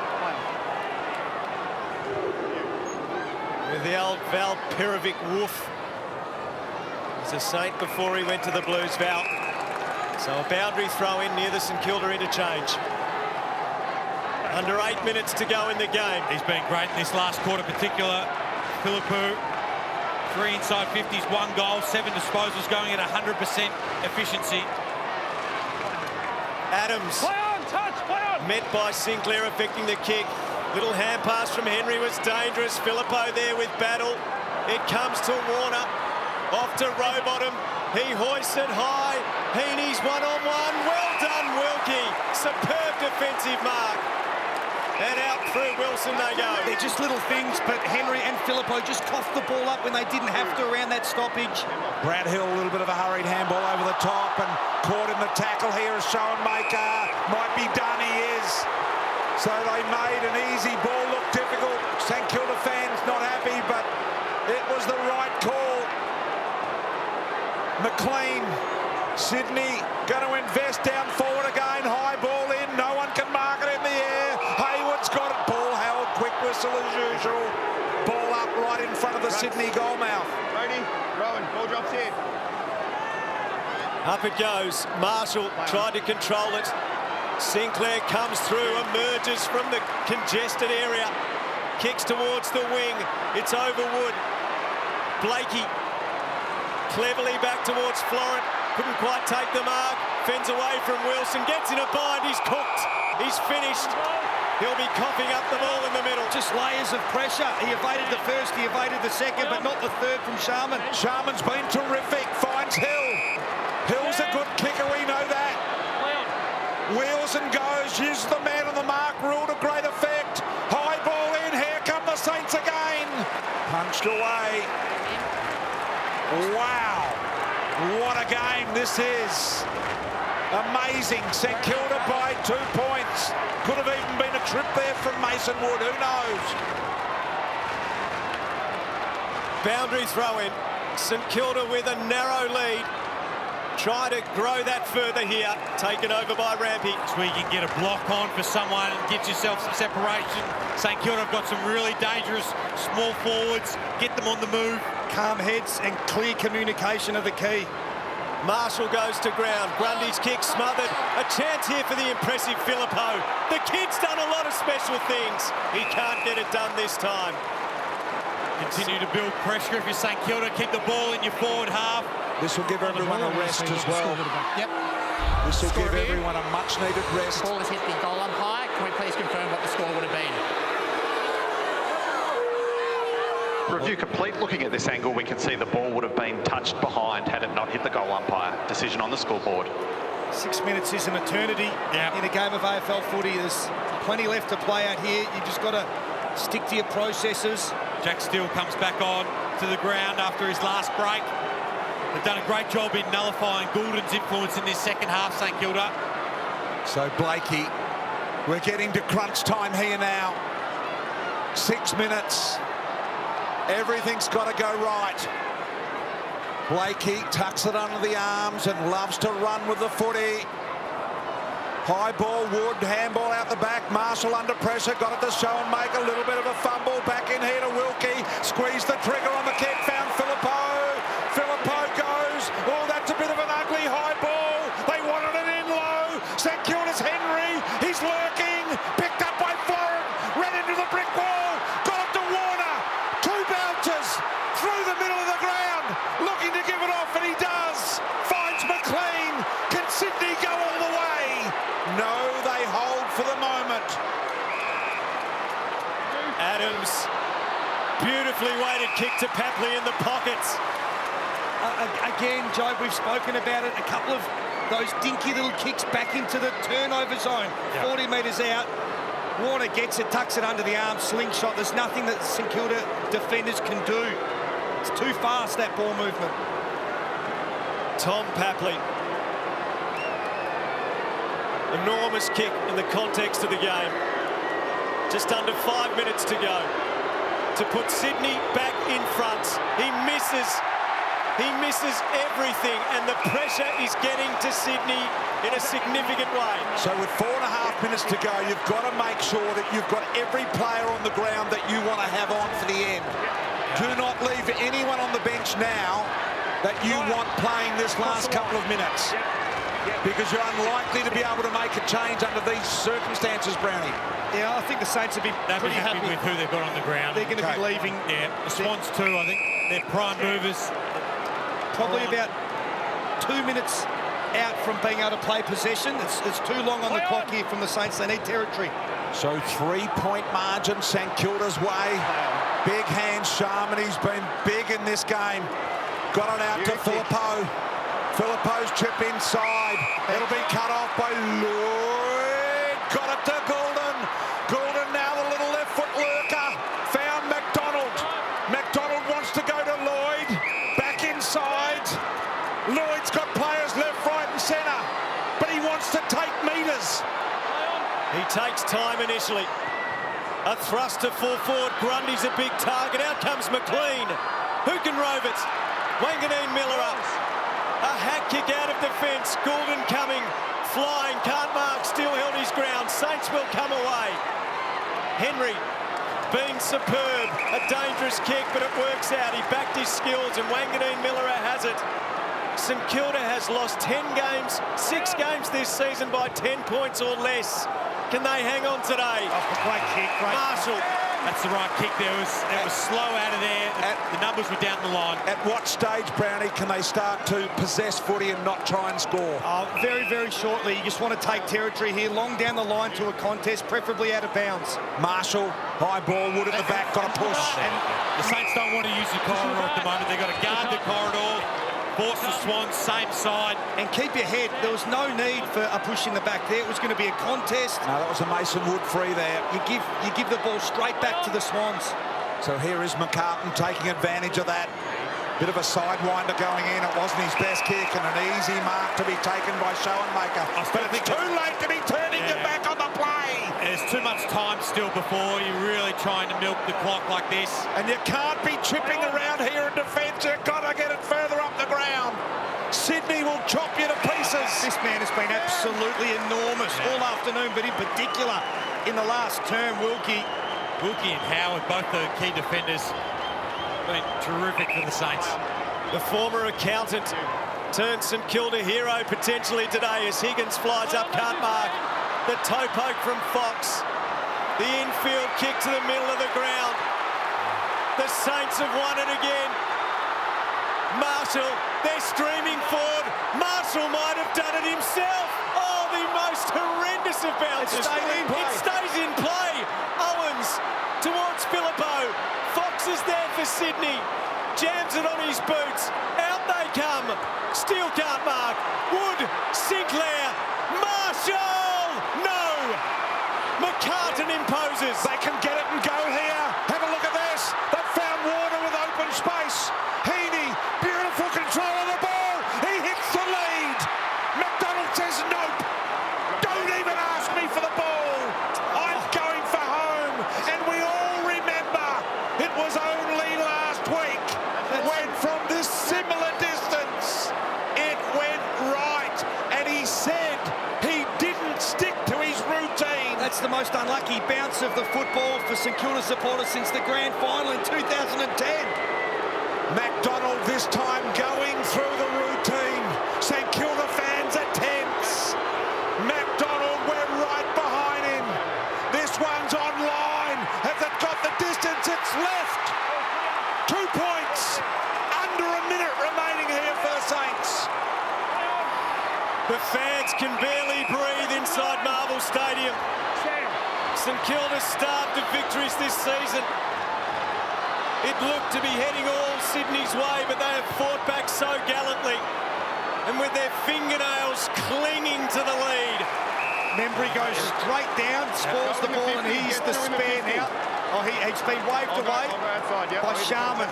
With the old Val Perovic woof. He's a Saint before he went to the Blues, Val. So a boundary throw in near the St Kilda interchange. Under 8 minutes to go in the game. He's been great in this last quarter, particular. Philippou, 3 inside 50s, 1 goal, 7 disposals, going at 100% efficiency. Adams. Play on, touch, play on. Met by Sinclair, affecting the kick. Little hand pass from Henry was dangerous. Philippou there with battle. It comes to Warner. Off to Rowbottom. He hoists it high. Heaney's one-on-one. Well done, Wilkie. Superb defensive mark. And out through Wilson they go. They're just little things, but Henry and Philippou just coughed the ball up when they didn't have to around that stoppage. Brad Hill, a little bit of a hurried handball over the top, and caught in the tackle here is Schoenmaker. Might be done, he is. So they made an easy ball look difficult. St Kilda fans not happy, but it was the right call. McLean, Sydney going to invest down forward again. High ball in, no one can mark it in the air. Hayward's got it. Ball held, quick whistle as usual. Ball up right in front of the Sydney goal mouth. Brody, Rowan, ball drops in. Up it goes. Marshall tried to control it. Sinclair comes through, emerges from the congested area. Kicks towards the wing. It's over Wood. Blakey cleverly back towards Florent. Couldn't quite take the mark. Fends away from Wilson. Gets in a bind. He's cooked. He's finished. He'll be coughing up the ball in the middle. Just layers of pressure. He evaded the first, he evaded the second, but not the third from Sharman. Sharman's been terrific. Finds Hill. Hill's a good kicker, we know that. Wheels and goes. Uses the man on the mark rule to great effect. High ball in. Here come the Saints again. Punched away. Wow. What a game this is. Amazing. St Kilda by 2 points. Could have even been a trip there from Mason Wood. Who knows? Boundary throw in. St Kilda with a narrow lead. Try to grow that further here. Taken over by Rampy. It's where you can get a block on for someone and get yourself some separation. St Kilda have got some really dangerous small forwards. Get them on the move. Calm heads and clear communication are the key. Marshall goes to ground. Grundy's kick smothered. A chance here for the impressive Philippou. The kid's done a lot of special things. He can't get it done this time. Continue to build pressure if you're St Kilda. Keep the ball in your forward half. This will give everyone a rest as well. Yep. This will give everyone a much-needed rest. Ball has hit the goal umpire. Can we please confirm what the score would have been? Review complete. Looking at this angle, we can see the ball would have been touched behind had it not hit the goal umpire. Decision on the scoreboard. 6 minutes is an eternity in a game of AFL footy. There's plenty left to play out here. You just got to stick to your processes. Jack Steele comes back on to the ground after his last break. They've done a great job in nullifying Goulden's influence in this second half, St Kilda. So Blakey, we're getting to crunch time here now. 6 minutes. Everything's got to go right. Blakey tucks it under the arms and loves to run with the footy. High ball, Wood, handball out the back. Marshall under pressure, got it to show and make a little bit of a fumble. Back in here to Wilkie. Squeeze the trigger on the kick, found Phillippo. Phillippo goes. Oh, that's a bit of an ugly high ball. They wanted it in low. St Kilda's Henry. He's lurking. Picked up by Florin. Ran into the brick wall. Got it to Warner. 2 bounces through the middle of the ground. Looking to give it off, and he does. Finds McLean. Can Sydney go all the way? No, they hold for the moment. Adams, beautifully weighted kick to Papley in the pockets. Again, Joe, we've spoken about it. A couple of those dinky little kicks back into the turnover zone. 40 metres out. Warner gets it, tucks it under the arm, slingshot. There's nothing that St Kilda defenders can do. It's too fast, that ball movement. Tom Papley. Enormous kick in the context of the game. Just under 5 minutes to go to put Sydney back in front. He misses everything, and the pressure is getting to Sydney in a significant way. So with 4.5 minutes to go, you've got to make sure that you've got every player on the ground that you want to have on for the end. Do not leave anyone on the bench now that you want playing this last couple of minutes, because you're unlikely to be able to make a change under these circumstances, Brownie. Yeah, I think the Saints will be pretty happy with who they've got on the ground. They're going to be leaving. Yeah, the Swans too, I think. They're prime movers. Probably about 2 minutes out from being able to play possession. It's too long on the clock here from the Saints. They need territory. So 3-point margin St Kilda's way. Big hand Sharman. He's been big in this game. Got it out to Phillippo. Phillippo's chip inside. It'll be cut off by Lloyd. Got it to Goulden. Goulden now the little left foot lurker. Found McDonald. McDonald wants to go to Lloyd. Back inside. Lloyd's got players left, right and centre. But he wants to take metres. He takes time initially. A thrust to full forward. Grundy's a big target. Out comes McLean. Who can rove it? Wanganeen Miller up. A hack kick out of defence. Goulden coming. Flying. Can't mark. Still held his ground. Saints will come away. Henry being superb. A dangerous kick, but it works out. He backed his skills, and Wanganeen Miller has it. St Kilda has lost 10 games, 6 games this season by 10 points or less. Can they hang on today? Great kick, great. Marshall. That's the right kick there. It was slow out of there. The numbers were down the line. At what stage, Brownie, can they start to possess footy and not try and score? Very, very shortly. You just want to take territory here, long down the line to a contest, preferably out of bounds. Marshall, high ball, Wood at the back, got a push. And the Saints don't want to use the corridor at the moment. They've got to guard the corridor, force the Swans, same side. And keep your head. There was no need for a push in the back there. It was going to be a contest. No, that was a Mason Wood free there. You give the ball straight back to the Swans. So here is McCartan taking advantage of that. Bit of a sidewinder going in. It wasn't his best kick, and an easy mark to be taken by Schoenmaker. But it's too late to be turning it back on the play. There's too much time still before you're really trying to milk the clock like this. And you can't be chipping around here in defence. You've got to get it further up the ground. Sydney will chop you to pieces. This man has been absolutely enormous all afternoon, but in particular in the last term, Wilkie and Howard, both the key defenders, been terrific for the Saints. The former accountant turned St Kilda hero potentially today as Higgins flies up, can't mark. The toe poke from Fox. The infield kick to the middle of the ground. The Saints have won it again. Marshall, they're streaming forward. Marshall might have done it himself. Oh, the most horrendous of bounces. It stays in play. Owens towards Phillippo. Fox is there for Sydney. Jams it on his boots. Out they come. Still can't mark. Wood, Sinclair, Marshall! No! McCartan imposes. They can get it and go here. Have a look at this. They've found Warner with open space. Heaney, beautiful control of the ball. most unlucky bounce of the football for St Kilda supporters since the grand final in 2010. McDonald this time going through the routine. St Kilda fans are tense. McDonald, we're right behind him. This one's online. Has it got the distance? It's left. 2 points. Under a minute remaining here for the Saints. The fans can barely breathe inside Marvel Stadium. St Kilda's starved of victories this season. It looked to be heading all Sydney's way, but they have fought back so gallantly. And with their fingernails clinging to the lead. Membry goes straight down, scores the ball, and he's the spare now. Oh, he's been waved away by Sharman.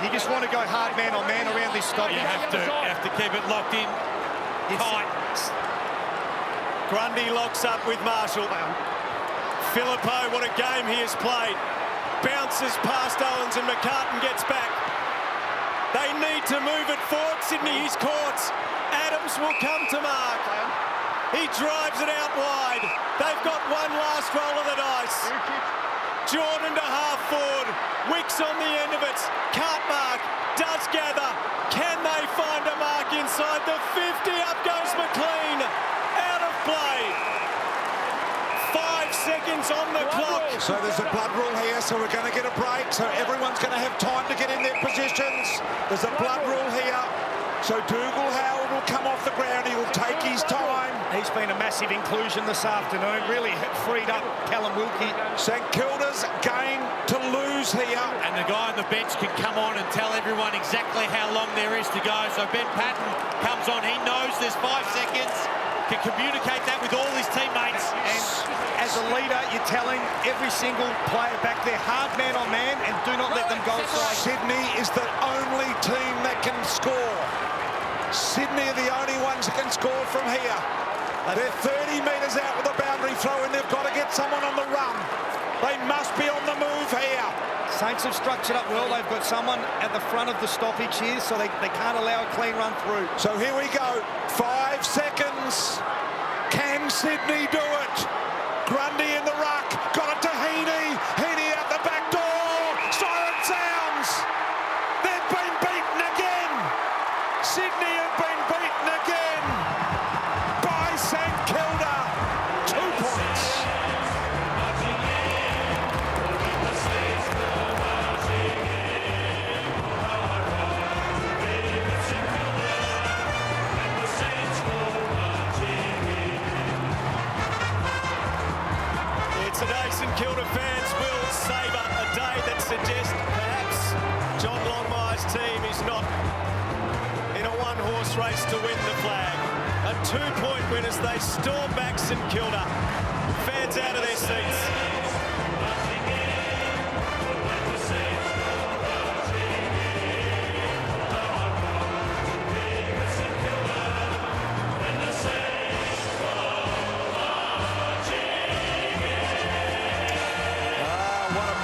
You just want to go hard man on man around this stop. You have to keep it locked in tight. Grundy locks up with Marshall. Filippo, what a game he has played. Bounces past Owens and McCartan gets back. They need to move it forward. Sydney, his courts. Adams will come to mark. He drives it out wide. They've got one last roll of the dice. Jordan to half forward. Wicks on the end of it. Can't mark. Does gather. Can they find a mark inside the 50? Up goes McLean. Out of play. 5 seconds on the clock. So there's a blood rule here, so we're going to get a break. So everyone's going to have time to get in their positions. There's a blood rule here. So Dougal Howard will come off the ground. He will take his time. He's been a massive inclusion this afternoon. Really freed up Callum Wilkie. St Kilda's game to lose here. And the guy on the bench can come on and tell everyone exactly how long there is to go. So Ben Patton comes on. He knows there's 5 seconds. Can communicate that with all his teammates. And as a leader, you're telling every single player back there, hard man on man, and do not let them go aside. Sydney is the only team that can score. Sydney are the only ones that can score from here. They're 30 metres out with a boundary throw, and they've got to get someone on the run. They must be on the move here. Saints have structured up well. They've got someone at the front of the stoppage here, so they can't allow a clean run through. So here we go. 5 seconds. Can Sydney do it? Grundy in the ruck. Got it to Heaney. Heaney out the back door. Siren sounds. They've been beaten again. Sydney have been beaten again by St Kilda. 2 points. Today, St Kilda fans will savour a day that suggests perhaps John Longmire's team is not in a one-horse race to win the flag. A 2-point win as they storm back St Kilda. Fans out of their seats.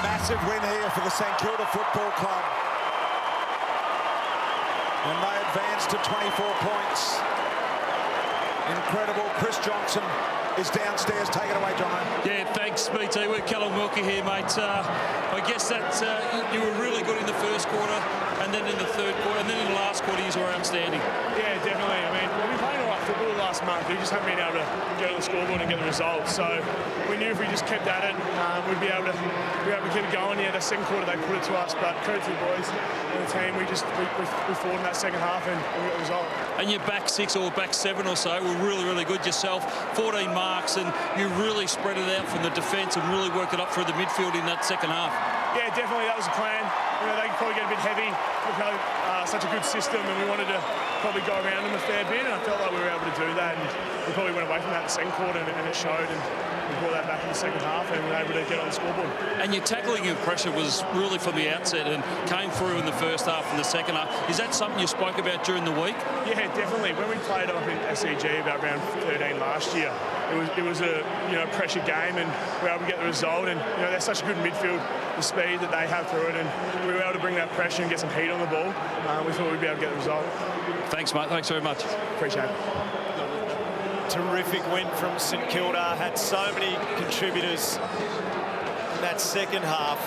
Massive win here for the St Kilda Football Club. And they advance to 24 points. Incredible. Chris Johnson is downstairs. Take it away, John. Yeah, thanks, BT. We're Callum Wilkie here, mate. I guess that you were really good in the first quarter, and then in the third quarter, and then in the last quarter, you were outstanding. Yeah, definitely. I mean, we've been playing all right football last month. We just haven't been able to get on the scoreboard and get the results. So we knew if we just kept at it, we'd be able to keep it going. Yeah, the second quarter they put it to us, but credit to the boys and the team. We fought in that second half and we got the result. And your back 6 or back 7 or so were really, really good yourself. 14 marks, and you really spread it out from the defence and really worked it up through the midfield in that second half. Yeah, definitely, that was the plan. You know, they could probably get a bit heavy. We've had such a good system, and we wanted to probably go around them a fair bit, and I felt like we were able to do that, and we probably went away from that in the second quarter, and it showed, and we brought that back in the second half, and we were able to get on the scoreboard. And your tackling and pressure was really from the outset and came through in the first half and the second half. Is that something you spoke about during the week? Yeah, definitely. When we played up in SCG about round 13 last year, it was a pressure game, and we were able to get the result. And they're such a good midfield, the speed that they have through it, and we were able to bring that pressure and get some heat on the ball. We thought we'd be able to get the result. Thanks, mate. Thanks very much. Appreciate it. terrific win from St Kilda. Had so many contributors in that second half.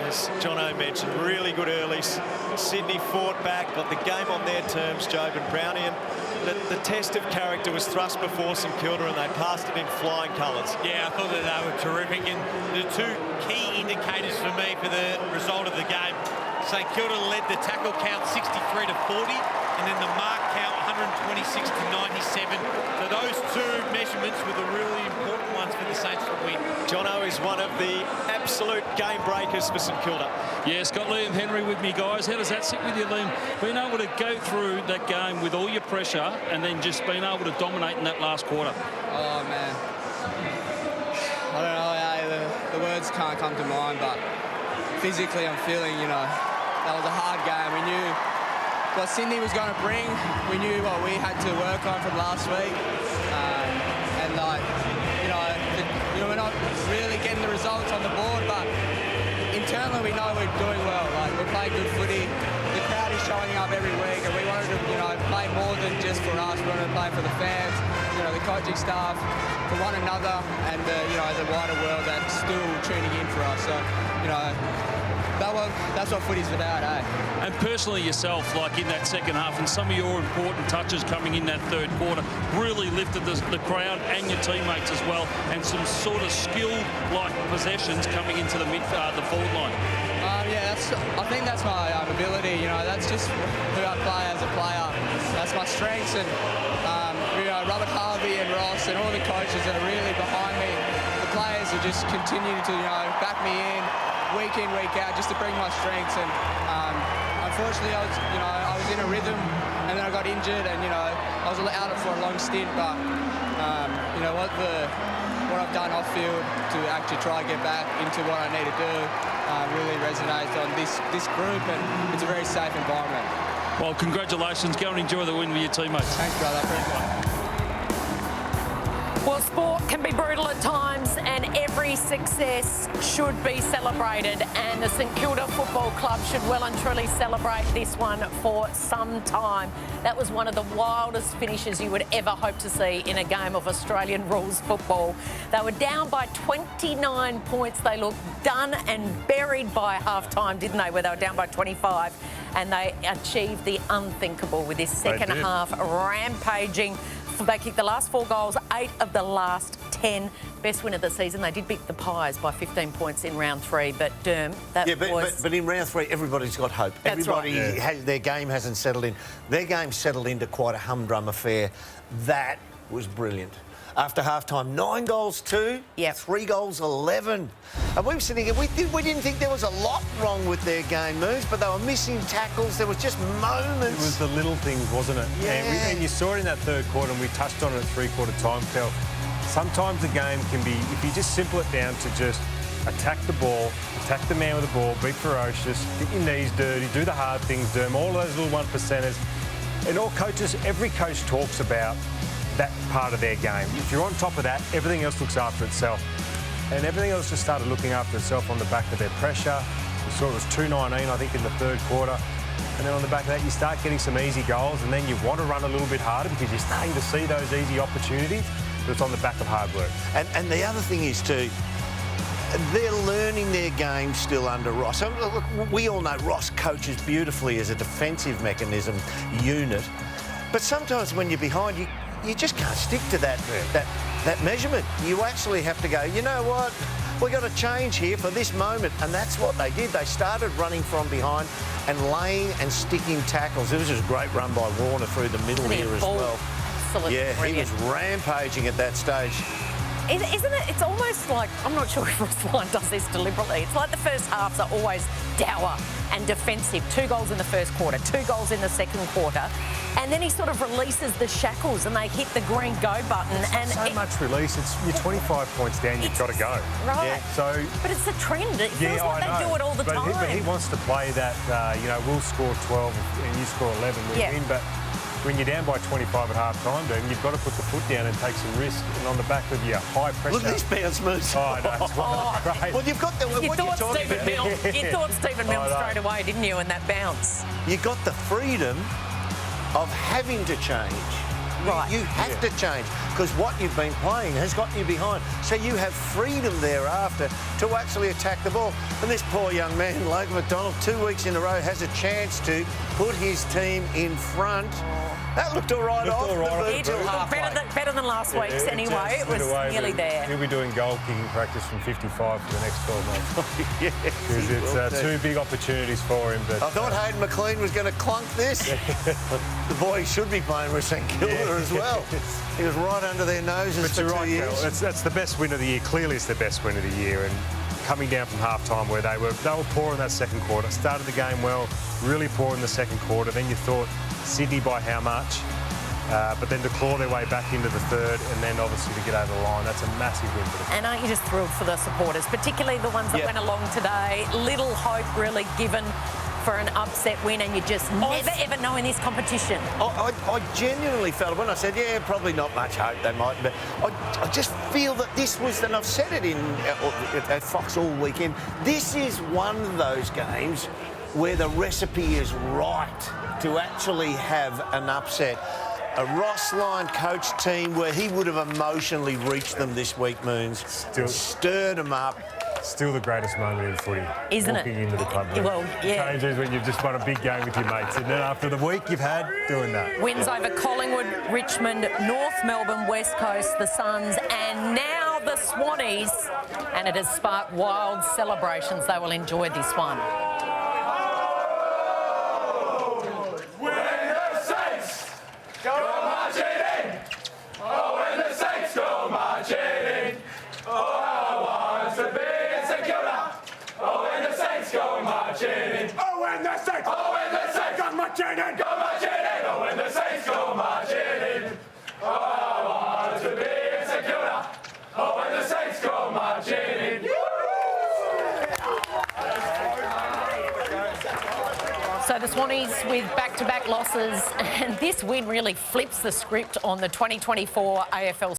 As Jono mentioned, really good earlys. Sydney fought back, got the game on their terms, Jobe and Brownie. And the test of character was thrust before St Kilda, and they passed it in flying colours. Yeah, I thought that they were terrific. And the two key indicators for me for the result of the game, St Kilda led the tackle count 63 to 40, and then the mark count 126 to 97. So those two measurements were the really important ones for the Saints to win. Jono is one of the absolute game breakers for St Kilda. Yes, got Liam Henry with me, guys. How does that sit with you, Liam? Being able to go through that game with all your pressure and then just being able to dominate in that last quarter. Oh, man. I don't know, the words can't come to mind, but physically I'm feeling, you know, that was a hard game. We knew what Sydney was going to bring. We knew what we had to work on from last week. And like, we're not really getting the results on the board, but internally we know we're doing well. Like, we're playing good footy. The crowd is showing up every week, and we wanted to, play more than just for us. We wanted to play for the fans, the coaching staff, for one another, and the wider world that's still tuning in for us. So, that's what footy's about, eh? And personally yourself, like in that second half, and some of your important touches coming in that third quarter really lifted the crowd and your teammates as well, and some sort of skill-like possessions coming into the forward line. I think that's my ability. That's just who I play as a player. That's my strengths, and Robert Harvey and Ross and all the coaches that are really behind me. The players are just continuing to back me in week in, week out, just to bring my strengths. And unfortunately, I was in a rhythm, and then I got injured, and I was out for a long stint. But what I've done off field to actually try and get back into what I need to do really resonates on this group, and it's a very safe environment. Well, congratulations. Go and enjoy the win with your teammates. Thanks, brother. Well, sport can be brutal at times, and every success should be celebrated, and the St Kilda Football Club should well and truly celebrate this one for some time. That was one of the wildest finishes you would ever hope to see in a game of Australian rules football. They were down by 29 points. They looked done and buried by half-time, didn't they, where they were down by 25, and they achieved the unthinkable with this second half rampaging. They kicked the last 4 goals, 8 of the last 10. Best win of the season. They did beat the Pies by 15 points in round 3, but Derm, that was... But in round 3, everybody's got hope. That's Everybody right. has, their game hasn't settled in. Their game settled into quite a humdrum affair. That was brilliant. After half-time, 9 goals 2, 3 goals 11. And we were sitting here, we didn't think there was a lot wrong with their game moves, but they were missing tackles. There was just moments. It was the little things, wasn't it? Yeah. And you saw it in that third quarter, and we touched on it at three-quarter time, Kel. Sometimes the game can be, if you just simple it down to just attack the ball, attack the man with the ball, be ferocious, get your knees dirty, do the hard things, do them, all those little 1%ers. And all coaches, every coach talks about that part of their game. If you're on top of that, everything else looks after itself. And everything else just started looking after itself on the back of their pressure. We saw it was 2-19, I think, in the third quarter. And then on the back of that, you start getting some easy goals, and then you want to run a little bit harder because you're starting to see those easy opportunities, but it's on the back of hard work. And the other thing is, too, they're learning their game still under Ross. So, look, we all know Ross coaches beautifully as a defensive mechanism unit. But sometimes when you're behind, you just can't stick to that measurement. You actually have to go, you know what, we've got to change here for this moment. And that's what they did. They started running from behind and laying and sticking tackles. It was just a great run by Warner through the middle here as well. Absolutely brilliant. He was rampaging at that stage. Isn't it? It's almost like, I'm not sure if Ruslan does this deliberately. It's like the first halves are always dour and defensive. 2 goals in the first quarter, 2 goals in the second quarter. And then he sort of releases the shackles and they hit the green go button. And so much release. You're 25 points down, you've got to go. Right. Yeah, so, but it's a trend. It feels like they do it all the time. But he wants to play that, we'll score 12 and you score 11, we'll win. But when you're down by 25 at half-time, dude, you've got to put the foot down and take some risk. And on the back of your high pressure... Look at these bounce moves. Oh, no, it's great. Well, you've got the... You thought Stephen Milne straight away, didn't you, in that bounce? You got the freedom of having to change. Right. You have to change because what you've been playing has got you behind. So you have freedom thereafter to actually attack the ball. And this poor young man, Logan McDonald, 2 weeks in a row, has a chance to put his team in front. That looked all right off. Better than last week's anyway. It was nearly there. He'll be doing goal kicking practice from 55 for the next 12 months. Yes, Because it's two big opportunities for him. But I thought Hayden McLean was going to clunk this. The boy should be playing with St Kilda as well. He was right under their noses for 2 years. That's the best win of the year. Clearly, it's the best win of the year. And coming down from half-time where they were poor in that second quarter. Started the game well, really poor in the second quarter. Then you thought Sydney by how much? But then to claw their way back into the third and then obviously to get over the line, that's a massive win for them. And aren't you just thrilled for the supporters, particularly the ones that went along today? Little hope really given for an upset win, and you just never ever know in this competition. I genuinely felt when I said, yeah, probably not much hope they might, but I just feel that this was, and I've said it at Fox all weekend, this is one of those games where the recipe is right to actually have an upset. A Ross Lyon coach team where he would have emotionally reached them this week, Moons. Stirred them up. Still the greatest moment in footy. Isn't walking it? into the club. Well, yeah. Changes when you've just won a big game with your mates. And then after the week you've had, doing that. Wins over Collingwood, Richmond, North Melbourne, West Coast, the Suns, and now the Swannies. And it has sparked wild celebrations. They will enjoy this one. So the Swannies with back-to-back losses, and this win really flips the script on the 2024 AFL